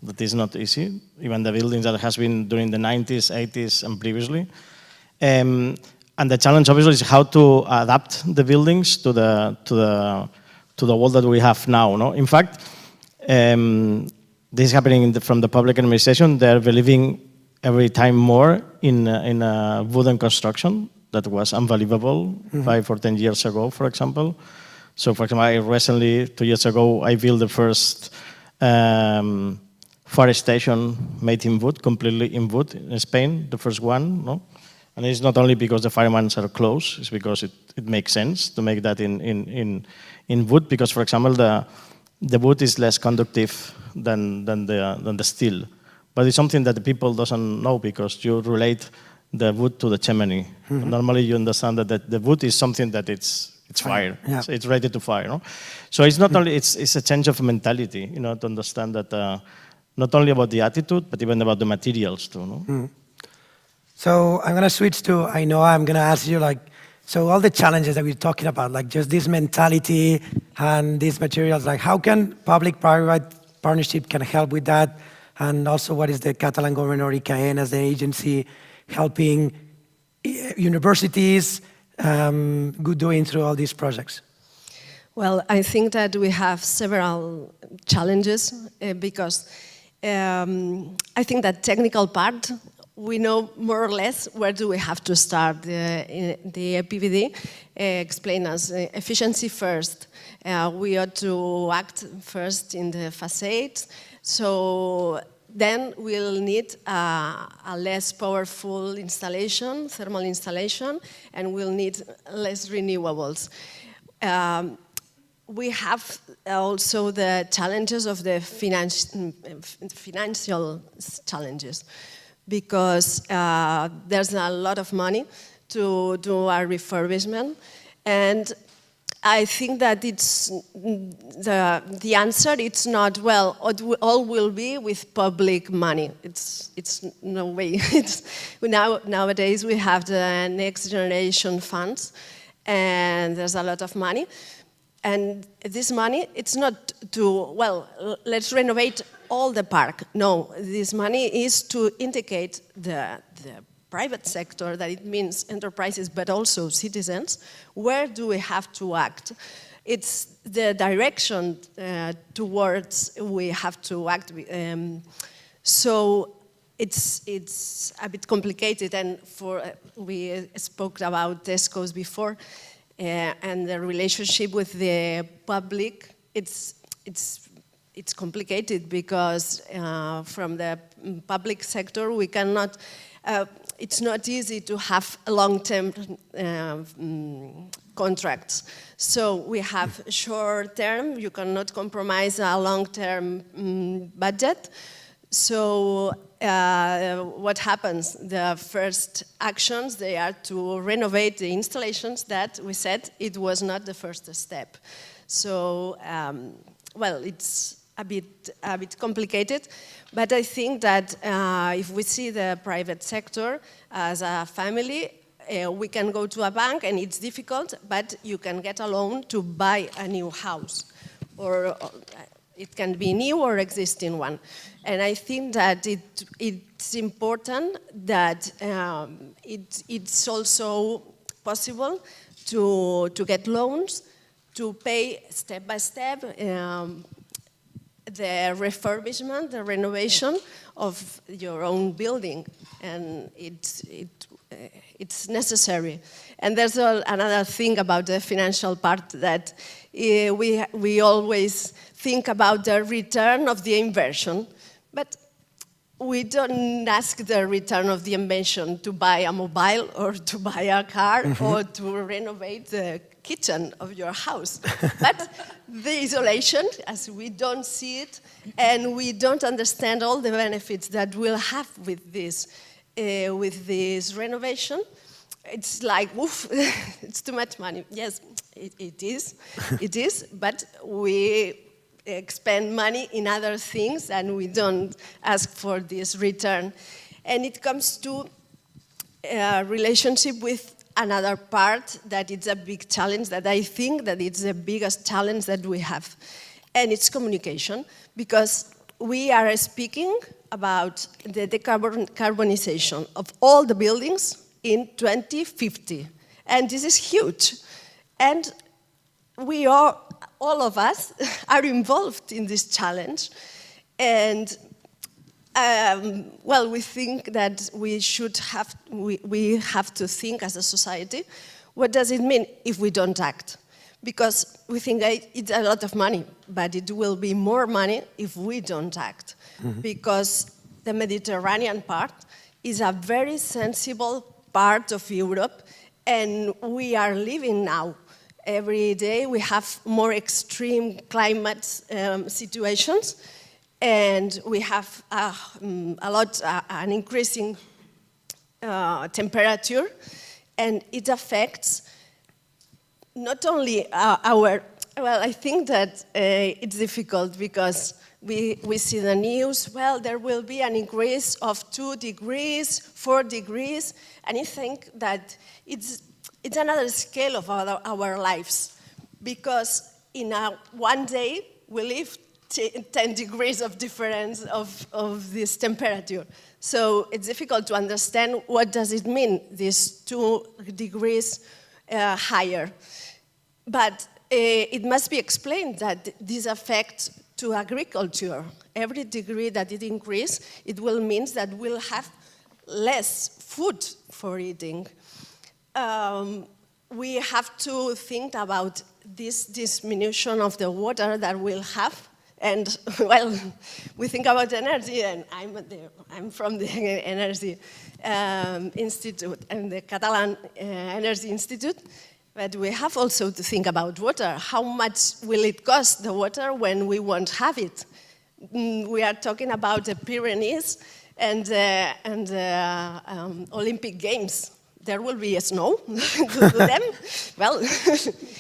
That is not easy, even the buildings that has been during the 90s, 80s, and previously. And the challenge obviously is how to adapt the buildings to the world that we have now. No? In fact, this is happening from the public administration. They're believing every time more in wooden construction that was unbelievable 5 or 10 years ago, for example. So, for example, I recently, 2 years ago, I built the first fire station made in wood, completely in wood in Spain, the first one. No? And it's not only because the firemen are close, it's because it makes sense to make that in wood, because, for example, the wood is less conductive than the steel. But it's something that the people doesn't know because you relate the wood to the chimney. Normally you understand that the wood is something that it's fire. Yeah. It's ready to fire. No? So it's not only, it's a change of mentality, to understand that not only about the attitude, but even about the materials too. No? So I'm going to switch to, I know I'm going to ask you, like, so all the challenges that we're talking about, like just this mentality and these materials, like how can public-private partnership can help with that? And also what is the Catalan government or ICAEN as the agency helping universities doing through all these projects? Well, I think that we have several challenges because I think that technical part, we know more or less where do we have to start. The PVD explain us efficiency first. We ought to act first in the facades. So then we'll need a less powerful installation, thermal installation, and we'll need less renewables. We have also the challenges of the financial challenges, because there's a lot of money to do a refurbishment, and I think that it's the answer. It's not, well, all will be with public money. It's no way. Nowadays we have the next generation funds, and there's a lot of money. And this money, it's not to, well, let's renovate all the park. No, this money is to indicate the private sector, that it means enterprises, but also citizens, where do we have to act? It's the direction towards we have to act. So it's a bit complicated, and we spoke about Tesco's before, and the relationship with the public, it's complicated because from the public sector we cannot, it's not easy to have long-term contracts. So we have short-term, you cannot compromise a long-term budget. So what happens? The first actions, they are to renovate the installations that we said it was not the first step. So, well, it's a bit complicated, but I think that if we see the private sector as a family, we can go to a bank and it's difficult, but you can get a loan to buy a new house, or it can be new or existing one. And I think that it's important that it's also possible to get loans, to pay step by step the refurbishment, the renovation of your own building, and it's necessary. And there's another thing about the financial part, that we always think about the return of the inversion, but we don't ask the return of the invention to buy a mobile or to buy a car or to renovate the kitchen of your house. But the isolation, as we don't see it, and we don't understand all the benefits that we'll have with this renovation, it's like, oof, it's too much money. Yes, it is, it is, but we expend money in other things and we don't ask for this return. And it comes to a relationship with another part that it's a big challenge, that I think that it's the biggest challenge that we have. And it's communication, because we are speaking about the decarbonization of all the buildings in 2050. And this is huge. And we are, all of us, are involved in this challenge. And well, we think that we have to think as a society, what does it mean if we don't act? Because we think it's a lot of money, but it will be more money if we don't act. Mm-hmm. Because the Mediterranean part is a very sensible part of Europe, and we are living now. Every day we have more extreme climate situations, and we have an increasing temperature, and it affects not only well, I think that it's difficult because we see the news, well, there will be an increase of 2 degrees, 4 degrees, and I think that it's another scale of our lives, because in one day we live 10 degrees of difference of this temperature. So it's difficult to understand what does it mean, this 2 degrees higher. But it must be explained that this affects to agriculture. Every degree that it increases, it will mean that we'll have less food for eating. We have to think about this diminution of the water that we'll have. And, well, we think about energy, and I'm from the Energy Institute, and the Catalan Energy Institute. But we have also to think about water. How much will it cost, the water, when we won't have it? We are talking about the Pyrenees and Olympic Games. There will be snow to do them. Well,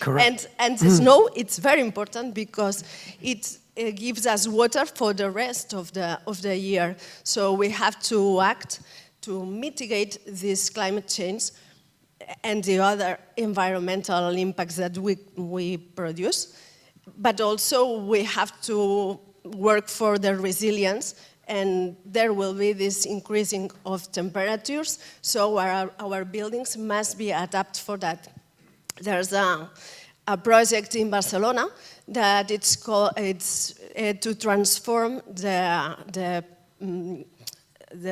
correct. And the snow, it's very important because it gives us water for the rest of the year. So we have to act to mitigate this climate change and the other environmental impacts that we produce. But also we have to work for the resilience, and there will be this increasing of temperatures, so our buildings must be adapted for that. There's a project in Barcelona that it's to transform the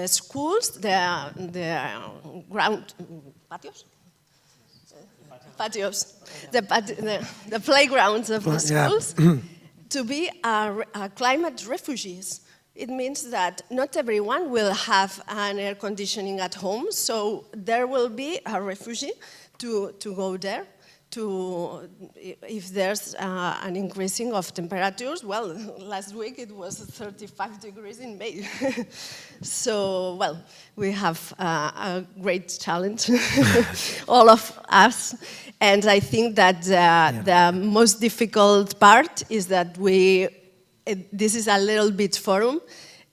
schools, the ground patios. Patios, the playgrounds of the schools, to be climate refugees. It means that not everyone will have an air conditioning at home, so there will be a refugee to go there. If there's an increasing of temperatures, well, last week it was 35 degrees in May. So, well, we have a great challenge, all of us. And I think that the most difficult part is that this is a little bit forum,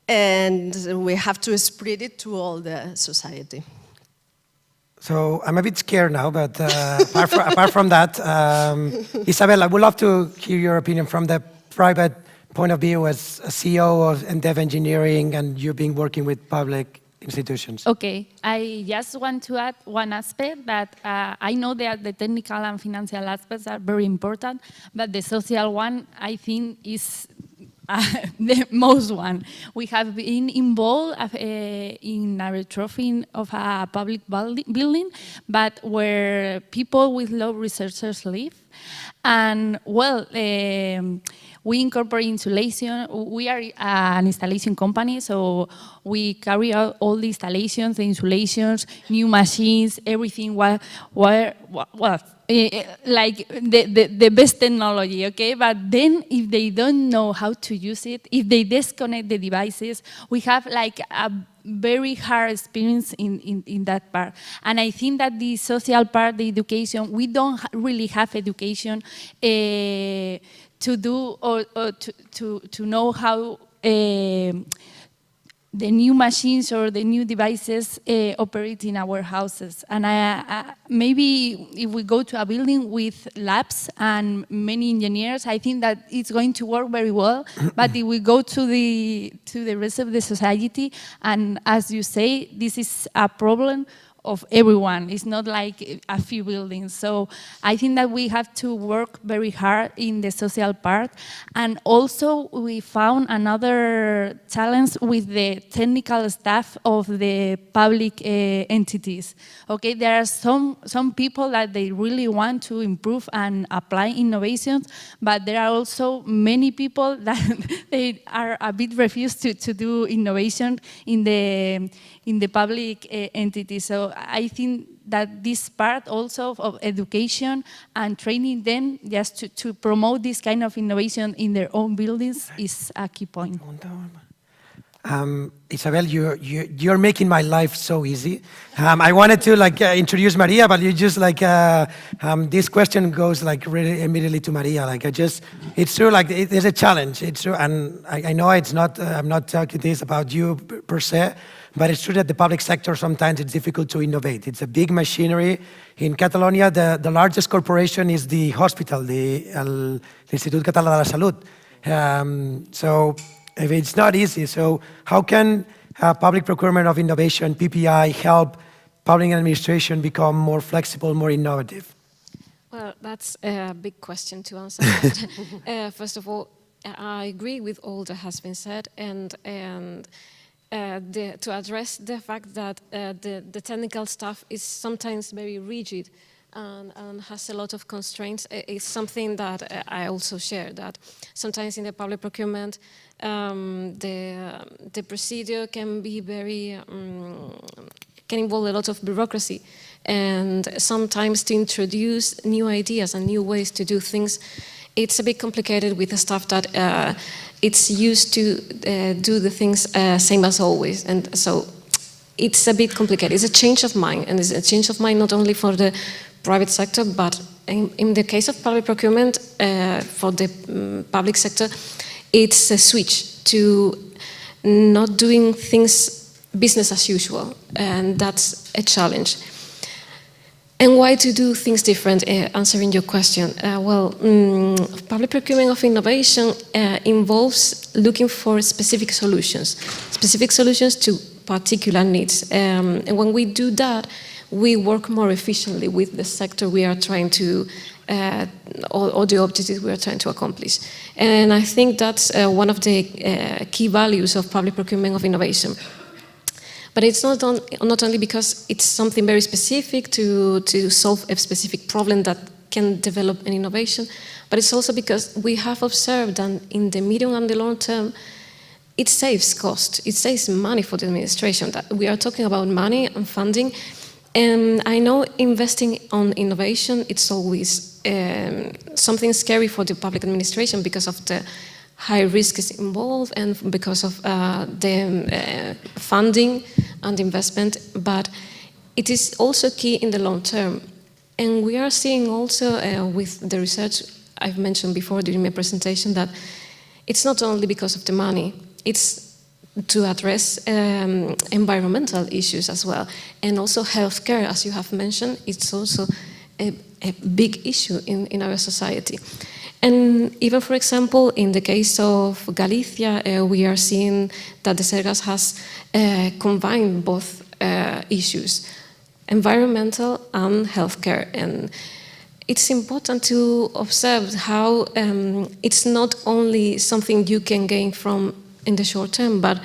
and we have to spread it to all the society. So I'm a bit scared now, but apart from that, Isabel, I would love to hear your opinion from the private point of view as a CEO of Dev Engineering, and you've been working with public institutions. Okay, I just want to add one aspect that I know that the technical and financial aspects are very important, but the social one, I think, is the most one. We have been involved in a retrofitting of a public building, but where people with low resources live. And, well, we incorporate insulation. We are an installation company, so we carry out all the installations, the insulations, new machines, everything. Like the best technology, okay? But then if they don't know how to use it, if they disconnect the devices, we have like very hard experience in that part. And I think that the social part, the education, we don't really have education to do or to know how the new machines or the new devices operate in our houses. And maybe if we go to a building with labs and many engineers, I think that it's going to work very well. But if we go to the rest of the society, and as you say, this is a problem of everyone. It's not like a few buildings. So I think that we have to work very hard in the social part. And also we found another challenge with the technical staff of the public entities. Okay, there are some people that they really want to improve and apply innovations, but there are also many people that they are a bit refused to do innovation in the public entity. So I think that this part also of education and training them just to promote this kind of innovation in their own buildings is a key point. Isabel, you're making my life so easy. I wanted to introduce Maria, but you just this question goes really immediately to Maria. It's true. There's a challenge. It's true, and I know it's not. I'm not talking this about you per se, but it's true that the public sector sometimes it's difficult to innovate. It's a big machinery. In Catalonia, the largest corporation is the hospital, the Institut Català de la Salut. So it's not easy. So how can public procurement of innovation, PPI, help public administration become more flexible, more innovative? Well, that's a big question to answer. First of all, I agree with all that has been said, and to address the fact that the technical staff is sometimes very rigid and has a lot of constraints is something that I also share, that sometimes in the public procurement the procedure can be very can involve a lot of bureaucracy, and sometimes to introduce new ideas and new ways to do things, it's a bit complicated with the staff that it's used to do the things same as always, and so it's a bit complicated. It's a change of mind, and it's a change of mind not only for the private sector, but in the case of public procurement, for the public sector, it's a switch to not doing things business as usual, and that's a challenge. And why to do things different, answering your question? Public procurement of innovation involves looking for specific solutions to particular needs. And when we do that, we work more efficiently with the sector we are trying to, or the objectives we are trying to accomplish. And I think that's one of the key values of public procurement of innovation. But it's not only because it's something very specific to solve a specific problem that can develop an innovation, but it's also because we have observed that in the medium and the long term, it saves cost, it saves money for the administration. That we are talking about money and funding, and I know investing on innovation, it's always something scary for the public administration because of the high risk is involved and because of the funding and investment, but it is also key in the long term. And we are seeing also with the research I've mentioned before during my presentation that it's not only because of the money, it's to address environmental issues as well. And also healthcare, as you have mentioned, it's also a big issue in our society. And even, for example, in the case of Galicia, we are seeing that the Sergas has combined both issues, environmental and healthcare. And it's important to observe how it's not only something you can gain from in the short term, but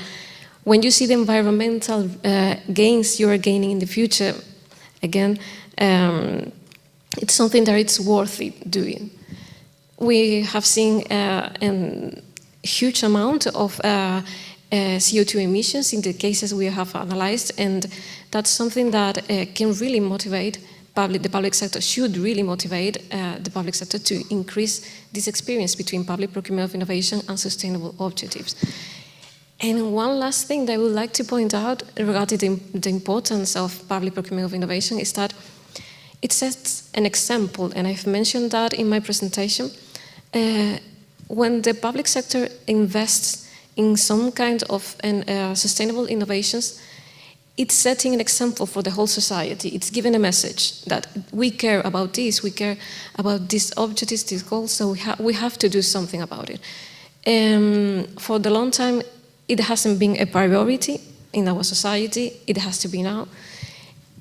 when you see the environmental gains you are gaining in the future, again, it's something that it's worth it doing. We have seen a huge amount of CO2 emissions in the cases we have analyzed, and that's something that can really motivate the public sector, should really motivate the public sector to increase this experience between public procurement of innovation and sustainable objectives. And one last thing that I would like to point out regarding the importance of public procurement of innovation is that it sets an example, and I've mentioned that in my presentation. When the public sector invests in some kind of sustainable innovations, it's setting an example for the whole society. It's giving a message that we care about this, we care about these objectives, these goals, so we have to do something about it. For the long time, it hasn't been a priority in our society. It has to be now.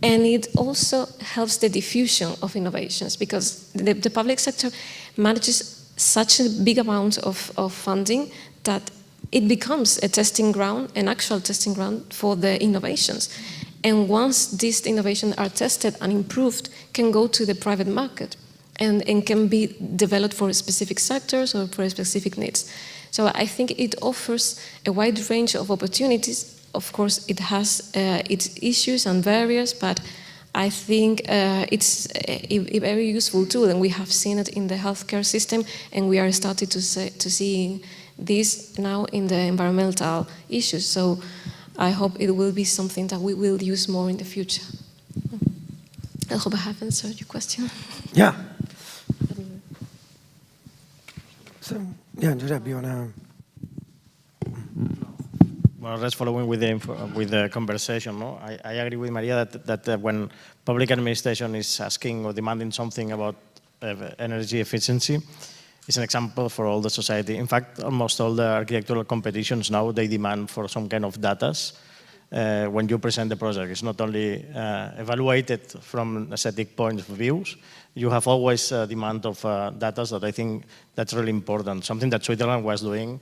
And it also helps the diffusion of innovations, because the public sector manages such a big amount of funding that it becomes a testing ground, an actual testing ground for the innovations. And once these innovations are tested and improved, can go to the private market and can be developed for specific sectors or for specific needs. So I think it offers a wide range of opportunities. Of course, it has its issues and barriers, but I think it's a very useful tool, and we have seen it in the healthcare system, and we are starting to see this now in the environmental issues. So I hope it will be something that we will use more in the future. I hope I have answered your question. Yeah. So, yeah, Josep, you want to... Well, just following with the conversation, no? I agree with Maria that when public administration is asking or demanding something about energy efficiency, it's an example for all the society. In fact, almost all the architectural competitions now, they demand for some kind of data when you present the project. It's not only evaluated from aesthetic point of view. You have always a demand of data that I think that's really important, something that Switzerland was doing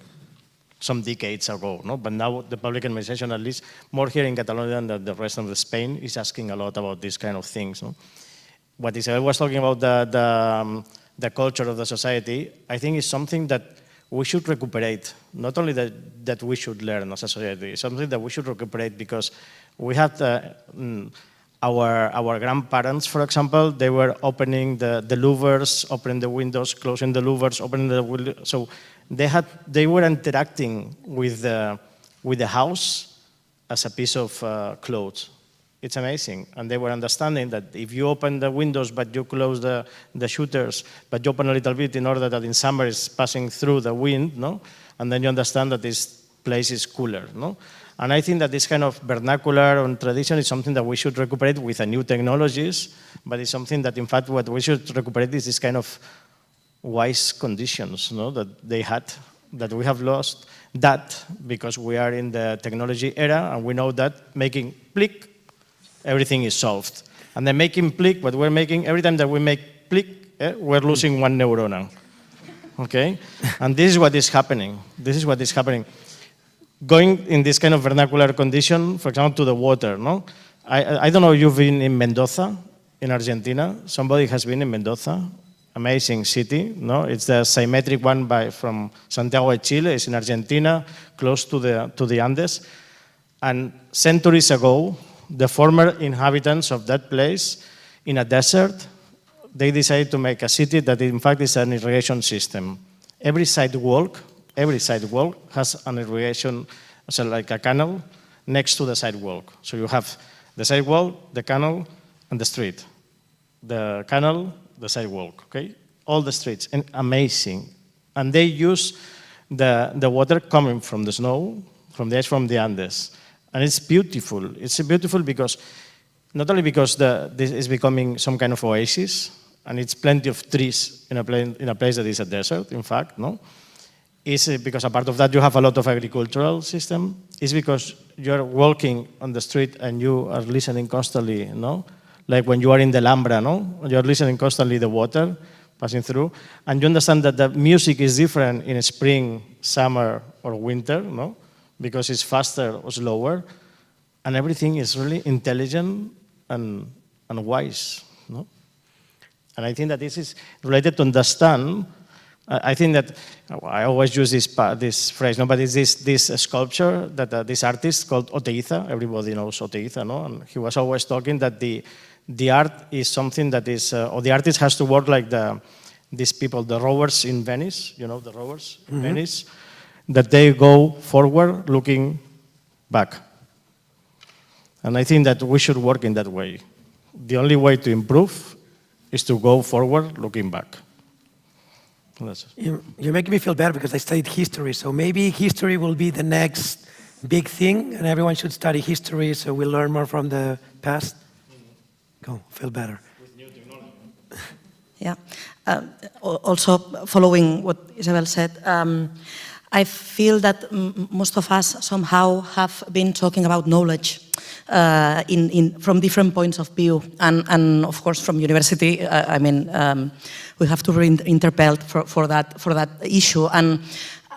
some decades ago, no? But now the public administration, at least more here in Catalonia than the rest of Spain, is asking a lot about these kind of things. No? What Isabel was talking about, the culture of the society, I think is something that we should recuperate. Not only that we should learn as a society, it's something that we should recuperate, because we had our grandparents, for example, they were opening the louvers, opening the windows, closing the louvers, opening the windows. So they were interacting with the house as a piece of clothes. It's amazing. And they were understanding that if you open the windows but you close the shutters, but you open a little bit in order that in summer it's passing through the wind, no? And then you understand that this place is cooler. No? And I think that this kind of vernacular and tradition is something that we should recuperate with the new technologies, but it's something that, in fact, what we should recuperate is this kind of wise conditions, no? That they had, that we have lost that because we are in the technology era, and we know that making click, everything is solved. And then making click, what we're making, every time that we make click, we're losing one neuron. Okay? And this is what is happening. This is what is happening. Going in this kind of vernacular condition, for example, to the water, no? I don't know if you've been in Mendoza, in Argentina. Somebody has been in Mendoza. Amazing city, no? It's the symmetric one from Santiago de Chile. It's in Argentina, close to the Andes. And centuries ago, the former inhabitants of that place, in a desert, they decided to make a city that in fact is an irrigation system. Every sidewalk has an irrigation, so like a canal next to the sidewalk. So you have the sidewalk, the canal, and the street. The canal, the sidewalk, okay? All the streets, and amazing. And they use the water coming from the snow, from the ice from the Andes. And it's beautiful. It's beautiful because, not only because this is becoming some kind of oasis, and it's plenty of trees in a place that is a desert, in fact, no? It's because apart of that, you have a lot of agricultural system. It's because you're walking on the street and you are listening constantly, no? Like when you are in the Alhambra, no? You're listening constantly the water passing through, and you understand that the music is different in spring, summer, or winter, no? Because it's faster or slower, and everything is really intelligent and wise, no? And I think that this is related to understand. I think that I always use this phrase, no? But it's this sculpture that this artist called Oteiza. Everybody knows Oteiza, no? And he was always talking that the art is something that is, or the artist has to work like these people, the rowers in Venice. You know the rowers in Venice. that they go forward looking back. And I think that we should work in that way. The only way to improve is to go forward looking back. You make me feel better because I studied history, so maybe history will be the next big thing, and everyone should study history so we'll learn more from the past. Go, feel better. Yeah. Also, following what Isabel said, I feel that most of us somehow have been talking about knowledge from different points of view, and of course from university. I mean, we have to interpel for that issue. And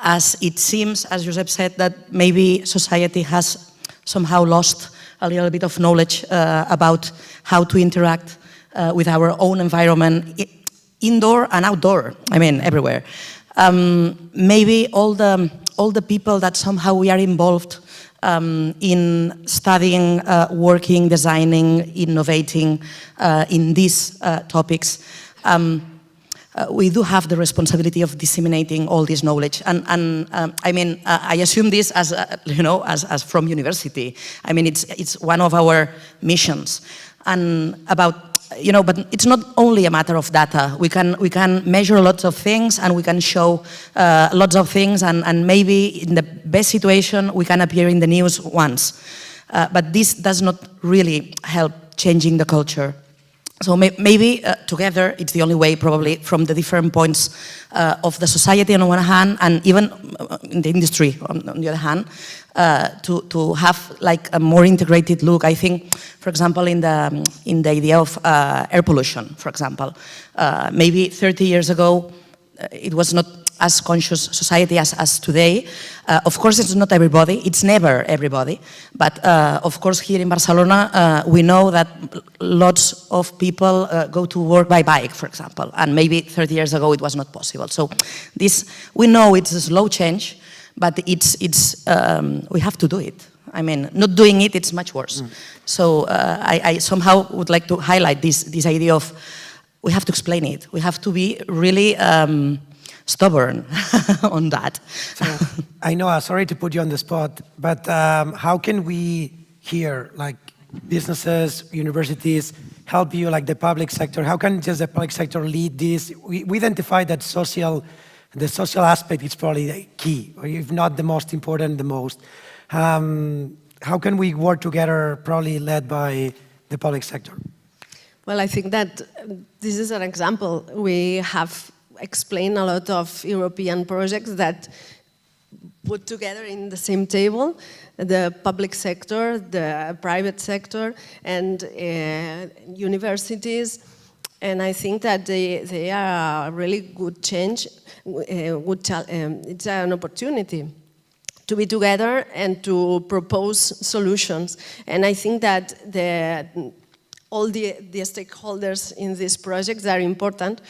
as it seems, as Josep said, that maybe society has somehow lost a little bit of knowledge about how to interact with our own environment, indoor and outdoor. I mean, everywhere. Maybe all the people that somehow we are involved in studying, working, designing, innovating in these topics, we do have the responsibility of disseminating all this knowledge. And I mean, I assume this as as from university. I mean, it's one of our missions. And but it's not only a matter of data. We can measure lots of things, and we can show lots of things, and maybe in the best situation we can appear in the news once. But this does not really help changing the culture. So maybe together it's the only way, probably, from the different points of the society on one hand, and even in the industry on the other hand, to have like a more integrated look. I think, for example, in the idea of air pollution, for example, maybe 30 years ago it was not as conscious society as today. Of course, it's not everybody, it's never everybody, but of course here in Barcelona we know that lots of people go to work by bike, for example, and maybe 30 years ago it was not possible. So this, we know it's a slow change, but we have to do it. I mean, not doing it, it's much worse. So I somehow would like to highlight this idea of we have to explain it. We have to be really stubborn on that. So, I know, sorry to put you on the spot, but how can we here, like businesses, universities, help you, like the public sector? How can just the public sector lead this? We identify that the social aspect is probably the key, or if not the most important, the most. How can we work together, probably led by the public sector? Well, I think that this is an example. We have explained a lot of European projects that put together in the same table the public sector, the private sector, and universities. And I think that they are a really good change. It's an opportunity to be together and to propose solutions. And I think that all the stakeholders in these projects are important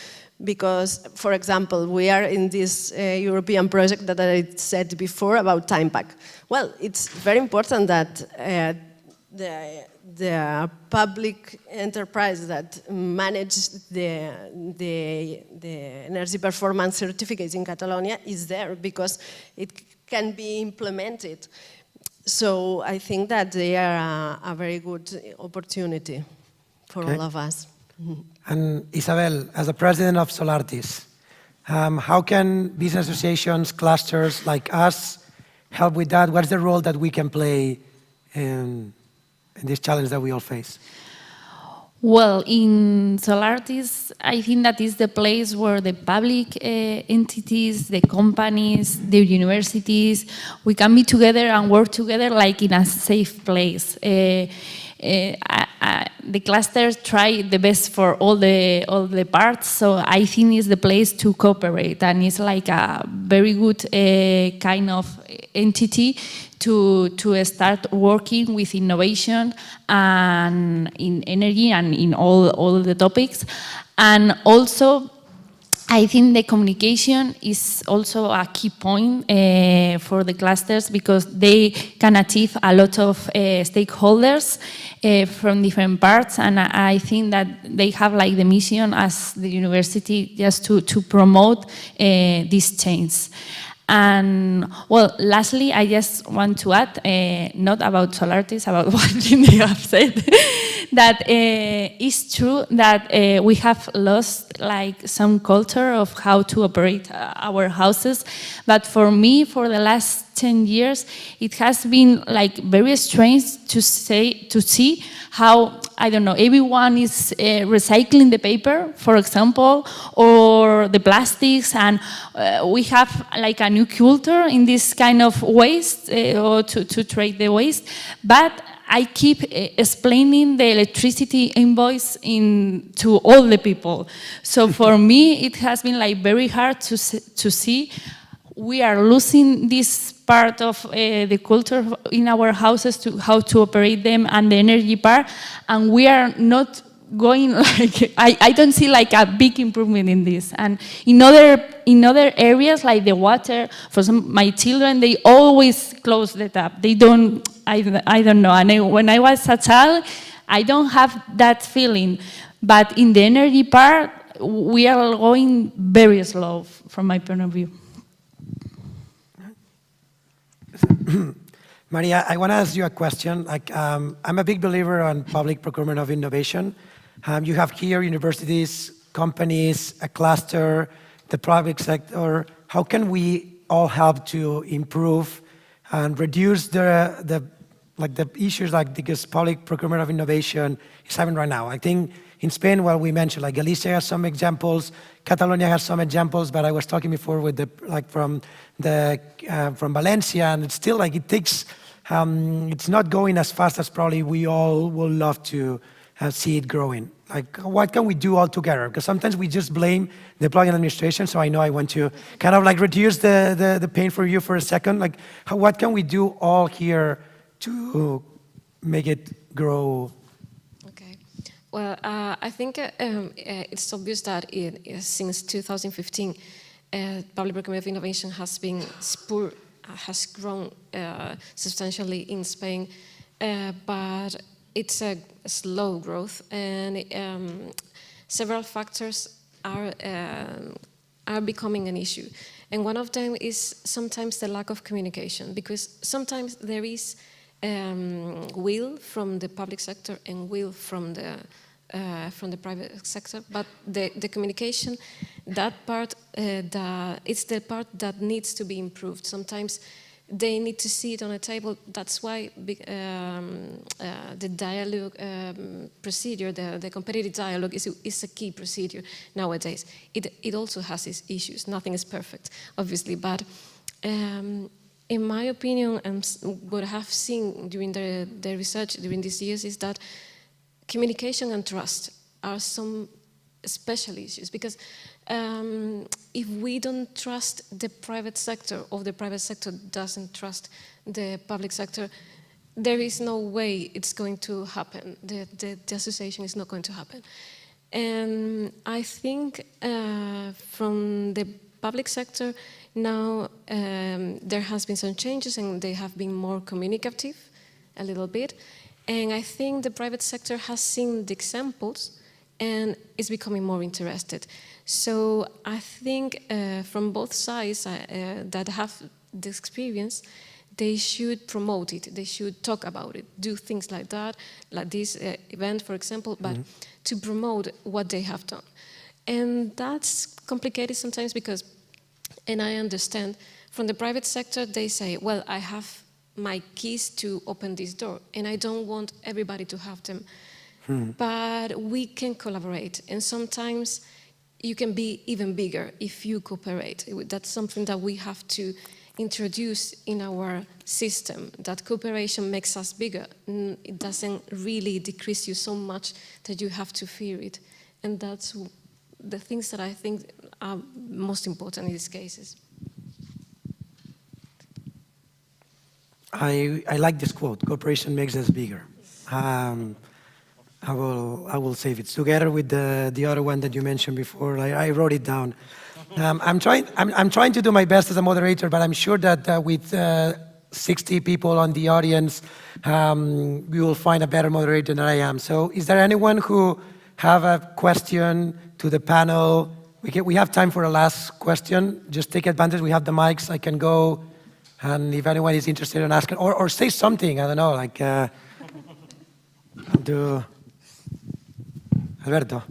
because, for example, we are in this European project that I said before about time pack. Well, it's very important that the public enterprise that manages the energy performance certificates in Catalonia is there because it can be implemented. So I think that they are a very good opportunity for all of us. And Isabel, as the president of SOLARTYS, how can business associations, clusters like us help with that? What's the role that we can play in this challenge that we all face? Well, in SOLARTYS, I think that is the place where the public entities, the companies, the universities, we can be together and work together like in a safe place. The clusters try the best for all the parts, so I think it's the place to cooperate, and it's like a very good kind of entity to start working with innovation and in energy and in all the topics. And also, I think the communication is also a key point for the clusters because they can achieve a lot of stakeholders from different parts, and I think that they have like the mission as the university just to promote this change. And well, lastly, I just want to add, not about SOLARTYS, about what they have said, that it's true that we have lost like some culture of how to operate our houses. But for me, for the last 10 years, it has been like very strange to see how, I don't know, everyone is recycling the paper, for example, or the plastics, and we have like a new culture in this kind of waste, or to trade the waste. But I keep explaining the electricity invoice to all the people. So for me, it has been like very hard to see we are losing this part of the culture in our houses, to how to operate them, and the energy part, and we are not going like, I don't see like a big improvement in this. And in other areas like the water, for my children, they always close the tap. They don't, I don't know. And when I was a child, I don't have that feeling. But in the energy part, we are going very slow from my point of view. Maria, I want to ask you a question. Like, I'm a big believer on public procurement of innovation. You have here universities, companies, a cluster, the private sector. How can we all help to improve and reduce the issues because public procurement of innovation is having right now? I think in Spain, well, we mentioned like Galicia has some examples, Catalonia has some examples, but I was talking before with from Valencia, and it's still like it takes. It's not going as fast as probably we all would love to see it growing. Like, what can we do all together? Because sometimes we just blame the public administration. So I know I want to kind of like reduce the pain for you for a second. Like, what can we do all here to make it grow? Well, I think it's obvious that since 2015, public procurement of innovation has grown substantially in Spain, but it's a slow growth, and several factors are becoming an issue. And one of them is sometimes the lack of communication, because sometimes there is will from the public sector and will from the private sector, but the communication, that part, it's the part that needs to be improved. Sometimes they need to see it on a table. That's why the dialogue procedure, the competitive dialogue is a key procedure nowadays. It also has its issues. Nothing is perfect, obviously, but in my opinion, and what I have seen during the research during these years is that communication and trust are some special issues, because if we don't trust the private sector, or the private sector doesn't trust the public sector, there is no way it's going to happen. The association is not going to happen. And I think from the public sector now there has been some changes, and they have been more communicative a little bit. And I think the private sector has seen the examples and is becoming more interested. So I think from both sides that have the experience, they should promote it, they should talk about it, do things like that, like this event, for example, but to promote what they have done. And that's complicated sometimes because, and I understand, from the private sector, they say, well, I have my keys to open this door, and I don't want everybody to have them. But we can collaborate, and sometimes you can be even bigger if you cooperate. That's something that we have to introduce in our system, that cooperation makes us bigger. It doesn't really decrease you so much that you have to fear it. And that's the things that I think are most important in these cases. I like this quote, cooperation makes us bigger. I will save it together with the other one that you mentioned before. I wrote it down. I'm trying to do my best as a moderator, but I'm sure that with 60 people on the audience, we will find a better moderator than I am. So is there anyone who have a question to the panel? We have time for a last question. Just take advantage. We have the mics. I can go, and if anyone is interested in asking, or say something, I don't know, like, to Alberto.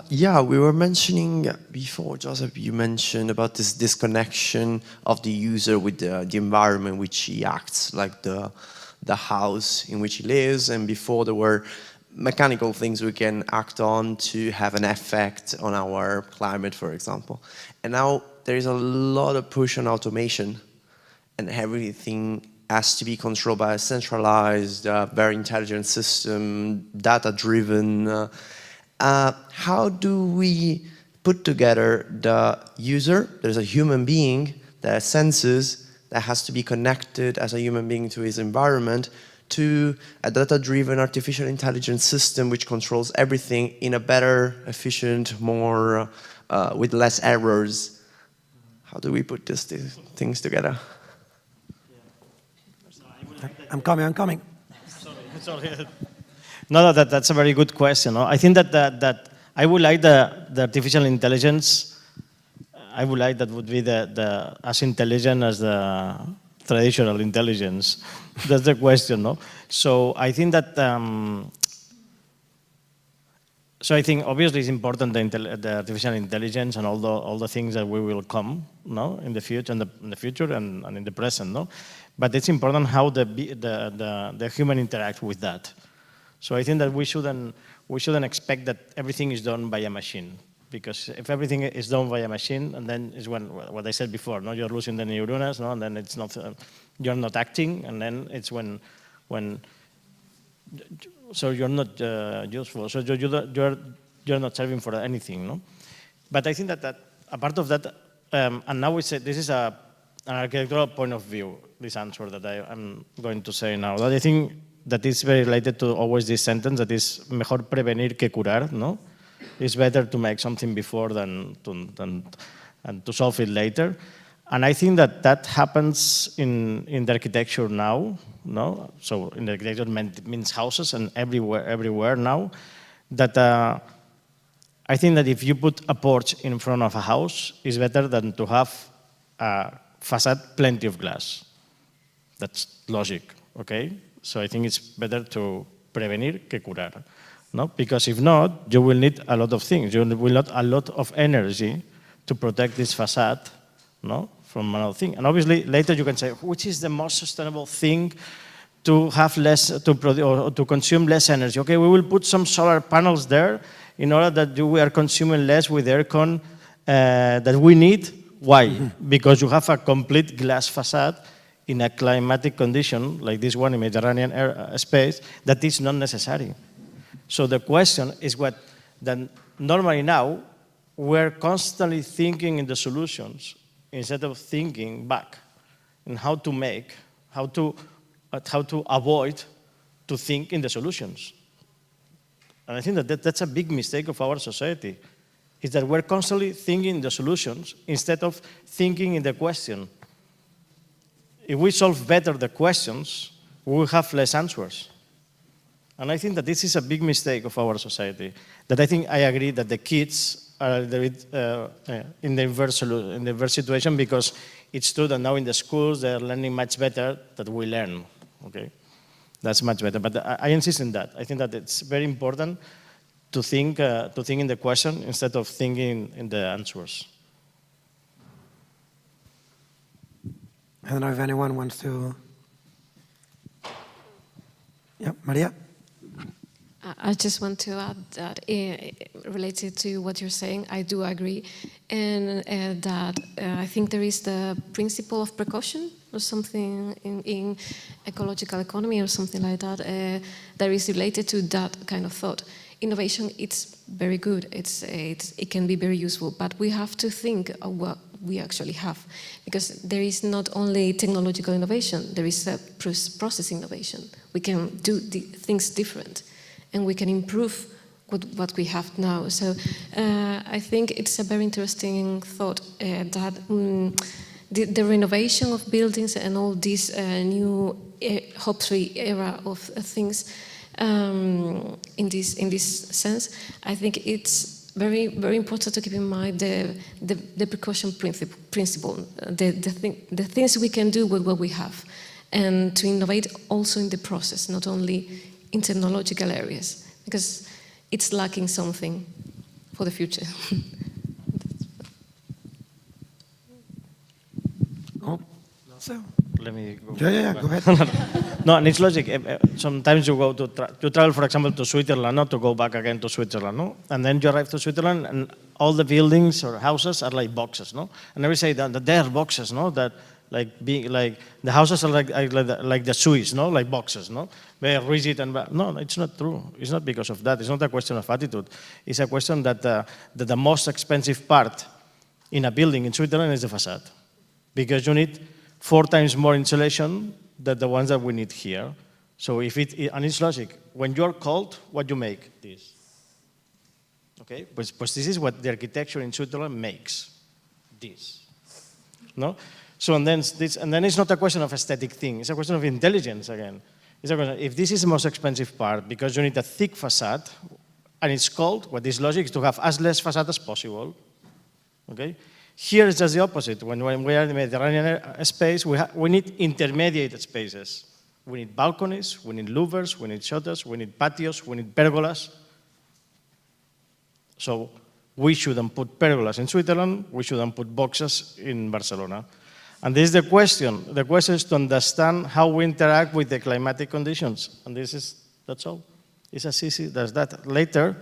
Yeah, we were mentioning before, Joseph, you mentioned about this disconnection of the user with the environment in which he acts, like the house in which he lives, and before there were mechanical things we can act on to have an effect on our climate, for example. And now there is a lot of push on automation, and everything has to be controlled by a centralized, very intelligent system, data-driven. How do we put together the user? There's a human being that has senses, that has to be connected as a human being to his environment, to a data-driven artificial intelligence system which controls everything in a better, efficient, more, with less errors. How do we put these things together? I'm coming. Sorry. No, that's a very good question. No? I think that I would like the artificial intelligence, I would like that would be as intelligent as the traditional intelligence. That's the question, no? So I think that, so I think obviously it's important the artificial intelligence and all the things that we will come, no, in the future and in the present, no. But it's important how the human interact with that. So I think that we shouldn't expect that everything is done by a machine, because if everything is done by a machine, and then is when what I said before, no, you're losing the neurones, no, and then it's not you're not acting, and then it's when so you're not useful, so you're not serving for anything, no. But I think that a part of that, and now we say this is an architectural point of view, this answer that I'm going to say now, that I think that is very related to always this sentence that is mejor prevenir que curar, no? It's better to make something before than to solve it later. And I think that happens in the architecture now, no? So in the architecture means houses and everywhere now, that I think that if you put a porch in front of a house, it's better than to have a facade plenty of glass. That's logic, okay? So I think it's better to prevenir que curar, no? Because if not, you will need a lot of things. You will need a lot of energy to protect this facade, no, from another thing. And obviously, later you can say, which is the most sustainable thing to have less, or to consume less energy? Okay, we will put some solar panels there in order that we are consuming less with aircon that we need. Why? Because you have a complete glass facade in a climatic condition like this one in Mediterranean space that is not necessary. So the question is that normally now we're constantly thinking in the solutions instead of thinking back in how to avoid to think in the solutions. And I think that's a big mistake of our society, is that we're constantly thinking in the solutions instead of thinking in the question. If we solve better the questions, we will have less answers. And I think that this is a big mistake of our society. That I think I agree that the kids are in the inverse situation, because it's true that now in the schools they're learning much better than we learn. Okay, that's much better. But I insist on that. I think that it's very important to think in the question instead of thinking in the answers. I don't know if anyone wants to. Yeah, Maria? I just want to add that related to what you're saying, I do agree, and that I think there is the principle of precaution or something in ecological economy or something like that that is related to that kind of thought. Innovation, it's very good, it can be very useful, but we have to think of what we actually have, because there is not only technological innovation, there is a process innovation. We can do things different, and we can improve what we have now. So I think it's a very interesting thought that the renovation of buildings and all this new Hop3 era of things in this sense, I think it's very, very important to keep in mind the precaution principle, the things we can do with what we have, and to innovate also in the process, not only in technological areas, because it's lacking something for the future. So, let me go. Yeah, go ahead. No, and it's logic. Sometimes you go to travel, for example, to Switzerland, not to go back again to Switzerland, no? And then you arrive to Switzerland, and all the buildings or houses are like boxes, no? And I will say that they are boxes, no? That like the houses are like the Swiss, no? Like boxes, no? Very rigid and no, it's not true. It's not because of that. It's not a question of attitude. It's a question that the most expensive part in a building in Switzerland is the facade, because you need 4 times more insulation than the ones that we need here. So and it's logic. When you're cold, what you make? This. Okay? But this is what the architecture in Switzerland makes. This. No? So and then it's not a question of aesthetic thing. It's a question of intelligence again. It's a question, if this is the most expensive part because you need a thick facade and it's cold, what is logic is to have as less facade as possible. Okay? Here it's just the opposite. When we are in the Mediterranean space, we need intermediate spaces. We need balconies, we need louvers, we need shutters, we need patios, we need pergolas. So we shouldn't put pergolas in Switzerland, we shouldn't put boxes in Barcelona. And this is the question. The question is to understand how we interact with the climatic conditions. And that's all. It's as easy as that. Later,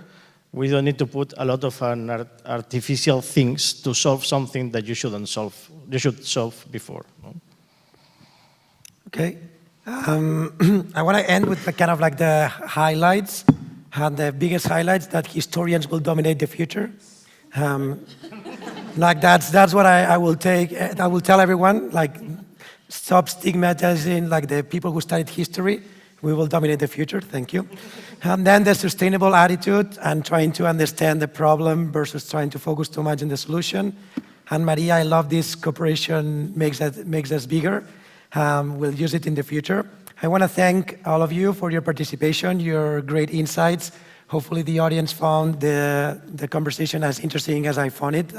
we don't need to put a lot of artificial things to solve something that you shouldn't solve. You should solve before. No? Okay. I want to end with kind of like the highlights, and the biggest highlights that historians will dominate the future. Like that's what I will take. I will tell everyone, like, stop stigmatizing like the people who studied history. We will dominate the future. Thank you. And then the sustainable attitude and trying to understand the problem versus trying to focus too much on the solution. And Maria, I love this cooperation makes us bigger. We'll use it in the future. I want to thank all of you for your participation, your great insights. Hopefully the audience found the conversation as interesting as I found it.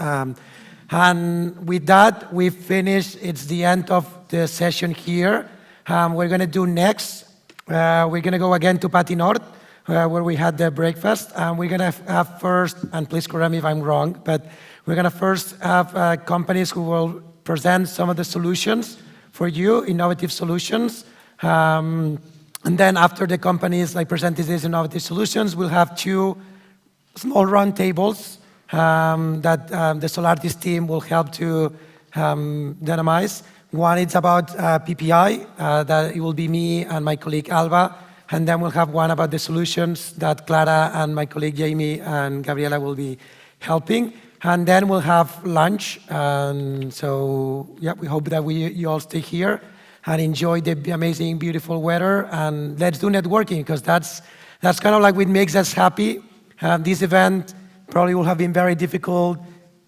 And with that, we finished. It's the end of the session here. We're going to do next. We're going to go again to Pati Nord, where we had the breakfast. And we're going to have first, and please correct me if I'm wrong, but we're going to first have companies who will present some of the solutions for you, innovative solutions. And then after the companies present these innovative solutions, we'll have 2 small round tables that the SOLARTYS team will help to dynamize. One is about PPI, that it will be me and my colleague Alba, and then we'll have one about the solutions that Clara and my colleague Jamie and Gabriela will be helping. And then we'll have lunch, and so yeah, we hope that you all stay here and enjoy the amazing, beautiful weather, and let's do networking, because that's kind of like what makes us happy. This event probably would have been very difficult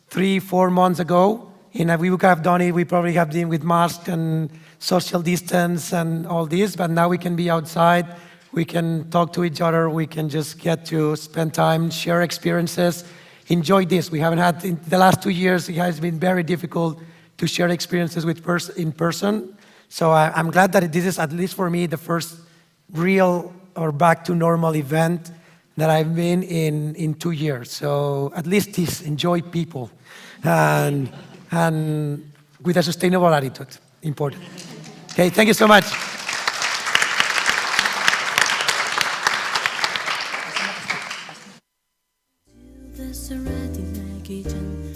3-4 months ago. If we would have done it, we probably have been with masks and social distance and all this, but now we can be outside, we can talk to each other, we can just get to spend time, share experiences, enjoy this. We haven't had, in the last 2 years, it has been very difficult to share experiences in person. So I'm glad that this is, at least for me, the first real or back to normal event that I've been in 2 years. So at least enjoy people and with a sustainable attitude, important. Okay, thank you so much. There's already in my kitchen.